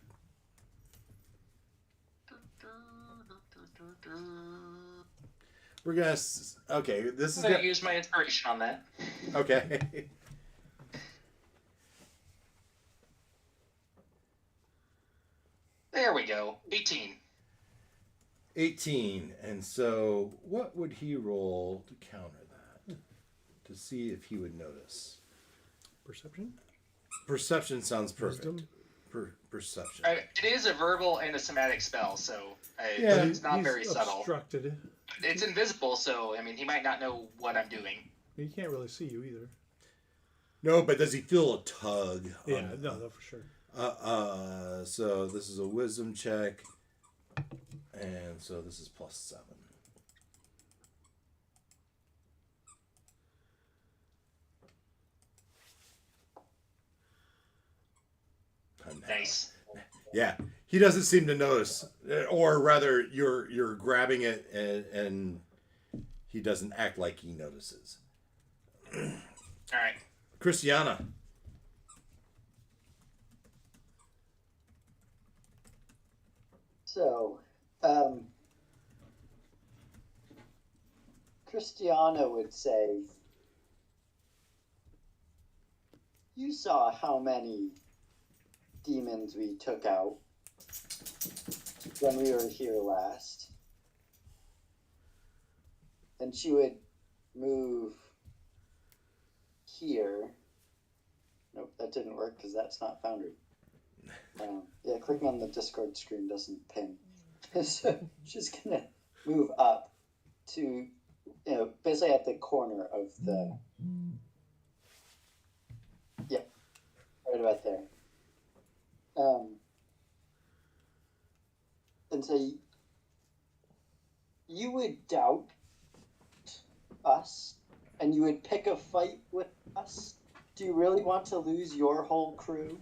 S2: We're gonna. Okay, this is
S5: I'm gonna use my inspiration on that.
S2: Okay.
S5: There we go. 18.
S2: 18. And so, what would he roll to counter that? To see if he would notice.
S1: Perception?
S2: Perception sounds perfect.
S1: Wisdom?
S2: Perception.
S5: It is a verbal and a somatic spell, so
S2: Yeah,
S5: it's not
S1: He's
S5: very subtle.
S1: obstructed.
S5: It's invisible, so I mean, he might not know what I'm doing.
S1: He can't really see you either.
S2: No, but does he feel a tug?
S1: Yeah, no, for sure.
S2: So this is a wisdom check. And so this is +7.
S5: Nice.
S2: Yeah, he doesn't seem to notice, or rather, you're grabbing it, and he doesn't act like he notices.
S5: All right.
S2: Christiana.
S6: So, Christiana would say, you saw how many demons we took out when we were here last. And she would move here. Nope, that didn't work because that's not Foundry. Yeah, clicking on the Discord screen doesn't ping. So she's gonna move up to, basically at the corner of the. Yep, right about there. And so you would doubt us, and you would pick a fight with us. Do you really want to lose your whole crew?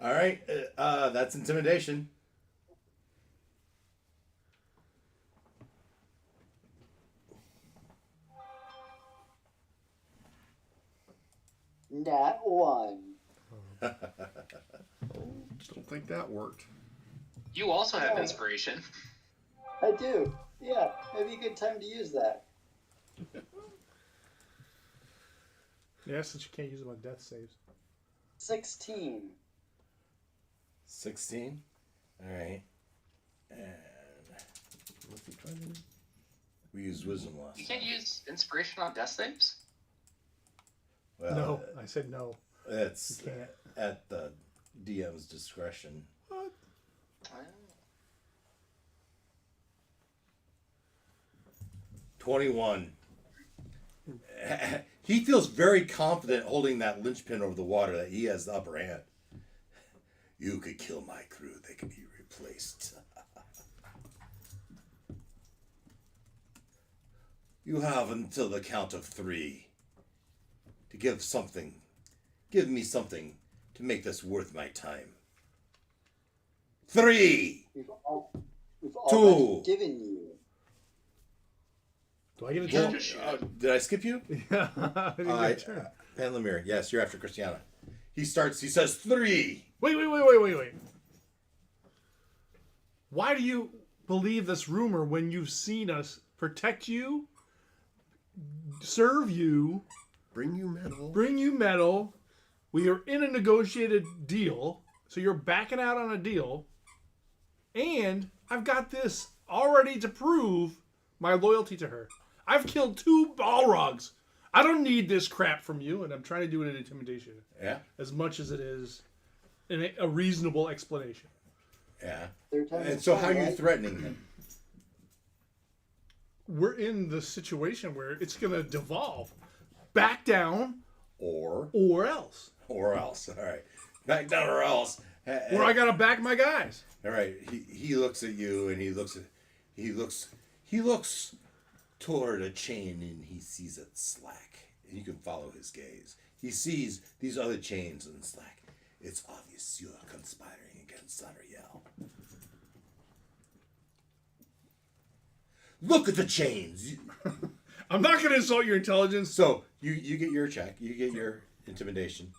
S2: All right, that's intimidation.
S6: Nat 1.
S7: Don't think that worked.
S5: You also have inspiration.
S6: I do. Yeah, maybe a good time to use that.
S1: Yeah, since you can't use them on death saves.
S6: 16.
S2: 16. All right. And what's he trying to do? We used wisdom last
S5: You
S2: time.
S5: can't use inspiration on death saves?
S2: Well,
S1: No, I said no.
S2: it's
S1: You can't.
S2: at the DM's discretion.
S1: What?
S2: 21. He feels very confident holding that linchpin over the water that he has the upper hand. You could kill my crew. They could be replaced. You have until the count of 3 to give me something to make this worth my time. 3!
S6: We've
S2: 2.
S6: already given you.
S1: Do I get a
S2: Well,
S1: turn?
S2: did I skip you?
S1: Yeah, I didn't get a turn.
S2: Pan Lemire. Yes, you're after Christiana. He says 3.
S1: Wait. Why do you believe this rumor when you've seen us protect you, serve you,
S3: Bring you metal.
S1: bring you metal? We are in a negotiated deal, so you're backing out on a deal. And I've got this already to prove my loyalty to her. I've killed 2 Balrogs. I don't need this crap from you, and I'm trying to do it in intimidation.
S2: Yeah.
S1: As much as it is a reasonable explanation.
S2: Yeah.
S6: Third time
S2: And
S6: is
S2: so
S6: fine,
S2: how are you
S6: right?
S2: threatening him?
S1: We're in the situation where it's going to devolve. Back down
S2: Or
S1: else.
S2: All right. Back down or else.
S1: Or I got to back my guys.
S2: All right. He looks at you and he looks toward a chain and he sees it slack. And you can follow his gaze. He sees these other chains in slack. It's obvious you are conspiring against Zariel. Look at the chains.
S1: I'm not going to insult your intelligence.
S2: So you get your check. You get your intimidation.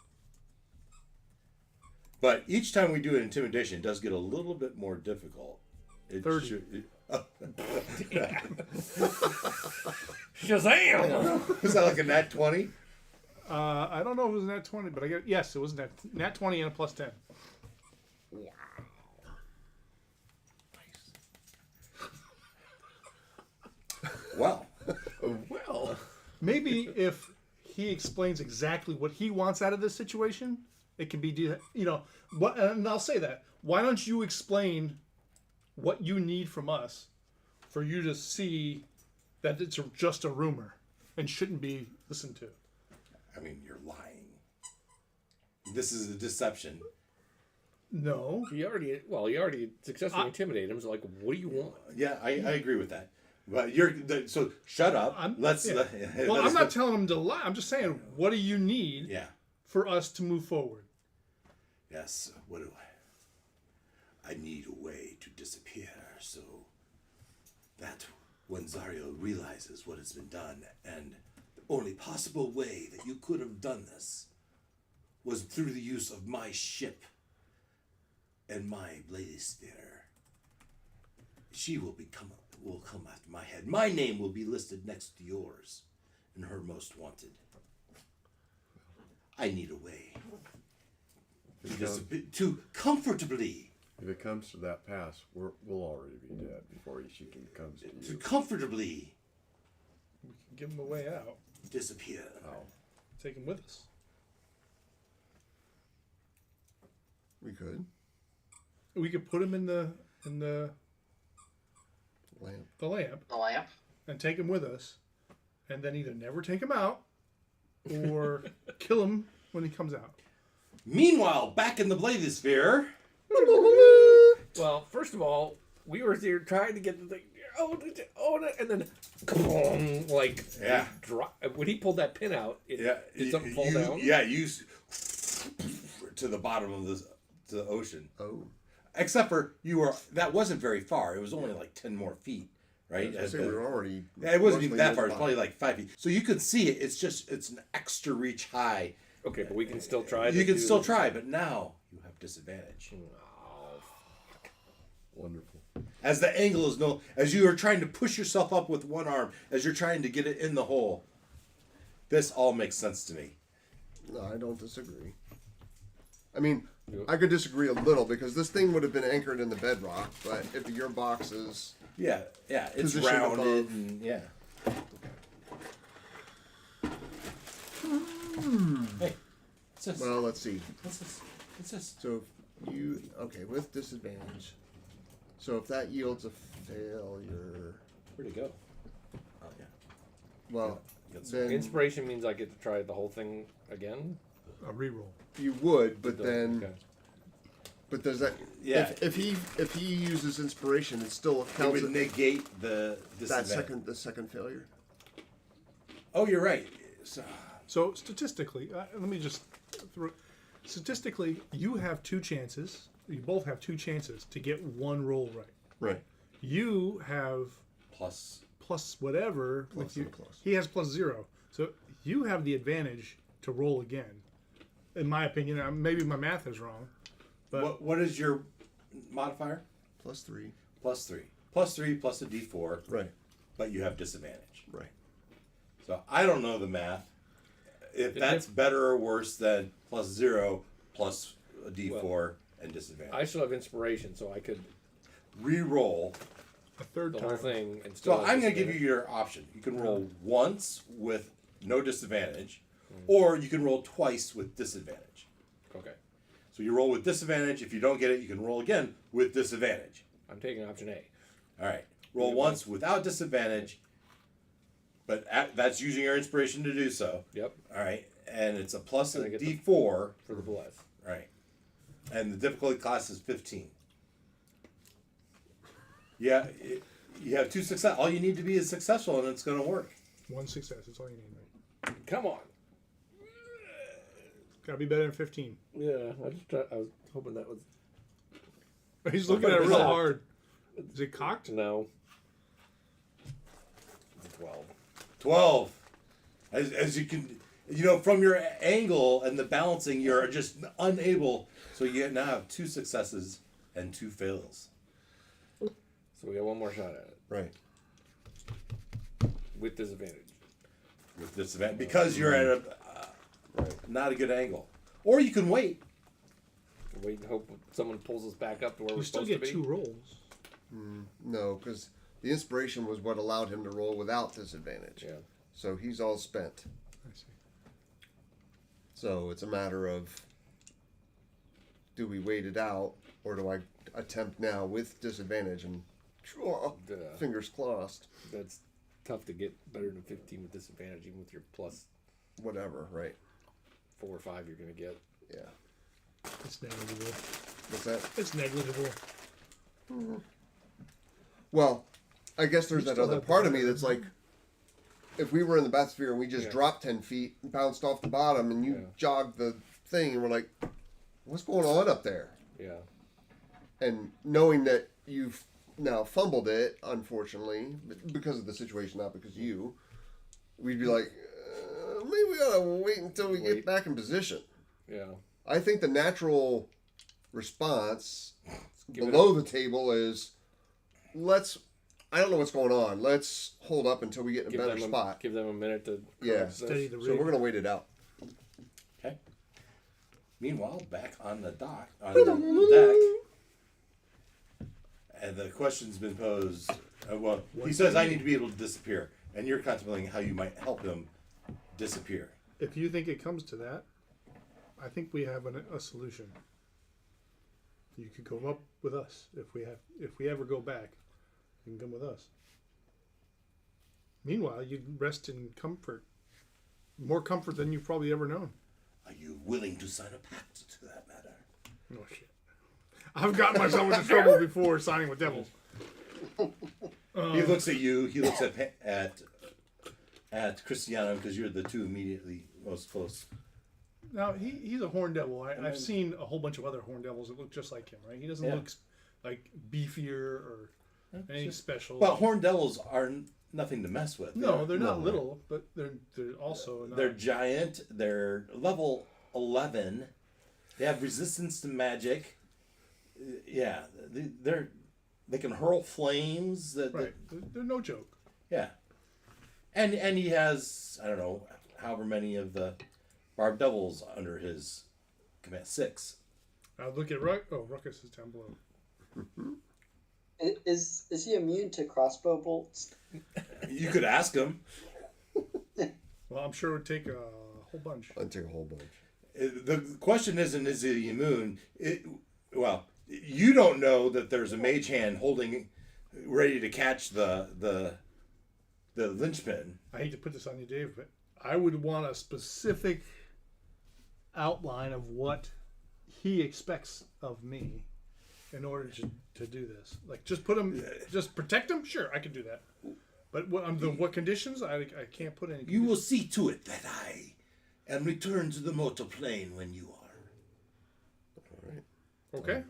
S2: But each time we do an intimidation, it does get a little bit more difficult.
S1: 30.
S8: Shazam!
S2: Was that like a nat 20?
S1: I don't know if it was nat 20, but yes, it was nat 20 and a plus 10.
S2: Well.
S7: Well.
S1: Maybe if he explains exactly what he wants out of this situation, it can be, what, and I'll say that. Why don't you explain what you need from us for you to see that it's just a rumor and shouldn't be listened to?
S2: I mean, you're lying. This is a deception.
S1: No.
S8: You already successfully intimidated him. So, like, what do you want?
S2: Yeah, I agree with that. But so shut up. I'm not
S1: telling him to lie. I'm just saying, what do you need for us to move forward?
S2: Yes, what do I need a way to disappear so that when Zario realizes what has been done, and the only possible way that you could have done this was through the use of my ship and my Bladeosphere. She will come after my head. My name will be listed next to yours in her most wanted. I need a way to comfortably.
S7: If it comes to that pass, we'll already be dead before she comes to
S2: To
S7: you.
S2: comfortably
S1: Give him a way out.
S2: disappear.
S7: Oh.
S1: Take him with us.
S3: We could.
S1: We could put him in the
S3: Lamp.
S1: the lamp
S5: The lamp.
S1: and take him with us, and then either never take him out or kill him when he comes out.
S2: Meanwhile, back in the Bladeosphere.
S8: Well, first of all, we were here trying to get the thing. And then, kaboom, like, when he pulled that pin out, did something fall down?
S2: Yeah, to the bottom of the ocean.
S3: Oh.
S2: Except for that wasn't very far. It was only like 10 more feet, right?
S3: I say we were already.
S2: It wasn't even that far. It's probably like 5 feet. So you could see it. It's an extra reach high.
S8: Okay, but we can still try.
S2: You can still try, but now you have disadvantage.
S8: Oh, fuck.
S7: Wonderful.
S2: As the angle is as you are trying to push yourself up with one arm, as you're trying to get it in the hole. This all makes sense to me.
S3: No, I don't disagree. I mean, I could disagree a little because this thing would have been anchored in the bedrock, but if your box is
S2: Yeah, it's
S3: Position
S2: rounded
S3: above.
S2: and yeah. Hey, what's this?
S3: well, let's see.
S2: What's this? What's this?
S3: So if you with disadvantage. So if that yields a failure,
S2: Where'd it go? Oh yeah.
S3: well,
S2: That's-
S3: then
S8: Inspiration means I get to try the whole thing again.
S1: A reroll.
S3: you would, but then,
S8: Okay.
S3: but does that?
S2: Yeah.
S3: If he uses inspiration, it still
S2: It
S3: counts
S2: would negate the
S3: that
S2: disadvantage.
S3: the second failure.
S2: Oh, you're right.
S1: So statistically, let me just statistically, you have two chances. You both have two chances to get one roll right.
S3: Right.
S1: You have
S2: Plus.
S1: whatever
S3: Plus
S1: with you.
S3: and plus.
S1: He has +0, so you have the advantage to roll again. In my opinion, maybe my math is wrong, but
S2: What is your modifier?
S3: +3.
S2: +3. +3 plus a d4,
S3: Right.
S2: but you have disadvantage.
S3: Right.
S2: So I don't know the math. If that's better or worse than +0 plus a d4 and disadvantage.
S8: I still have inspiration, so I could
S2: Re-roll.
S1: a third
S8: the
S1: time.
S8: whole thing and still.
S2: So
S8: have
S2: I'm going to give you
S8: disadvantage.
S2: your option. You can roll once with no disadvantage, or you can roll twice with disadvantage.
S8: Okay,
S2: So you roll with disadvantage. If you don't get it, you can roll again with disadvantage.
S8: I'm taking option A.
S2: All right. Roll once without disadvantage, but that's using your inspiration to do so.
S8: Yep,
S2: All right. And it's a plus
S8: And I
S2: a
S8: get
S2: d4.
S8: for the bless.
S2: Right. And the difficulty class is 15. Yeah. You have 2 success. All you need to be is successful, and it's going to work.
S1: One success. That's all you need. Right?
S8: Come on.
S1: Gotta be better than 15.
S8: Yeah, I was hoping that was
S1: He's looking at it real hard. Is it cocked?
S8: no. 12.
S2: 12. As you can, from your angle and the balancing, you're just unable. So you now have 2 successes and 2 fails.
S8: So we got one more shot at it.
S3: Right.
S8: With disadvantage.
S2: With this event, because you're at a not a good angle. Or you can wait.
S8: Wait and hope someone pulls us back up to where
S1: You
S8: we're
S1: still
S8: supposed
S1: get
S8: to be.
S1: 2 rolls.
S3: No, because the inspiration was what allowed him to roll without disadvantage.
S8: Yeah.
S3: So he's all spent.
S1: I see.
S3: So it's a matter of, do we wait it out, or do I attempt now with disadvantage and fingers crossed,
S8: That's tough to get better than 15 with disadvantage, even with your plus
S3: whatever, right?
S8: 4 or 5 you're going to get.
S3: Yeah.
S1: It's negligible.
S3: What's that?
S1: It's negligible.
S3: Well, I guess there's
S1: You
S3: that
S1: still
S3: other
S1: have
S3: part
S1: the-
S3: of me that's like, if we were in the bathysphere and we just
S8: Yeah.
S3: dropped 10 feet, bounced off the bottom, and you
S8: Yeah.
S3: jogged the thing, and we're like, what's going on up there?
S8: Yeah.
S3: And knowing that you've now fumbled it, unfortunately, because of the situation, not because of you, we'd be like, maybe we gotta wait until we get
S8: Wait.
S3: back in position.
S8: Yeah.
S3: I think the natural response
S8: Give it
S3: below the table is, I don't know what's going on. Let's hold up until we get in a better spot.
S8: Give them a minute to
S3: Yeah.
S8: process.
S1: Steady the
S3: So we're
S1: rig.
S3: gonna wait it out.
S2: Okay. Meanwhile, back on the deck, and the question's been posed. He says, "I need to be able to disappear," and you're contemplating how you might help him disappear.
S1: If you think it comes to that, I think we have a solution. You could go up with us if we ever go back. You can come with us. Meanwhile, you rest in comfort, more comfort than you've probably ever known.
S2: Are you willing to sign a pact to that matter?
S1: Oh shit! I've gotten myself into trouble before signing with devils.
S2: He looks at you. He looks at Cristiano, because you're the 2 immediately most close.
S1: Now he's a horn devil. I've seen a whole bunch of other horn devils that look just like him. Right? He doesn't look like beefier or anything special.
S2: Well, horned devils are nothing to mess with.
S1: no, they're not little, but they're also not.
S2: They're giant. They're level 11. They have resistance to magic. Yeah, they can hurl flames.
S1: right. They're no joke.
S2: Yeah, and he has, I don't know, however many of the barbed devils under his command. 6.
S1: Now look at Ruckus is down below.
S6: Is he immune to crossbow bolts?
S2: You could ask him.
S1: Well, I'm sure it would take a whole bunch.
S3: I'd take a whole bunch.
S2: The question isn't, is he immune? You don't know that there's a mage hand holding, ready to catch the linchpin.
S1: I hate to put this on you, Dave, but I would want a specific outline of what he expects of me in order to do this. Like, just put him, just protect him. Sure, I can do that. But what conditions? I can't put any.
S2: You will see to it that I am returned to the mortal plane when you are.
S3: All right.
S1: Okay.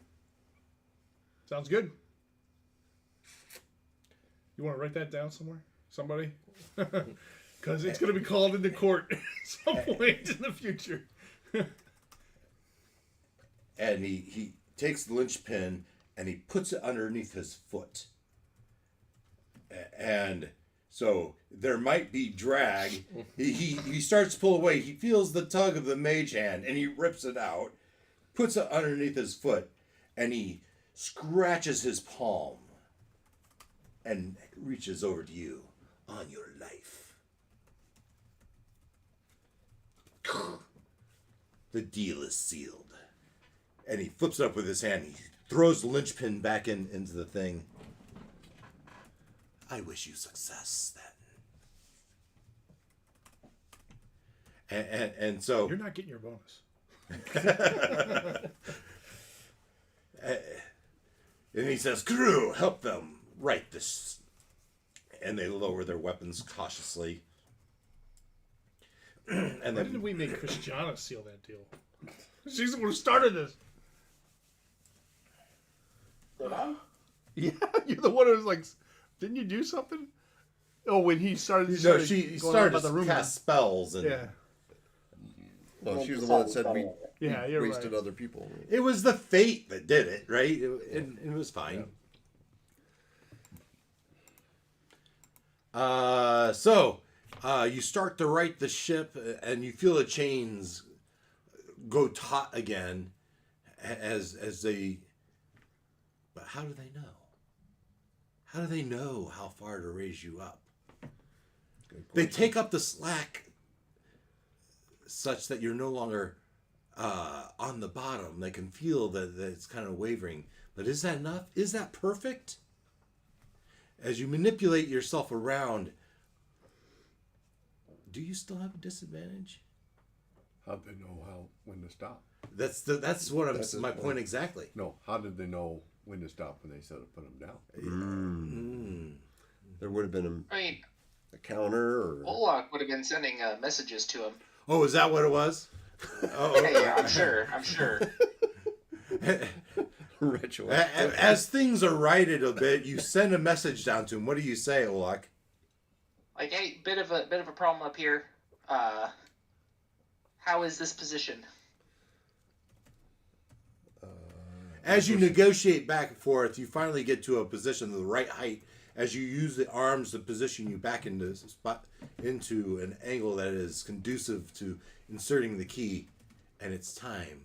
S1: Sounds good. You want to write that down somewhere? Somebody? Because it's going to be called into court at some point in the future.
S2: And he takes the linchpin and he puts it underneath his foot. And so there might be drag. He starts to pull away. He feels the tug of the mage hand and he rips it out, puts it underneath his foot, and he scratches his palm and reaches over to you on your life. The deal is sealed. And he flips it up with his hand. He throws the linchpin back into the thing. I wish you success then. And so
S1: You're not getting your bonus.
S2: and he says, "Crew, help them right this." And they lower their weapons cautiously. And
S1: Why
S2: then
S1: didn't we make Christiana seal that deal? She's the one who started this.
S6: Did I?
S1: Yeah, you're the one who was like, didn't you do something? Oh, when he started.
S2: No, she
S1: going on
S2: started
S1: about the
S2: to
S1: rumor.
S2: cast spells, and
S1: Yeah.
S3: Well, she was the one that said we
S1: Yeah, you're
S3: wasted
S1: right.
S3: other people.
S2: it was the fate that did it, right? It was fine. So you start to right the ship, and you feel the chains go taut again as they. But how do they know? How do they know how far to raise you up? They take up the slack such that you're no longer on the bottom. They can feel that it's kind of wavering. But is that enough? Is that perfect? As you manipulate yourself around, do you still have a disadvantage?
S7: How'd they know when to stop?
S2: That's what my point exactly.
S7: No, how did they know when to stop when they said to put them down?
S3: There would have been
S5: I mean,
S3: a counter or
S5: Olak would have been sending messages to him.
S2: Oh, is that what it was?
S5: Hey, I'm sure.
S3: ritual.
S2: As things are righted a bit, you send a message down to him. What do you say, Olak?
S5: Like, hey, bit of a problem up here. How is this position?
S2: As you negotiate back and forth, you finally get to a position of the right height. As you use the arms to position you back into an angle that is conducive to inserting the key, and it's time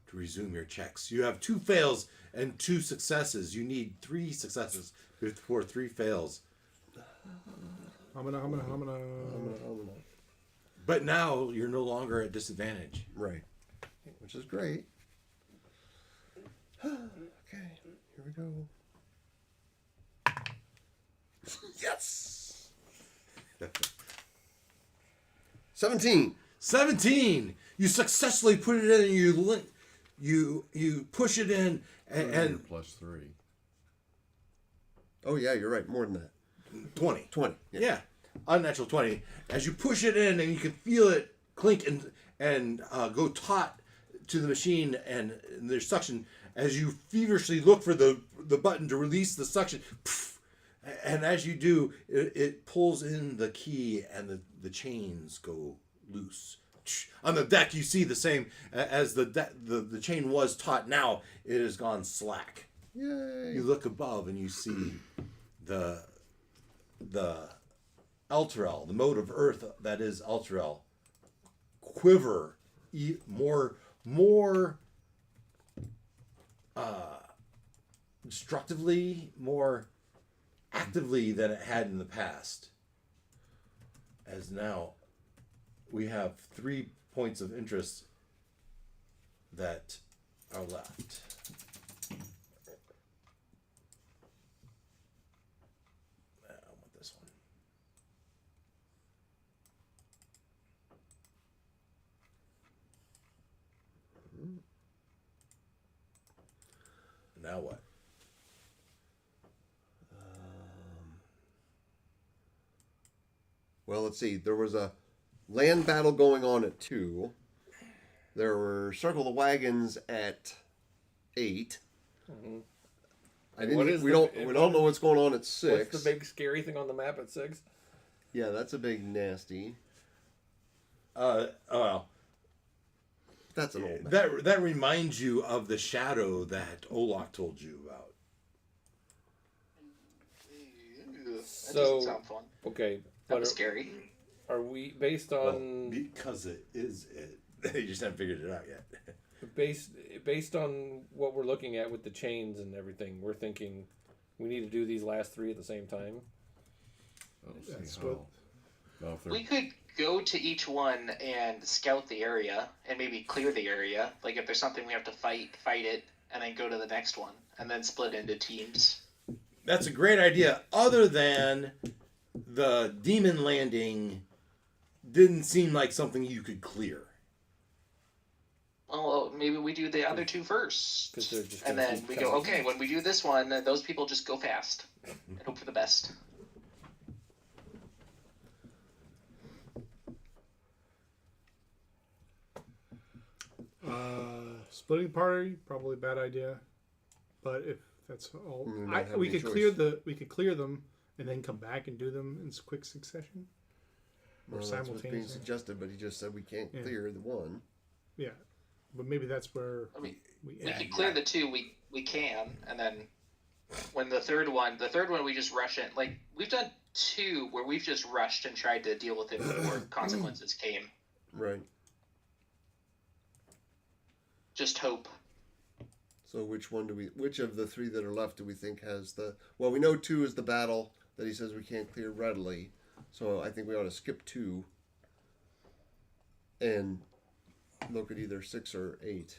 S2: to resume your checks. You have 2 fails and 2 successes. You need 3 successes before 3 fails. But now you're no longer at disadvantage.
S3: Right. Which is great. Okay, here we go. Yes! 17.
S2: 17. You successfully put it in, and you push it in, and
S7: +3.
S3: Oh, yeah, you're right. More than that.
S2: 20.
S3: 20.
S2: Yeah. Unnatural 20. As you push it in, and you can feel it clink and go taut to the machine, and there's suction. As you feverishly look for the button to release the suction, and as you do, it pulls in the key, and the chains go loose. On the deck, you see the same as the chain was taut. Now it has gone slack.
S3: Yay!
S2: You look above, and you see the Elturel, the mode of Earth that is Elturel, quiver more destructively, more actively than it had in the past. As now we have 3 points of interest that are left. I want this one. Now what?
S3: Well, let's see. There was a land battle going on at 2. There were Circle the Wagons at 8.
S8: Mm-hmm.
S3: We don't know what's going on at 6.
S8: What's the big scary thing on the map at 6?
S3: Yeah, that's a big nasty.
S2: Well,
S3: That's an old map.
S2: that reminds you of the shadow that Olak told you about.
S5: That
S8: So-
S5: doesn't sound fun.
S8: Okay,
S5: That
S8: but
S5: was scary.
S8: are we based on
S2: Because it is it. You just haven't figured it out yet.
S8: based on what we're looking at with the chains and everything? We're thinking we need to do these last 3 at the same time.
S7: I don't see
S1: That's
S7: how.
S1: what-
S7: Now, if they're-
S5: We could go to each one and scout the area and maybe clear the area. Like if there's something we have to fight it, and then go to the next one, and then split into teams.
S2: That's a great idea. Other than the demon landing didn't seem like something you could clear.
S5: Well, maybe we do the other 2 first,
S8: 'Cause they're just
S5: and
S8: gonna
S5: then
S8: keep
S5: we
S8: coming.
S5: go. Okay, when we do this one, those people just go fast and hope for the best.
S1: Splitting the party, probably a bad idea. But if that's all,
S3: We might have
S1: we
S3: any
S1: could
S3: choice.
S1: clear them and then come back and do them in quick succession? Or
S3: Well, that's what's being
S1: simultaneously?
S3: suggested, but he just said we can't
S1: Yeah.
S3: clear the one.
S1: Yeah. But maybe that's where
S5: I mean,
S1: we
S5: we can clear the two. We can, and then when the third one we just rush in. Like we've done two where we've just rushed and tried to deal with it before consequences came.
S3: Right.
S5: Just hope.
S3: So which of the three that are left do we think has the? Well, we know 2 is the battle that he says we can't clear readily. So I think we ought to skip 2 and look at either 6 or 8.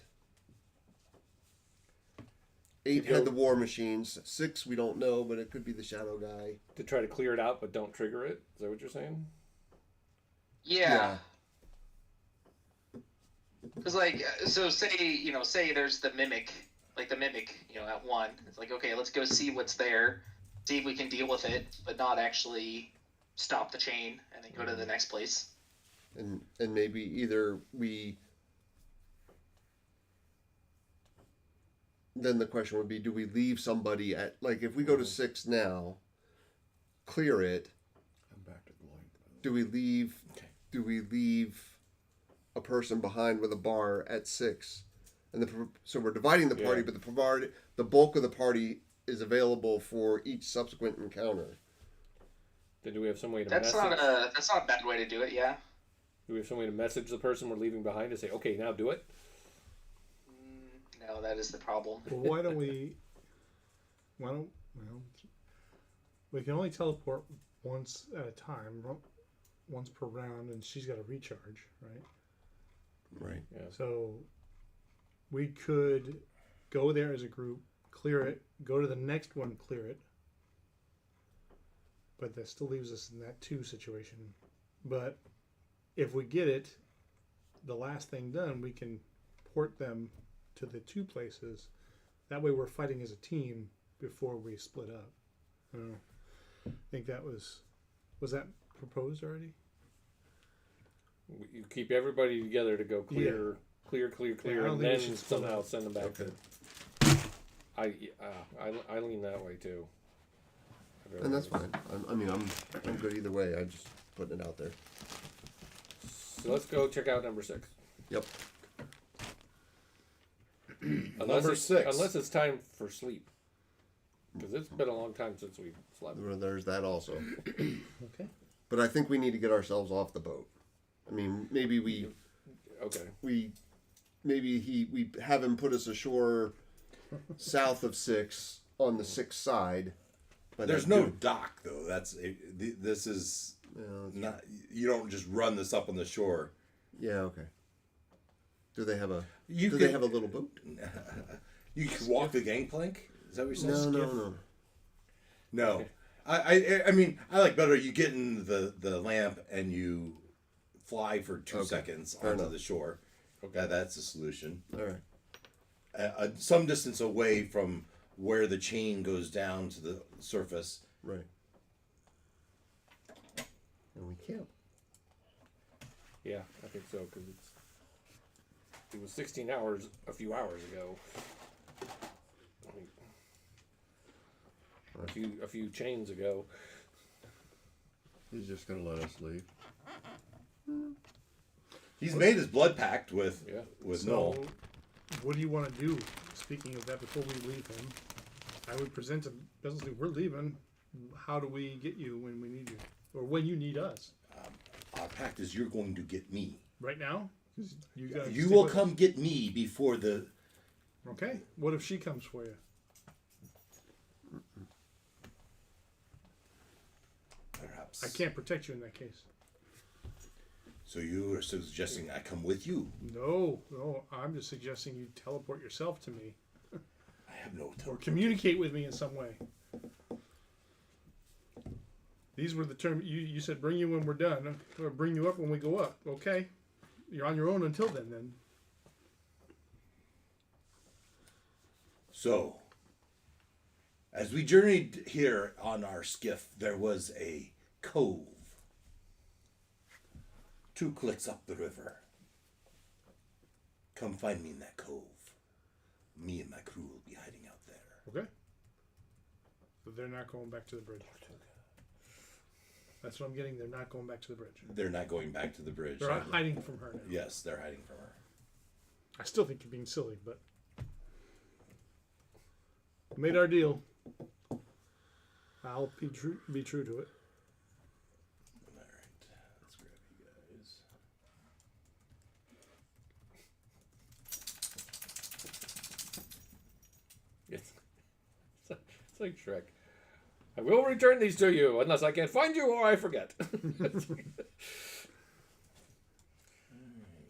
S3: 8 had the war machines. 6 we don't know, but it could be the shadow guy.
S8: To try to clear it out, but don't trigger it. Is that what you're saying?
S5: Yeah. Because like, so say there's the mimic, at 1. It's like, okay, let's go see what's there, see if we can deal with it, but not actually stop the chain, and then go to the next place.
S3: And maybe either we. Then the question would be: do we leave somebody at if we go to 6 now, clear it?
S7: I'm back to glowing.
S3: Do we leave?
S8: Okay.
S3: Do we leave a person behind with a bar at 6? And so we're dividing the party,
S8: Yeah.
S3: but the bulk of the party is available for each subsequent encounter.
S8: Then do we have some way to
S5: That's
S8: message?
S5: that's not a bad way to do it. Yeah.
S8: Do we have some way to message the person we're leaving behind to say, okay, now do it?
S5: No, that is the problem.
S1: Well, why don't we we can only teleport once at a time, once per round, and she's got to recharge, right?
S3: Right.
S8: Yeah.
S1: So we could go there as a group, clear it, go to the next one, clear it. But that still leaves us in that 2 situation. But if we get it, the last thing done, we can port them to the 2 places. That way we're fighting as a team before we split up. I don't know. I think that was that proposed already?
S8: You keep everybody together to go clear,
S1: Yeah, I don't
S8: and
S1: think we
S8: then
S1: should split
S8: somehow
S1: up.
S8: send them back.
S3: Okay.
S8: I lean that way too. I'd rather
S3: And that's
S8: have-
S3: fine. I'm good either way. I'm just putting it out there.
S8: So let's go check out number 6.
S3: Yep.
S7: Number 6.
S8: Unless it's time for sleep. Because it's been a long time since we've slept.
S3: Well, there's that also.
S1: Okay.
S3: But I think we need to get ourselves off the boat. I mean, maybe we
S8: Okay.
S3: we have him put us ashore south of 6 on the 6 side. But
S2: There's no dock though. This is not. You don't just run this up on the shore.
S3: Yeah. Okay. Do they have a?
S2: You
S3: do
S2: could-
S3: they have a little boat?
S2: You can walk the gangplank. Is that what you're saying?
S3: No.
S2: No. I mean, I like better. You get in the lamp and you fly for 2 seconds
S3: Fair
S2: onto
S3: enough.
S2: the shore. Okay, that's the solution.
S3: All right.
S2: Some distance away from where the chain goes down to the surface.
S3: Right. And we camp.
S8: Yeah, I think so. Because it was 16 hours a few hours ago. I mean, a few chains ago.
S7: He's just going to let us leave.
S2: He's made his blood pact with
S1: So,
S2: Noel.
S1: what do you want to do? Speaking of that, before we leave him, I would present to Bensley, we're leaving. How do we get you when we need you? Or when you need us?
S2: Our pact is you're going to get me.
S1: Right now? 'Cause you guys
S2: You
S1: stick
S2: will
S1: with
S2: come get me before the.
S1: us. Okay. What if she comes for you?
S2: Perhaps.
S1: I can't protect you in that case.
S2: So you are suggesting I come with you?
S1: No. I'm just suggesting you teleport yourself to me.
S2: I have no
S1: Or communicate with me in some way. These were the terms you said. Bring you when we're done, or bring you up when we go up. Okay, you're on your own until then. Then
S2: So, as we journeyed here on our skiff, there was a cove 2 clicks up the river. Come find me in that cove. Me and my crew will be hiding out there.
S1: okay. So they're not going back to the bridge. That's what I'm getting. They're not going back to the bridge.
S2: They're not going back to the bridge.
S1: They're hiding from her now.
S2: Yes, they're hiding from her.
S1: I still think you're being silly, but we made our deal. I'll be true to it.
S2: All right, let's grab you guys.
S8: It's like Shrek. I will return these to you unless I can't find you or I forget.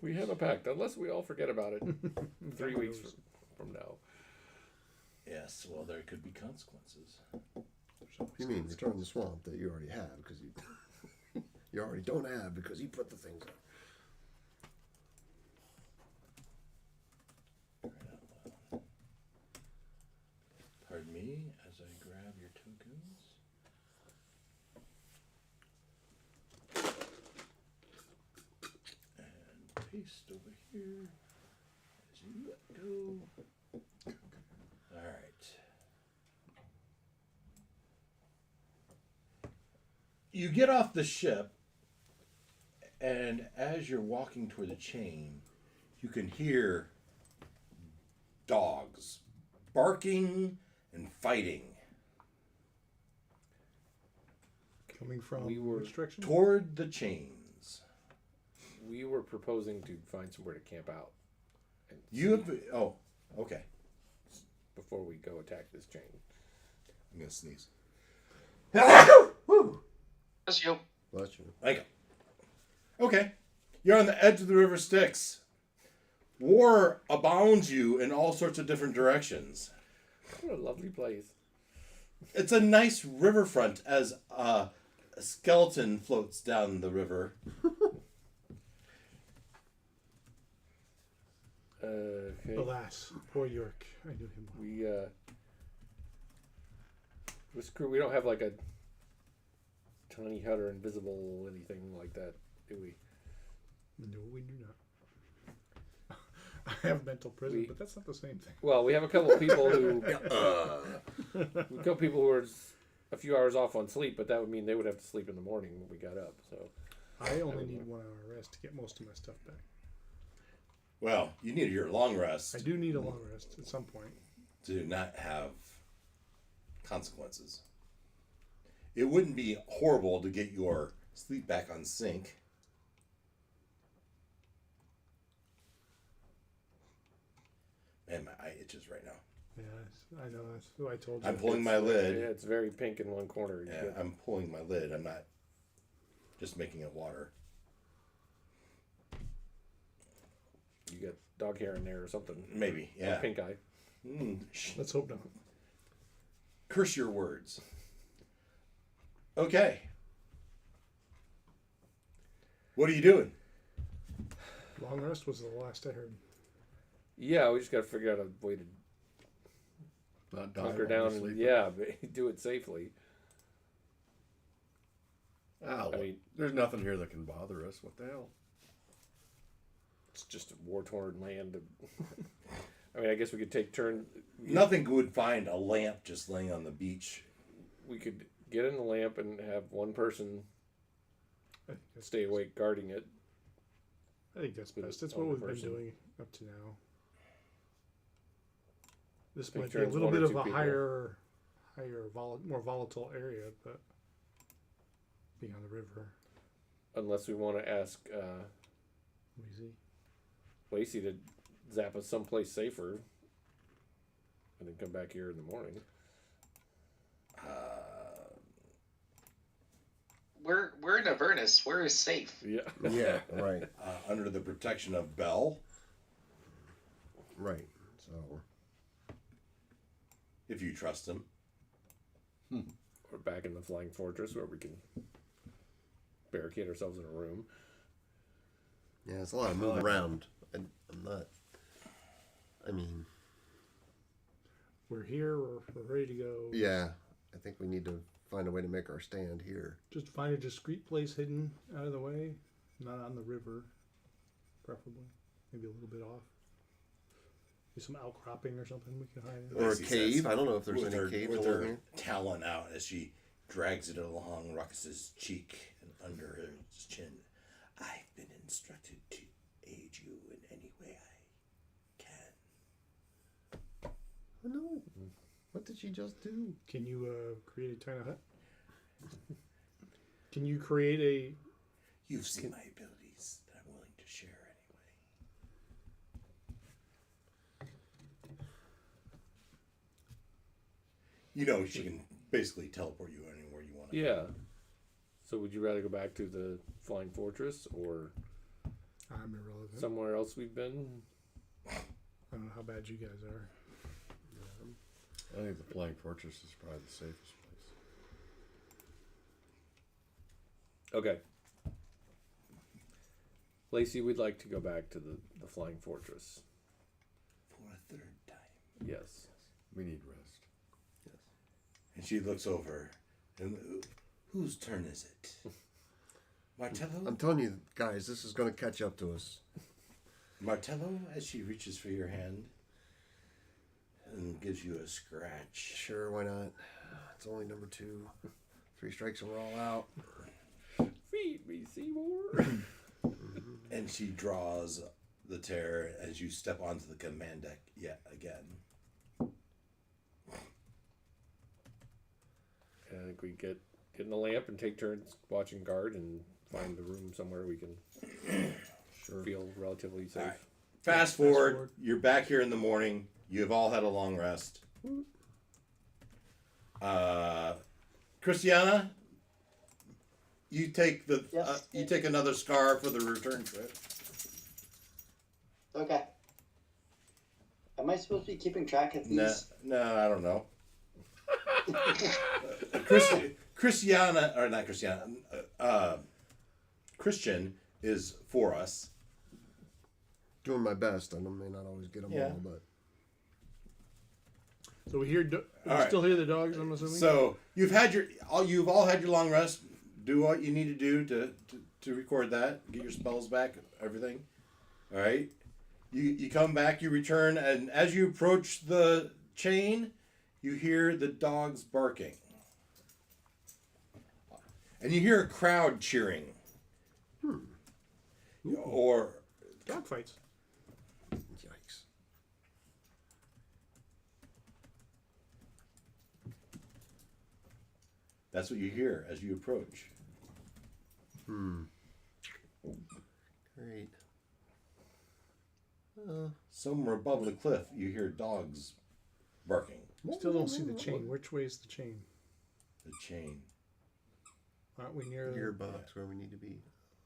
S8: We have a pact, unless we all forget about it 3 weeks from now.
S2: Yes, well, there could be consequences.
S3: You mean return the swamp that you already have because you already don't have because you put the things up.
S2: Pardon me as I grab your tokens. And paste over here as you let go. All right. You get off the ship, and as you're walking toward the chain, you can hear dogs barking and fighting
S1: Coming from which direction?
S2: toward the chains.
S8: We were proposing to find somewhere to camp out. And
S2: You have okay.
S8: before we go attack this chain.
S2: I'm gonna sneeze.
S5: That's you.
S3: Bless you.
S2: Thank you. Okay, you're on the edge of the river Styx. War abounds you in all sorts of different directions.
S8: What a lovely place.
S2: It's a nice riverfront as a skeleton floats down the river.
S8: Okay.
S1: Alas, poor York. I knew him well.
S8: This crew, we don't have like a tiny hut or invisible anything like that, do we?
S1: No, we do not. I have mental prison, but that's not the same thing.
S8: Well, we have a couple people who, are a few hours off on sleep, but that would mean they would have to sleep in the morning when we got up. So
S1: I only need 1 hour rest to get most of my stuff back.
S2: Well, you need your long rest
S1: I do need a long rest at some point.
S2: to not have consequences. It wouldn't be horrible to get your sleep back on sync. Man, my eye itches right now.
S1: Yeah, I know. That's who I told you.
S2: I'm pulling my lid.
S8: yeah, it's very pink in one corner. You
S2: Yeah,
S8: get-
S2: I'm pulling my lid. I'm not just making it water.
S8: You got dog hair in there or something.
S2: Maybe,
S8: Or
S2: yeah.
S8: pink eye.
S1: Let's hope not.
S2: Curse your words. Okay. What are you doing?
S1: Long rest was the last I heard.
S8: Yeah, we just got to figure out a way to
S7: Not die
S8: hunker
S7: while
S8: down
S7: you're
S8: and
S7: sleeping.
S8: do it safely.
S7: Oh,
S8: I mean-
S7: there's nothing here that can bother us. What the hell?
S8: It's just a war-torn land. I mean, I guess we could take turn.
S2: Nothing would find a lamp just laying on the beach.
S8: We could get in the lamp and have one person
S1: I think that's
S8: stay awake guarding it.
S1: I think that's
S8: With
S1: best. That's
S8: one
S1: what we've
S8: person.
S1: been doing up to now. This
S8: Take
S1: might be a
S8: turns,
S1: little
S8: one or
S1: bit of
S8: two
S1: a
S8: people.
S1: more volatile area, but being on the river,
S8: Unless we want to ask
S1: easy.
S8: Lacey to zap us someplace safer and then come back here in the morning.
S5: We're in Avernus. We're safe.
S8: Yeah.
S3: Yeah, right,
S2: Under the protection of Bell,
S3: right. So
S2: if you trust him.
S8: We're back in the Flying Fortress where we can barricade ourselves in a room.
S3: yeah, it's a lot of move around. I'm not. I mean,
S1: We're here. We're ready to go.
S3: yeah. I think we need to find a way to make our stand here.
S1: Just find a discreet place hidden out of the way, not on the river, preferably. Maybe a little bit off. Maybe some outcropping or something we can hide in.
S3: Or a
S2: Lacey
S3: cave.
S2: says,
S3: I don't know if there's
S2: with
S3: any
S2: her,
S3: caves
S2: with
S3: along
S2: her
S3: here.
S2: talon out as she drags it along Ruckus's cheek and under his chin. I've been instructed to aid you in any way I can.
S3: Oh, no. What did she just do?
S1: Can you create a tiny hut? Can you create a...
S2: You've seen my abilities that I'm willing to share anyway. You know, she can basically teleport you anywhere you want to.
S8: Yeah. So would you rather go back to the Flying Fortress or
S1: I'm irrelevant.
S8: somewhere else we've been?
S1: I don't know how bad you guys are.
S7: I think the Flying Fortress is probably the safest place.
S8: Okay. Lacey, we'd like to go back to the Flying Fortress.
S2: For a third time.
S8: Yes.
S7: We need rest.
S2: And she looks over. And whose turn is it? Martello?
S3: I'm telling you, guys, this is going to catch up to us.
S2: Martello, as she reaches for your hand and gives you a scratch.
S3: Sure, why not? It's only number 2. 3 strikes and we're all out.
S8: Feed me, Seymour.
S2: And she draws the tear as you step onto the command deck yet again.
S8: I think we get in the lamp and take turns watching guard and find the room somewhere we can feel relatively safe.
S2: All right. Fast forward, you're back here in the morning. You have all had a long rest. Christiana, you take the
S6: Yes.
S2: you take another scar for the return trip.
S6: Okay. Am I supposed to be keeping track of these?
S2: No, I don't know. Christiana, or not Christiana, Christian is for us.
S3: Doing my best. I may not always get them all, but...
S1: So we hear...
S2: All right.
S1: Still hear the dogs, I'm assuming?
S2: So you've all had your long rest. Do what you need to do to record that. Get your spells back. Everything. All right. You come back. You return, and as you approach the chain, you hear the dogs barking, and you hear a crowd cheering. Or
S1: Dog fights.
S3: Yikes.
S2: that's what you hear as you approach.
S3: Great.
S2: Somewhere above the cliff, you hear dogs barking.
S1: Still don't see the chain. Which way is the chain?
S2: The chain.
S1: Aren't we near
S3: Gearbox where we need to be.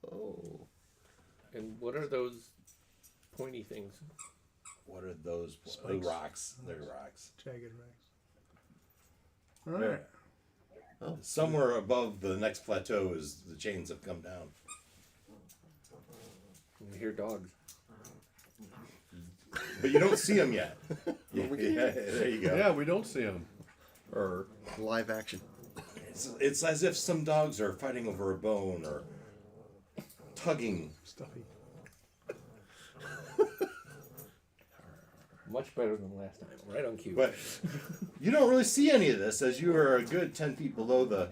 S3: Oh.
S8: And what are those pointy things?
S2: What are those?
S1: Spikes.
S2: Rocks. They're rocks.
S1: jagged racks? All right.
S2: Somewhere above the next plateau is the chains have come down.
S8: We hear dogs.
S2: But you don't see them yet. Yeah, there you go.
S7: Yeah, we don't see them.
S3: Or live action.
S2: It's as if some dogs are fighting over a bone or tugging.
S1: Stuffy.
S8: Much better than last time. Right on cue.
S2: But you don't really see any of this as you are a good 10 feet below the...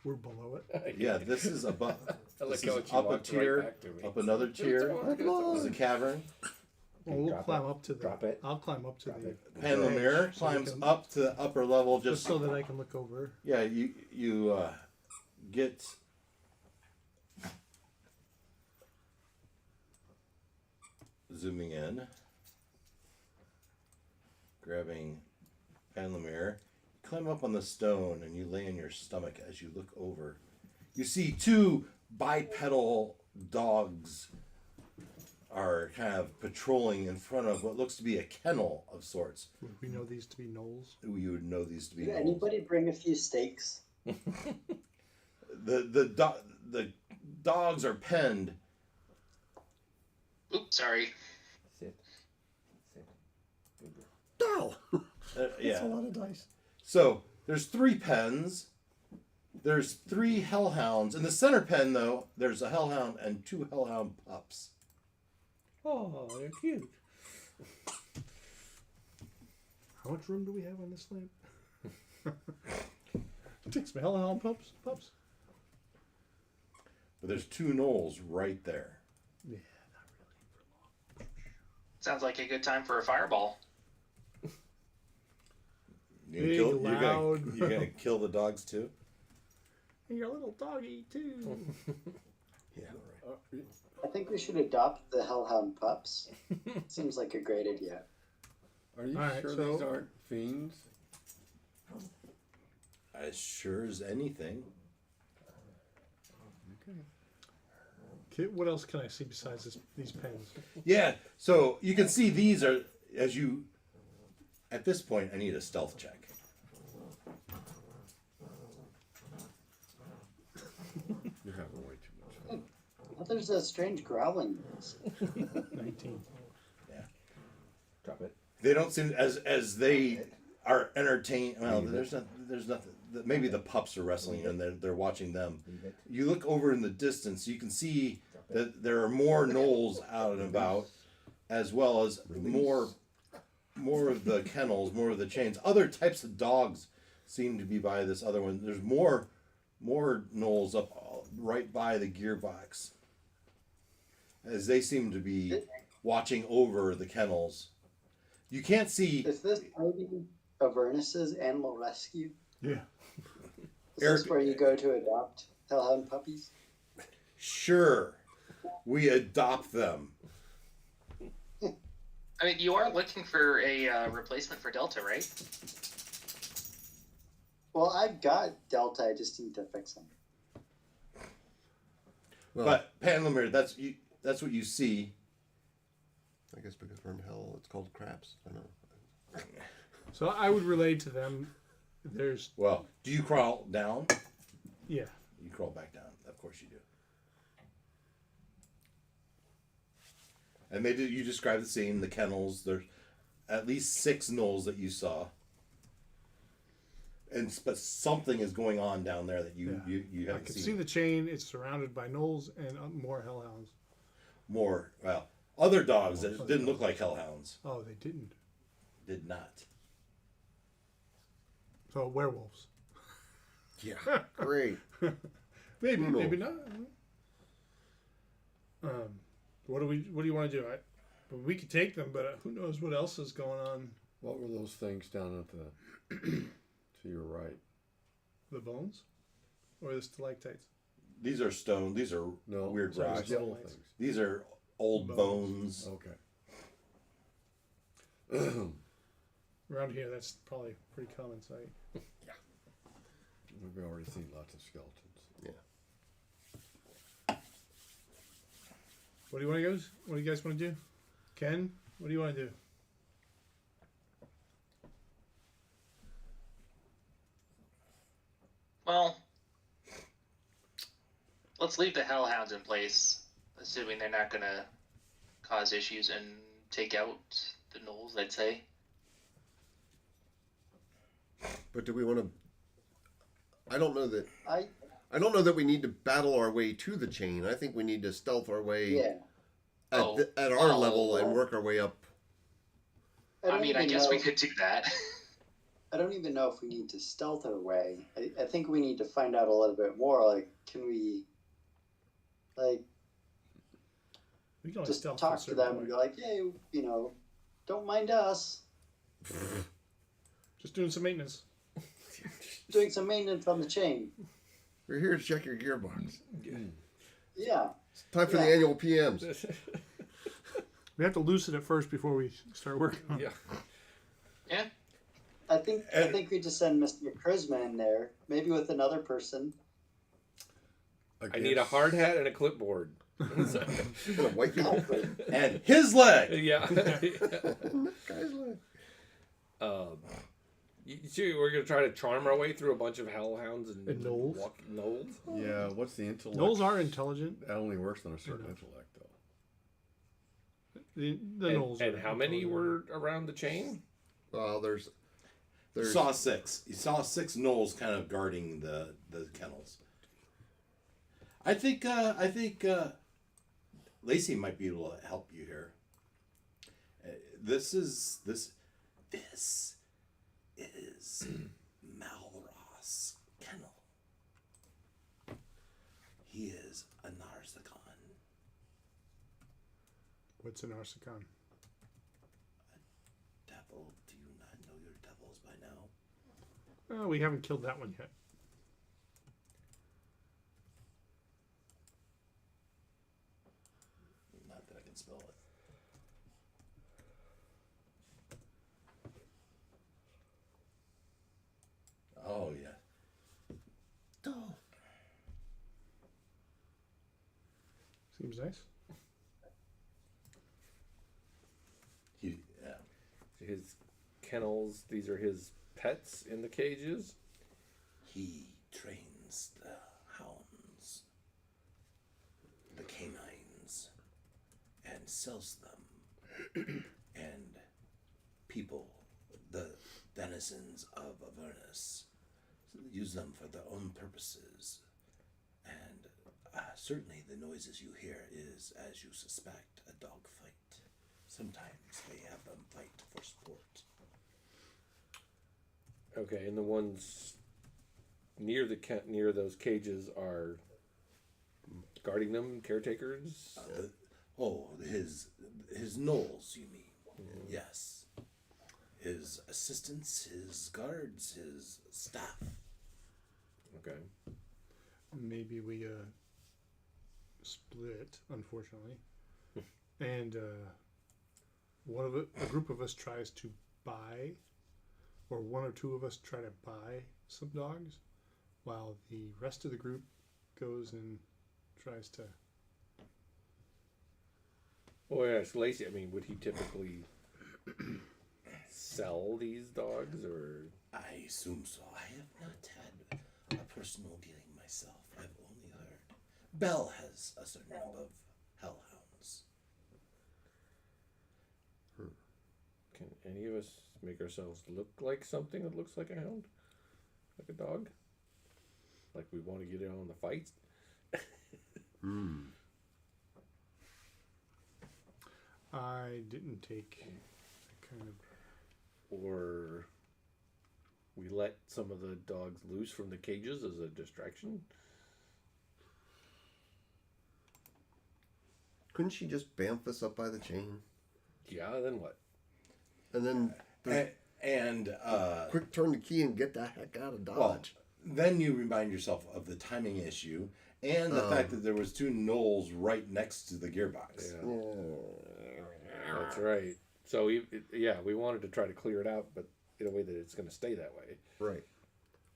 S1: We're below it.
S2: Yeah, this is above.
S8: I like
S2: This
S8: how
S2: is
S8: she
S2: up a
S8: walked right
S2: tier,
S8: back to me.
S2: up another tier. This is a cavern.
S1: Well, we'll
S8: drop
S1: climb
S8: it.
S1: up to the...
S8: Drop it.
S1: I'll climb up to
S8: Drop
S1: the...
S8: it.
S2: Panelmere
S1: So we
S2: climbs
S1: can-
S2: up to the upper level
S1: Just
S2: just...
S1: so that I can look over.
S2: Yeah, you get... Zooming in. Grabbing Panelmere. Climb up on the stone and you lay on your stomach as you look over. You see 2 bipedal dogs are kind of patrolling in front of what looks to be a kennel of sorts.
S1: Would we know these to be gnolls?
S2: You would know these to be
S6: Did
S2: gnolls.
S6: anybody bring a few steaks?
S2: The dogs are penned.
S5: Oops, sorry.
S8: Sit.
S3: No!
S2: Yeah.
S3: That's a lot of dice.
S2: So there's 3 pens. There's 3 hellhounds. In the center pen, though, there's a hellhound and 2 hellhound pups.
S8: Oh, they're cute.
S1: How much room do we have on this lamp? Take some hellhound pups.
S2: But there's 2 gnolls right there.
S1: Yeah,
S5: Sounds like a good time for a fireball.
S1: Big,
S2: You're
S1: loud.
S2: gonna kill the dogs too?
S1: and your little doggy too.
S2: Yeah.
S6: I think we should adopt the hellhound pups. Seems like a great idea.
S7: Are you
S1: All right,
S7: sure
S1: so-
S7: these aren't fiends?
S2: As sure as anything.
S1: Okay, what else can I see besides these pens?
S2: Yeah, so you can see these are, as you, at this point, I need a stealth check.
S7: You're having way too much fun.
S6: Well, there's a strange growling noise.
S1: 19.
S8: Drop it.
S2: They don't seem, as they are entertained, well, there's nothing, maybe the pups are wrestling and they're watching them. You look over in the distance, you can see that there are more gnolls out and about, as well as more of the kennels, more of the chains. Other types of dogs seem to be by this other one. There's more gnolls up right by the gearbox, as they seem to be watching over the kennels. You can't see.
S6: Is this maybe Avernus's animal rescue?
S1: Yeah.
S6: Is
S2: Eric-
S6: this where you go to adopt hellhound puppies?
S2: Sure, we adopt them.
S5: I mean, you are looking for a replacement for Delta, right?
S6: Well, I've got Delta. I just need to fix them.
S3: Well,
S2: But Panlamir, that's what you see.
S3: I guess because we're in hell, it's called craps. I know.
S1: So I would relate to them. There's
S2: Well, do you crawl down?
S1: yeah.
S2: You crawl back down. Of course you do. And you describe the scene, the kennels. There's at least 6 gnolls that you saw. But something is going on down there that you
S1: I
S2: haven't
S1: can
S2: seen.
S1: see the chain. It's surrounded by gnolls and more hellhounds.
S2: More, well, other dogs that didn't look like hellhounds.
S1: Oh, they didn't.
S2: Did not.
S1: So werewolves.
S2: Yeah.
S3: Great.
S1: Maybe,
S3: Who knows?
S1: maybe not. What do you want to do? We could take them, but who knows what else is going on?
S7: What were those things down at the to your right?
S1: The bones, or the stalactites?
S2: These are stone. These are
S7: No,
S2: weird
S7: sorry,
S2: rocks.
S7: the old things.
S2: These are old bones.
S7: Okay.
S1: Around here, that's probably a pretty common sight.
S7: We've already seen lots of skeletons.
S1: What do you want to go? What do you guys want to do? Ken, what do you want to do?
S5: Well, let's leave the hellhounds in place, assuming they're not gonna cause issues and take out the gnolls. I'd say.
S3: But do we want to? I don't know that.
S6: I
S3: I don't know that we need to battle our way to the chain. I think we need to stealth our way
S6: yeah.
S3: at our level and work our way up.
S5: I mean, I guess we could do that.
S6: I don't even know if we need to stealth our way. I think we need to find out a little bit more. Like, can we, like,
S1: We can only
S6: just
S1: stealth
S6: talk
S1: a
S6: to
S1: certain
S6: them and
S1: point.
S6: be like, hey, don't mind us.
S1: Just doing some maintenance.
S6: Doing some maintenance on the chain.
S3: We're here to check your gearbox.
S6: Yeah.
S3: It's time for the
S6: Yeah.
S3: annual PMs.
S1: We have to loosen it first before we start working on it.
S8: Yeah.
S5: Yeah.
S6: I think we just send Mr. Charisma in there, maybe with another person.
S8: I need a hard hat and a clipboard.
S3: What a white guy.
S2: And his leg!
S8: Yeah.
S3: Guys, look.
S8: So we're gonna try to charm our way through a bunch of hellhounds and
S1: gnolls?
S8: Gnolls.
S7: Yeah, what's the intellect?
S1: Gnolls are intelligent.
S7: That only works on a certain intellect, though.
S1: The
S8: And,
S1: gnolls.
S8: and
S1: are
S8: how many
S1: intelligent.
S8: were around the chain?
S3: Well, there's
S2: You saw 6. You saw 6 gnolls kind of guarding the kennels. I think Lacey might be able to help you here. This is Malros Kennel. He is a Narsicon.
S1: What's an Arsicon?
S2: Devil? Do you not know your devils by now?
S1: Oh, we haven't killed that one yet.
S2: Not that I can spell it. Oh, yeah. Oh.
S1: Seems nice.
S2: Yeah.
S8: His kennels, these are his pets in the cages.
S2: He trains the hounds, the canines, and sells them. And people, the denizens of Avernus, use them for their own purposes. And certainly the noises you hear is, as you suspect, a dog fight. Sometimes they have them fight for sport.
S8: Okay, and the ones near near those cages are guarding them, caretakers.
S2: His gnolls, you mean? Mm-hmm. Yes. His assistants, his guards, his staff.
S8: Okay.
S1: Maybe we split, unfortunately, and a group of us tries to buy, or one or two of us try to buy some dogs, while the rest of the group goes and tries to.
S8: Well, yes, Lacey. I mean, would he typically sell these dogs, or?
S2: I assume so. I have not had a personal dealing myself. I've only heard. Bell has a certain number of hellhounds.
S8: Can any of us make ourselves look like something that looks like a hound? Like a dog? Like we want to get in on the fight?
S1: I didn't take that kind of.
S8: Or we let some of the dogs loose from the cages as a distraction?
S3: Couldn't she just bamf us up by the chain?
S8: Yeah, then what?
S3: And then quick turn the key and get the heck out of Dodge.
S2: Well, then you remind yourself of the timing issue and the fact that there was two gnolls right next to the gearbox.
S8: Yeah. That's right. So, we wanted to try to clear it out, but in a way that it's going to stay that way.
S3: Right.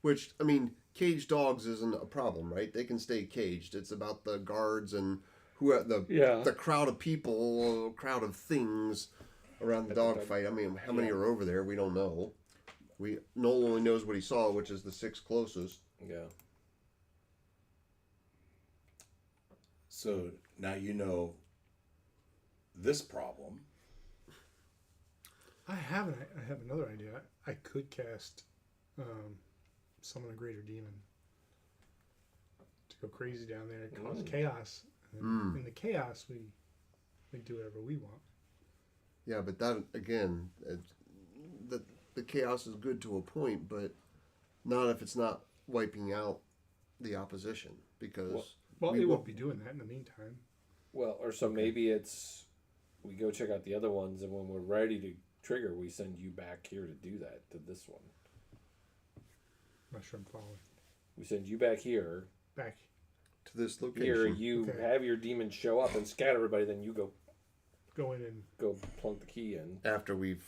S3: Which, I mean, caged dogs isn't a problem, right? They can stay caged. It's about the guards and the crowd of people, crowd of things around the dog fight. I mean, how many are over there? We don't know. Noel only knows what he saw, which is the 6 closest.
S8: Yeah.
S2: So now you know this problem.
S1: I have another idea. I could cast summon a greater demon to go crazy down there and cause chaos. And in the chaos, we do whatever we want.
S3: Yeah, but that again, the chaos is good to a point, but not if it's not wiping out the opposition. Because
S1: we won't be doing that in the meantime.
S8: Well, or so maybe it's we go check out the other ones, and when we're ready to trigger, we send you back here to do that to this one.
S1: I'm not sure I'm following.
S8: We send you back here.
S1: Back
S3: to this location.
S8: Here, you have your demons show up and scatter everybody. Then you
S1: go in and
S8: go plunk the key in
S3: after we've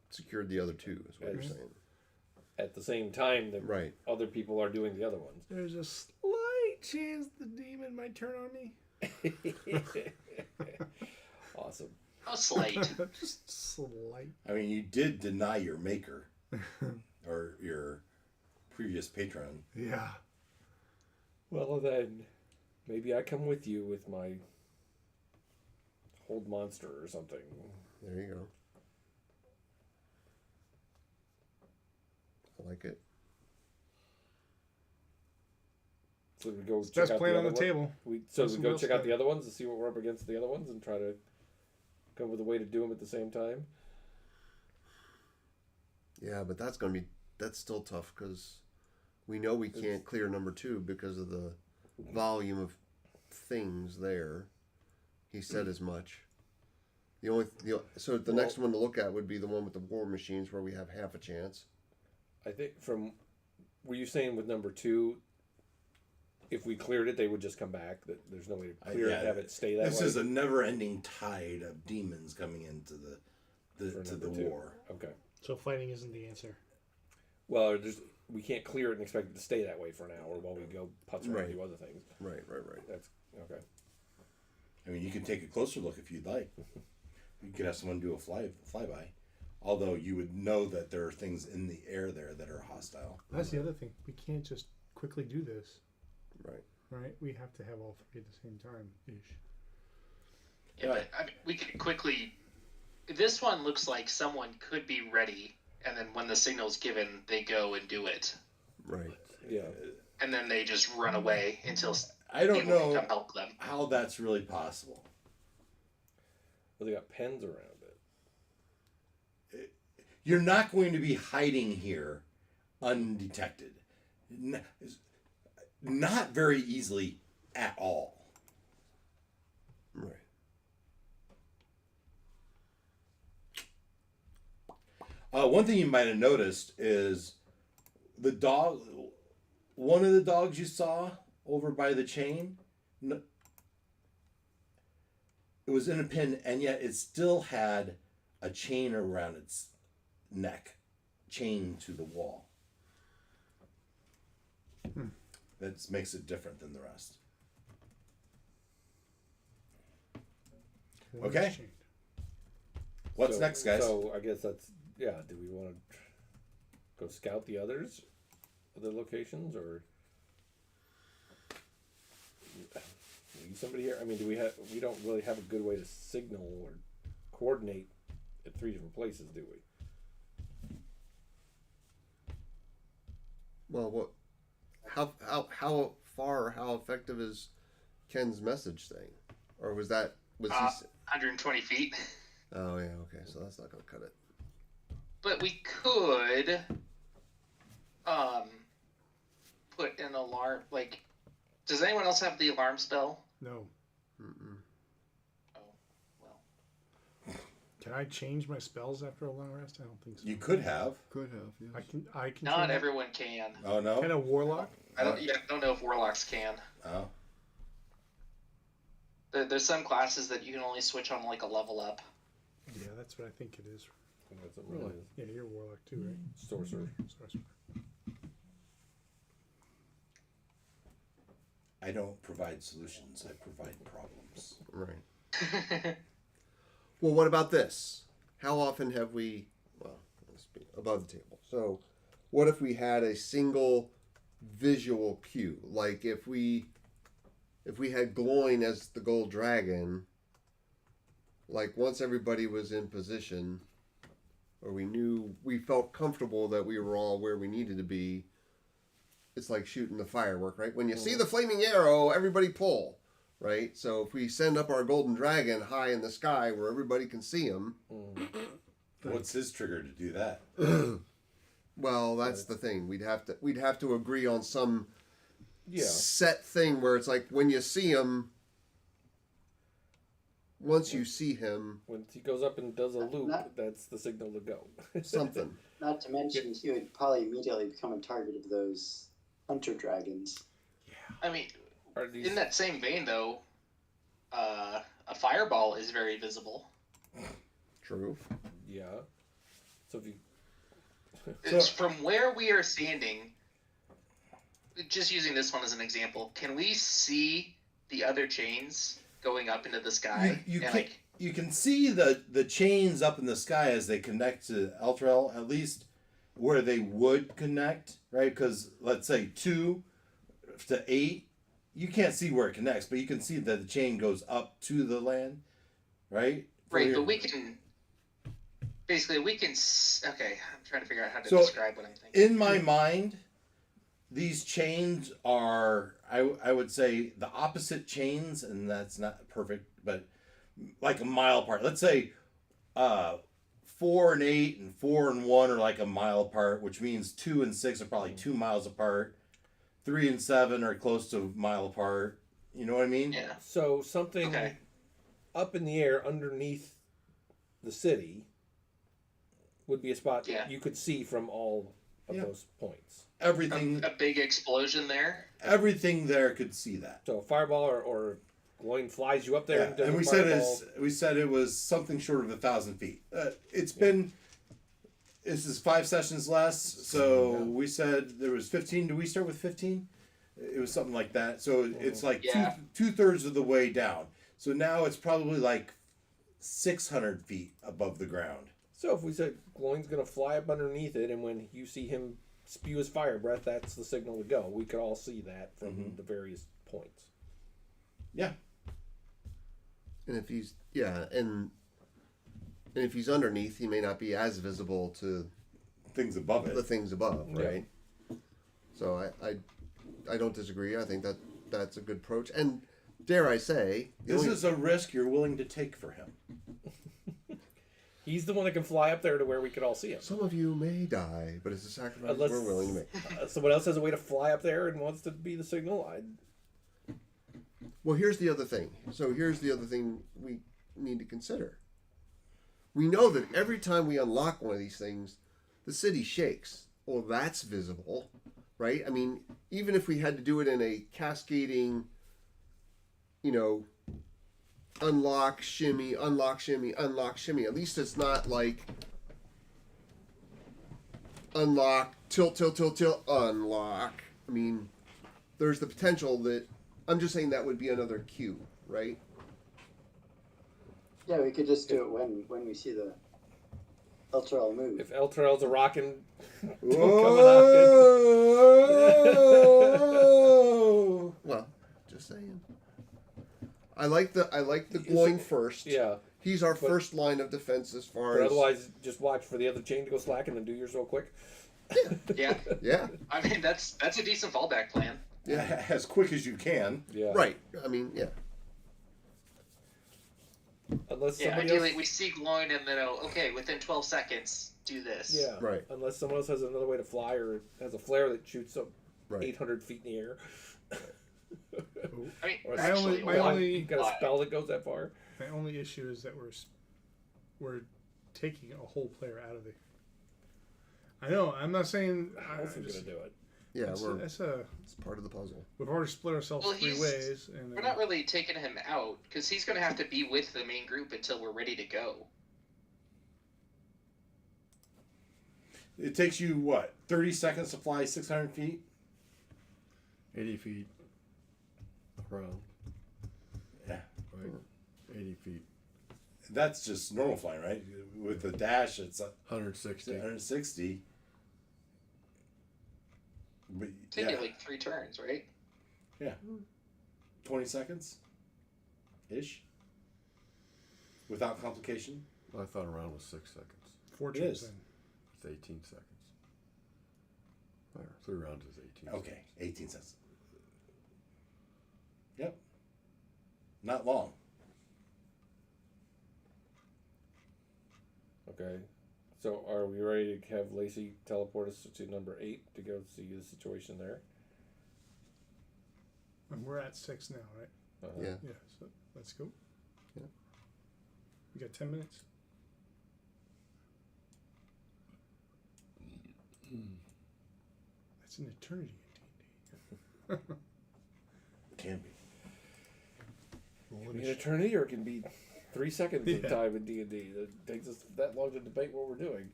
S3: secured the other 2. Is what you're saying.
S8: At the same time, the other people are doing the other ones.
S1: There's a slight chance the demon might turn on me.
S8: Awesome.
S5: How slight?
S1: Just slight.
S2: I mean, you did deny your maker or your previous patron.
S1: Yeah.
S8: Well, then maybe I come with you with my hold monster or something.
S3: There you go. I like it.
S8: So we go check
S1: best
S8: out
S1: plan
S8: the
S1: on the
S8: other
S1: table.
S8: We go check out the other ones and see what we're up against the other ones and try to come up with a way to do them at the same time.
S3: Yeah, but that's still tough because we know we can't clear number 2 because of the volume of things there. He said as much. So the next one to look at would be the one with the war machines, where we have half a chance.
S8: I think were you saying with number 2, if we cleared it, they would just come back? That there's no way to clear it, have it stay that way?
S2: This is a never-ending tide of demons coming into the
S8: number 2.
S2: war.
S8: Okay.
S1: So fighting isn't the answer.
S8: Well, we can't clear it and expect it to stay that way for an hour while we go putz around and do other things.
S3: Right.
S8: That's okay.
S2: I mean, you can take a closer look if you'd like. You could have someone do a flyby. Although you would know that there are things in the air there that are hostile.
S1: That's the other thing. We can't just quickly do this.
S3: Right.
S1: We have to have all 3 at the same time ish.
S5: Yeah, but I mean, we could quickly. This one looks like someone could be ready, and then when the signal's given, they go and do it,
S3: Right.
S8: Yeah.
S5: and then they just run away until
S2: I don't
S5: people can
S2: know
S5: come help them.
S2: how that's really possible.
S8: Well, they got pens around it.
S2: You're not going to be hiding here undetected. Not very easily at all.
S3: Right.
S2: One thing you might have noticed is the dog. One of the dogs you saw over by the chain, it was in a pen, and yet it still had a chain around its neck, chained to the wall. That makes it different than the rest. Okay. What's next, guys?
S8: So I guess that's do we want to go scout the other locations, or need somebody here? I mean, we don't really have a good way to signal or coordinate at 3 different places, do we?
S3: Well, how far, how effective is Ken's message thing? Or was he?
S5: 120 feet.
S3: Oh yeah, okay. So that's not gonna cut it.
S5: But we could put an alarm. Like, does anyone else have the alarm spell?
S1: No.
S3: Mm-mm.
S5: Oh, well.
S1: Can I change my spells after a long rest? I don't think so.
S2: You could have.
S3: Could have. Yes.
S1: I can.
S5: Not
S1: turn-
S5: everyone can.
S2: Oh no.
S1: Can a warlock?
S5: I don't know if warlocks can.
S2: Oh.
S5: There's some classes that you can only switch on like a level up.
S1: Yeah, that's what I think it is.
S8: That's what really is.
S1: Yeah, you're a warlock too, right?
S8: Sorcerer.
S1: Sorcerer.
S2: I don't provide solutions. I provide problems.
S3: Right. Well, what about this? How often have we? Well, let's be above the table. So, what if we had a single visual cue? Like if we had glowing as the gold dragon. Like once everybody was in position, or we felt comfortable that we were all where we needed to be. It's like shooting the firework, right? When you see the flaming arrow, everybody pull, right? So if we send up our golden dragon high in the sky where everybody can see him.
S2: What's his trigger to do that?
S3: Well, that's the thing. We'd have to agree on some
S8: Yeah.
S3: set thing where it's like when you see him. Once you see him,
S8: When he goes up and does a loop,
S6: Not-
S8: that's the signal to go.
S3: something.
S6: Not to mention, he would probably immediately become a target of those hunter dragons.
S5: I mean,
S8: Are these?
S5: in that same vein, though, a fireball is very visible.
S3: True.
S8: Yeah. So if you.
S5: It's from where we are standing. Just using this one as an example, can we see the other chains going up into the sky?
S2: You can see the chains up in the sky as they connect to Eltrel, at least where they would connect, right? Because let's say 2 to 8, you can't see where it connects, but you can see that the chain goes up to the land, right?
S5: Right, but we can. Basically, we can. Okay, I'm trying to figure out how to
S2: So,
S5: describe what I'm thinking.
S2: In my mind, these chains are, I would say, the opposite chains, and that's not perfect, but like a mile apart. Let's say 4 and 8 and 4 and 1 are like a mile apart, which means 2 and 6 are probably 2 miles apart. 3 and 7 are close to a mile apart. You know what I mean?
S5: Yeah.
S8: So something
S5: Okay.
S8: up in the air underneath the city would be a spot
S5: Yeah.
S8: you could see from all of
S2: Yeah.
S8: those points.
S2: Everything,
S5: A big explosion there.
S2: everything there could see that.
S8: So a fireball or glowing flies you up there.
S2: Yeah,
S8: And, does
S2: and
S8: a
S2: we
S8: fireball.
S2: said it was something short of 1,000 feet. It's been. This is 5 sessions less, so we said there was 15. Do we start with 15? It was something like that. So it's like
S5: Yeah.
S2: two-thirds of the way down. So now it's probably like 600 feet above the ground.
S8: So if we said glowing's going to fly up underneath it, and when you see him spew his fire breath, that's the signal to go. We could all see that from the various points.
S2: Yeah.
S3: And if he's and if he's underneath, he may not be as visible to
S2: Things above it.
S3: the things above,
S8: Yeah.
S3: right? So I don't disagree. I think that's a good approach. And dare I say,
S2: This is a risk you're willing to take for him.
S8: He's the one that can fly up there to where we could all see him.
S3: some of you may die, but it's a sacrifice
S8: Unless-
S3: we're willing to make.
S8: Someone else has a way to fly up there and wants to be the signal.
S3: Well, here's the other thing. So here's the other thing we need to consider. We know that every time we unlock one of these things, the city shakes. Well, that's visible, right? I mean, even if we had to do it in a cascading, unlock, shimmy, unlock, shimmy, unlock, shimmy. At least it's not like unlock, tilt, tilt, tilt, tilt, unlock. I mean, there's the potential that I'm just saying that would be another cue, right?
S6: Yeah, we could just do it when we see the Elturel move.
S8: If Elturel's a rocking,
S2: Whoa!
S3: Well, just saying. I like the glowing first.
S8: yeah.
S3: He's our first line of defense as far
S8: But
S3: as
S8: otherwise, just watch for the other chain to go slack and then do yours real quick.
S5: Yeah.
S3: yeah,
S5: I mean, that's a decent fallback plan.
S2: Yeah, as quick as you can.
S8: Yeah.
S3: right. I mean, yeah.
S8: Unless
S5: Yeah,
S8: somebody
S5: ideally
S8: else,
S5: we see glowing and then okay, within 12 seconons, do this.
S8: yeah.
S3: Right.
S8: Unless someone else has another way to fly or has a flare that shoots up
S3: Right.
S8: 800 feet in the air.
S5: I mean,
S8: Or
S1: My only-
S5: actually,
S1: my
S5: well,
S1: only-
S8: You've got a spell that goes that far.
S1: My only issue is that we're taking a whole player out of the. I know. I'm not saying.
S8: How else are we going to do it?
S3: Yeah,
S1: It's
S3: part of the puzzle.
S1: we've already split ourselves
S5: Well,
S1: 3
S5: he's-
S1: ways, and
S5: we're not really taking him out because he's going to have to be with the main group until we're ready to go.
S2: It takes you, what, 30 seconds to fly 600 feet?
S7: 80 feet around.
S2: Yeah.
S7: Right? 80 feet.
S2: That's just normal flying, right? With the dash, it's
S7: 160.
S2: 160. But,
S5: Take
S2: yeah,
S5: it like 3 turns, right?
S2: 20 seconds? Ish? Without complication?
S7: I thought around was 6 seconds.
S1: 4
S2: It
S1: turns
S2: is.
S1: in.
S7: It's 18 seconds. There, 3 rounds is 18 seconds.
S2: Okay, 18 seconds. Yep. Not long.
S8: Okay. So are we ready to have Lacey teleport us to number 8 to go see the situation there?
S1: And we're at 6 now, right?
S3: Yeah.
S1: Yeah. So let's go.
S3: Yeah.
S1: We got 10 minutes. That's an eternity in D&D.
S2: Can be.
S8: It can be an eternity, or it can be 3 seconds of
S1: Yeah.
S8: time in D&D. It takes us that long to debate what we're doing.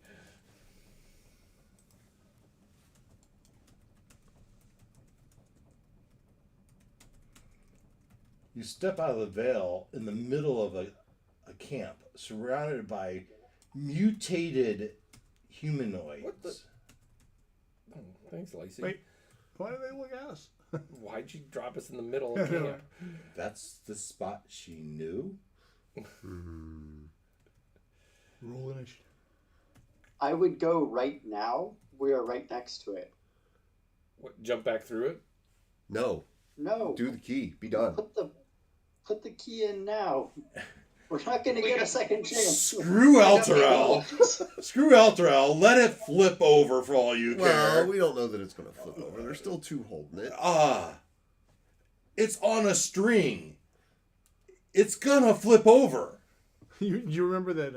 S2: You step out of the veil in the middle of a camp surrounded by mutated humanoids.
S8: What the- Oh, thanks, Lacey.
S1: Wait. Why do they look at us?
S8: Why'd you drop us in the middle of camp?
S2: That's the spot she knew.
S1: Roll initiative.
S6: I would go right now. We are right next to it.
S8: What, jump back through it?
S3: No,
S6: No,
S3: do the key. Be done.
S6: put the key in now. We're not going to get a second chance.
S2: Screw Elturel. Screw Elturel. Let it flip over for all you
S3: Well,
S2: care.
S3: we don't know that it's going to flip over. There's still 2 holding it.
S2: It's on a string. It's gonna flip over.
S1: You remember that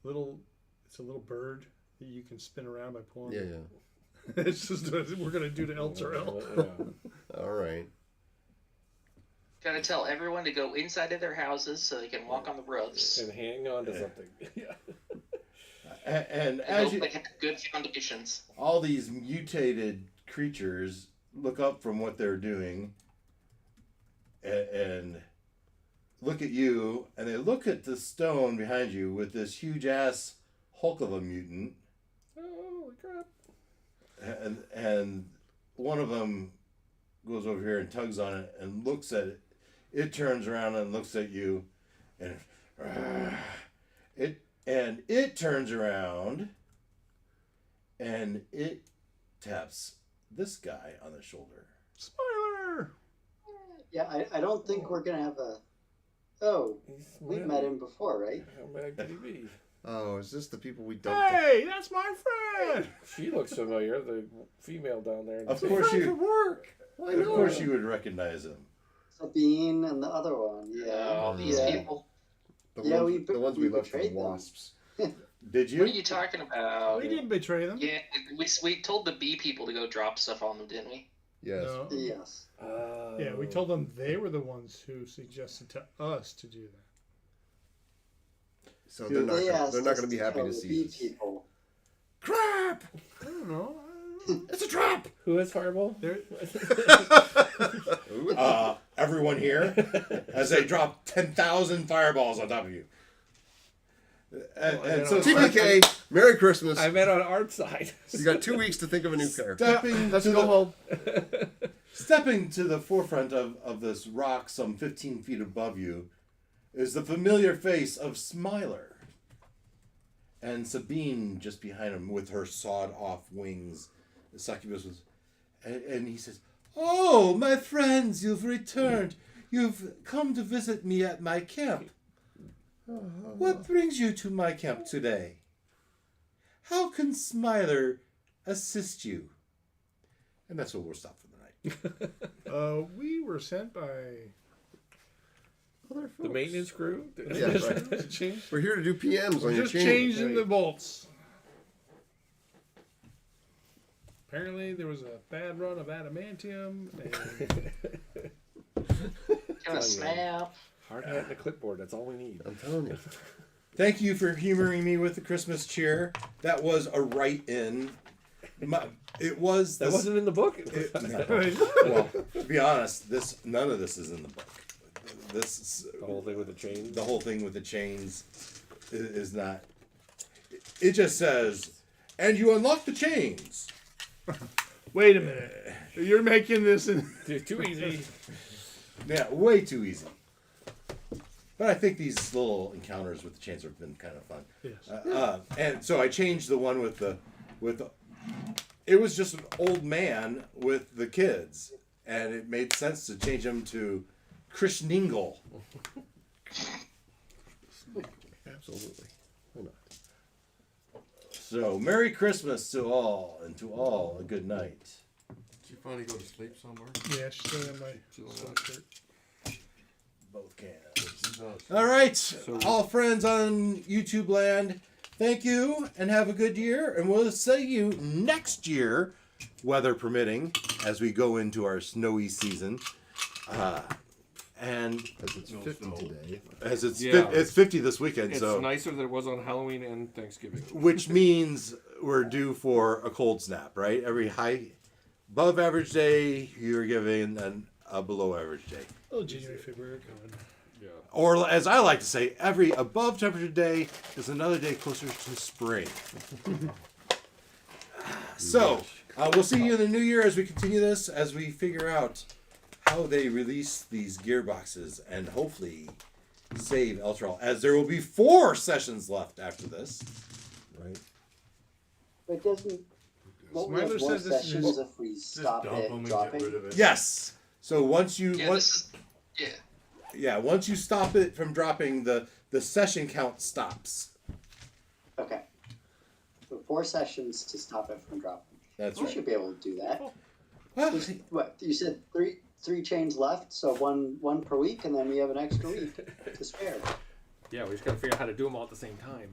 S1: little? It's a little bird that you can spin around by pulling.
S3: Yeah.
S1: It's just what we're gonna do to El Terrell.
S8: Yeah.
S3: All right.
S5: Gotta tell everyone to go inside of their houses so they can walk on the roofs.
S8: And hang on to something. Yeah.
S2: And
S5: And
S2: as
S5: hope
S2: you,
S5: they have good foundations.
S2: all these mutated creatures look up from what they're doing and look at you, and they look at the stone behind you with this huge ass hulk of a mutant,
S8: Holy crap.
S2: and one of them goes over here and tugs on it and looks at it. It turns around and looks at you, and it turns around and it taps this guy on the shoulder.
S1: Smiler.
S6: Yeah, I don't think we're gonna have a. Oh, we've met him before, right?
S8: How bad could he be?
S3: Oh, is this the people we dumped?
S1: Hey, that's my friend.
S8: She looks familiar, the female down there.
S2: Of course
S3: Friend
S2: you,
S3: from work. I
S2: of
S3: know.
S2: course you would recognize him.
S6: Sabine and the other one. Yeah.
S5: All these
S6: Yeah.
S5: people.
S6: Yeah,
S3: The ones we left for the
S6: betrayed them.
S3: wasps.
S2: Did you?
S5: What are you talking about?
S1: We didn't betray them.
S5: Yeah, we told the bee people to go drop stuff on them, didn't we?
S3: Yes.
S1: No.
S6: Yes.
S1: Yeah, we told them they were the ones who suggested to us to do that.
S3: So they're not.
S6: They asked
S3: They're not
S6: us
S3: going to be happy
S6: kill
S3: to
S6: the
S3: see
S6: bee
S3: us.
S6: people.
S2: Crap!
S1: I don't know.
S2: It's a trap!
S8: Who has Fireball?
S1: They're,
S2: Everyone here, as they drop 10,000 fireballs on top of you. And so
S3: TPK, Merry Christmas.
S8: I meant on our side.
S3: You got 2 weeks to think of a new character.
S2: stepping,
S3: Let's
S2: to
S3: go
S2: the,
S3: home.
S2: stepping to the forefront of this rock some 15 feet above you is the familiar face of Smiler. And Sabine just behind him with her sawed-off wings. The succubus was... And he says, "Oh, my friends, you've returned. You've come to visit me at my camp. What brings you to my camp today? How can Smiler assist you?" And that's where we'll stop for the night.
S1: we were sent by.
S3: Other
S8: The
S3: folks.
S8: maintenance crew?
S3: Yeah, right.
S1: Change.
S3: We're here to do PMs on your
S1: Just
S3: chain.
S1: changing the bolts. Apparently, there was a bad run of adamantium. And
S5: Gonna snap.
S8: Hard hat and a clipboard, that's all we need.
S3: I'm telling you.
S2: Thank you for humoring me with the Christmas cheer. That was a write-in. It was...
S8: That wasn't in the book?
S2: Well, to be honest, none of this is in the book.
S8: The whole thing with the chain?
S2: The whole thing with the chains is not. It just says, "And you unlock the chains."
S1: Wait a minute. You're making this in.
S8: Too easy.
S2: Yeah, way too easy. But I think these little encounters with the chains have been kind of fun.
S1: Yes.
S2: And so I changed the one with the. It was just an old man with the kids, and it made sense to change him to Krishningle.
S3: Absolutely. Why not?
S2: So, Merry Christmas to all, and to all a good night.
S7: Did you finally go to sleep somewhere?
S1: Yeah, she's still in my sweatshirt.
S2: Both can. All right, all friends on YouTube land, thank you, and have a good year. And we'll see you next year, weather permitting, as we go into our snowy season. And
S3: As it's 50 today.
S2: as it's
S8: Yeah.
S2: it's 50 this weekend,
S8: It's
S2: so
S8: nicer than it was on Halloween and Thanksgiving.
S2: which means we're due for a cold snap, right? Every high above average day, you're giving a below average day.
S1: Oh, January, February coming.
S8: Yeah.
S2: Or as I like to say, every above temperature day is another day closer to spring. So, we'll see you in the new year as we continue this, as we figure out how they release these gearboxes and hopefully save Eltrell, as there will be 4 sessions left after this. Right?
S6: But doesn't. Won't we
S1: Smiler
S6: have more
S1: says this is
S6: sessions if we stop
S4: dump
S6: it
S4: them and
S6: dropping?
S4: get rid of it.
S2: Yes. So once you
S5: Yeah, this is. Yeah.
S2: once you stop it from dropping, the session count stops.
S6: Okay. So 4 sessions to stop it from dropping.
S2: That's
S6: We
S2: right.
S6: should be able to do that.
S2: Well,
S6: What you said? 3 chains left, so one per week, and then we have an extra week to spare.
S8: Yeah, we just gotta figure out how to do them all at the same time.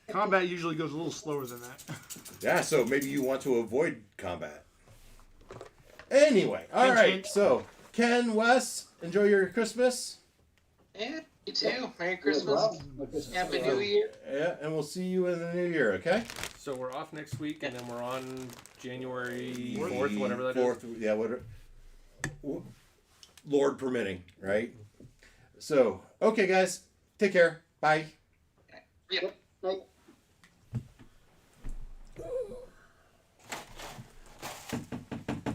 S1: Combat usually goes a little slower than that.
S2: Yeah, so maybe you want to avoid combat. Anyway, all
S1: Hint,
S2: right.
S1: hint.
S2: So, Ken, Wes, enjoy your Christmas.
S5: Yeah, you too.
S6: Yeah.
S5: Merry
S6: You as
S5: Christmas.
S6: well.
S5: Happy New Year.
S2: Yeah, and we'll see you in the new year, okay?
S8: So we're off next week, and then we're on January 4th, whatever that is.
S2: Fourth, yeah, whatever. Lord permitting, right? So, okay, guys, take care. Bye.
S5: Yep.
S6: Like,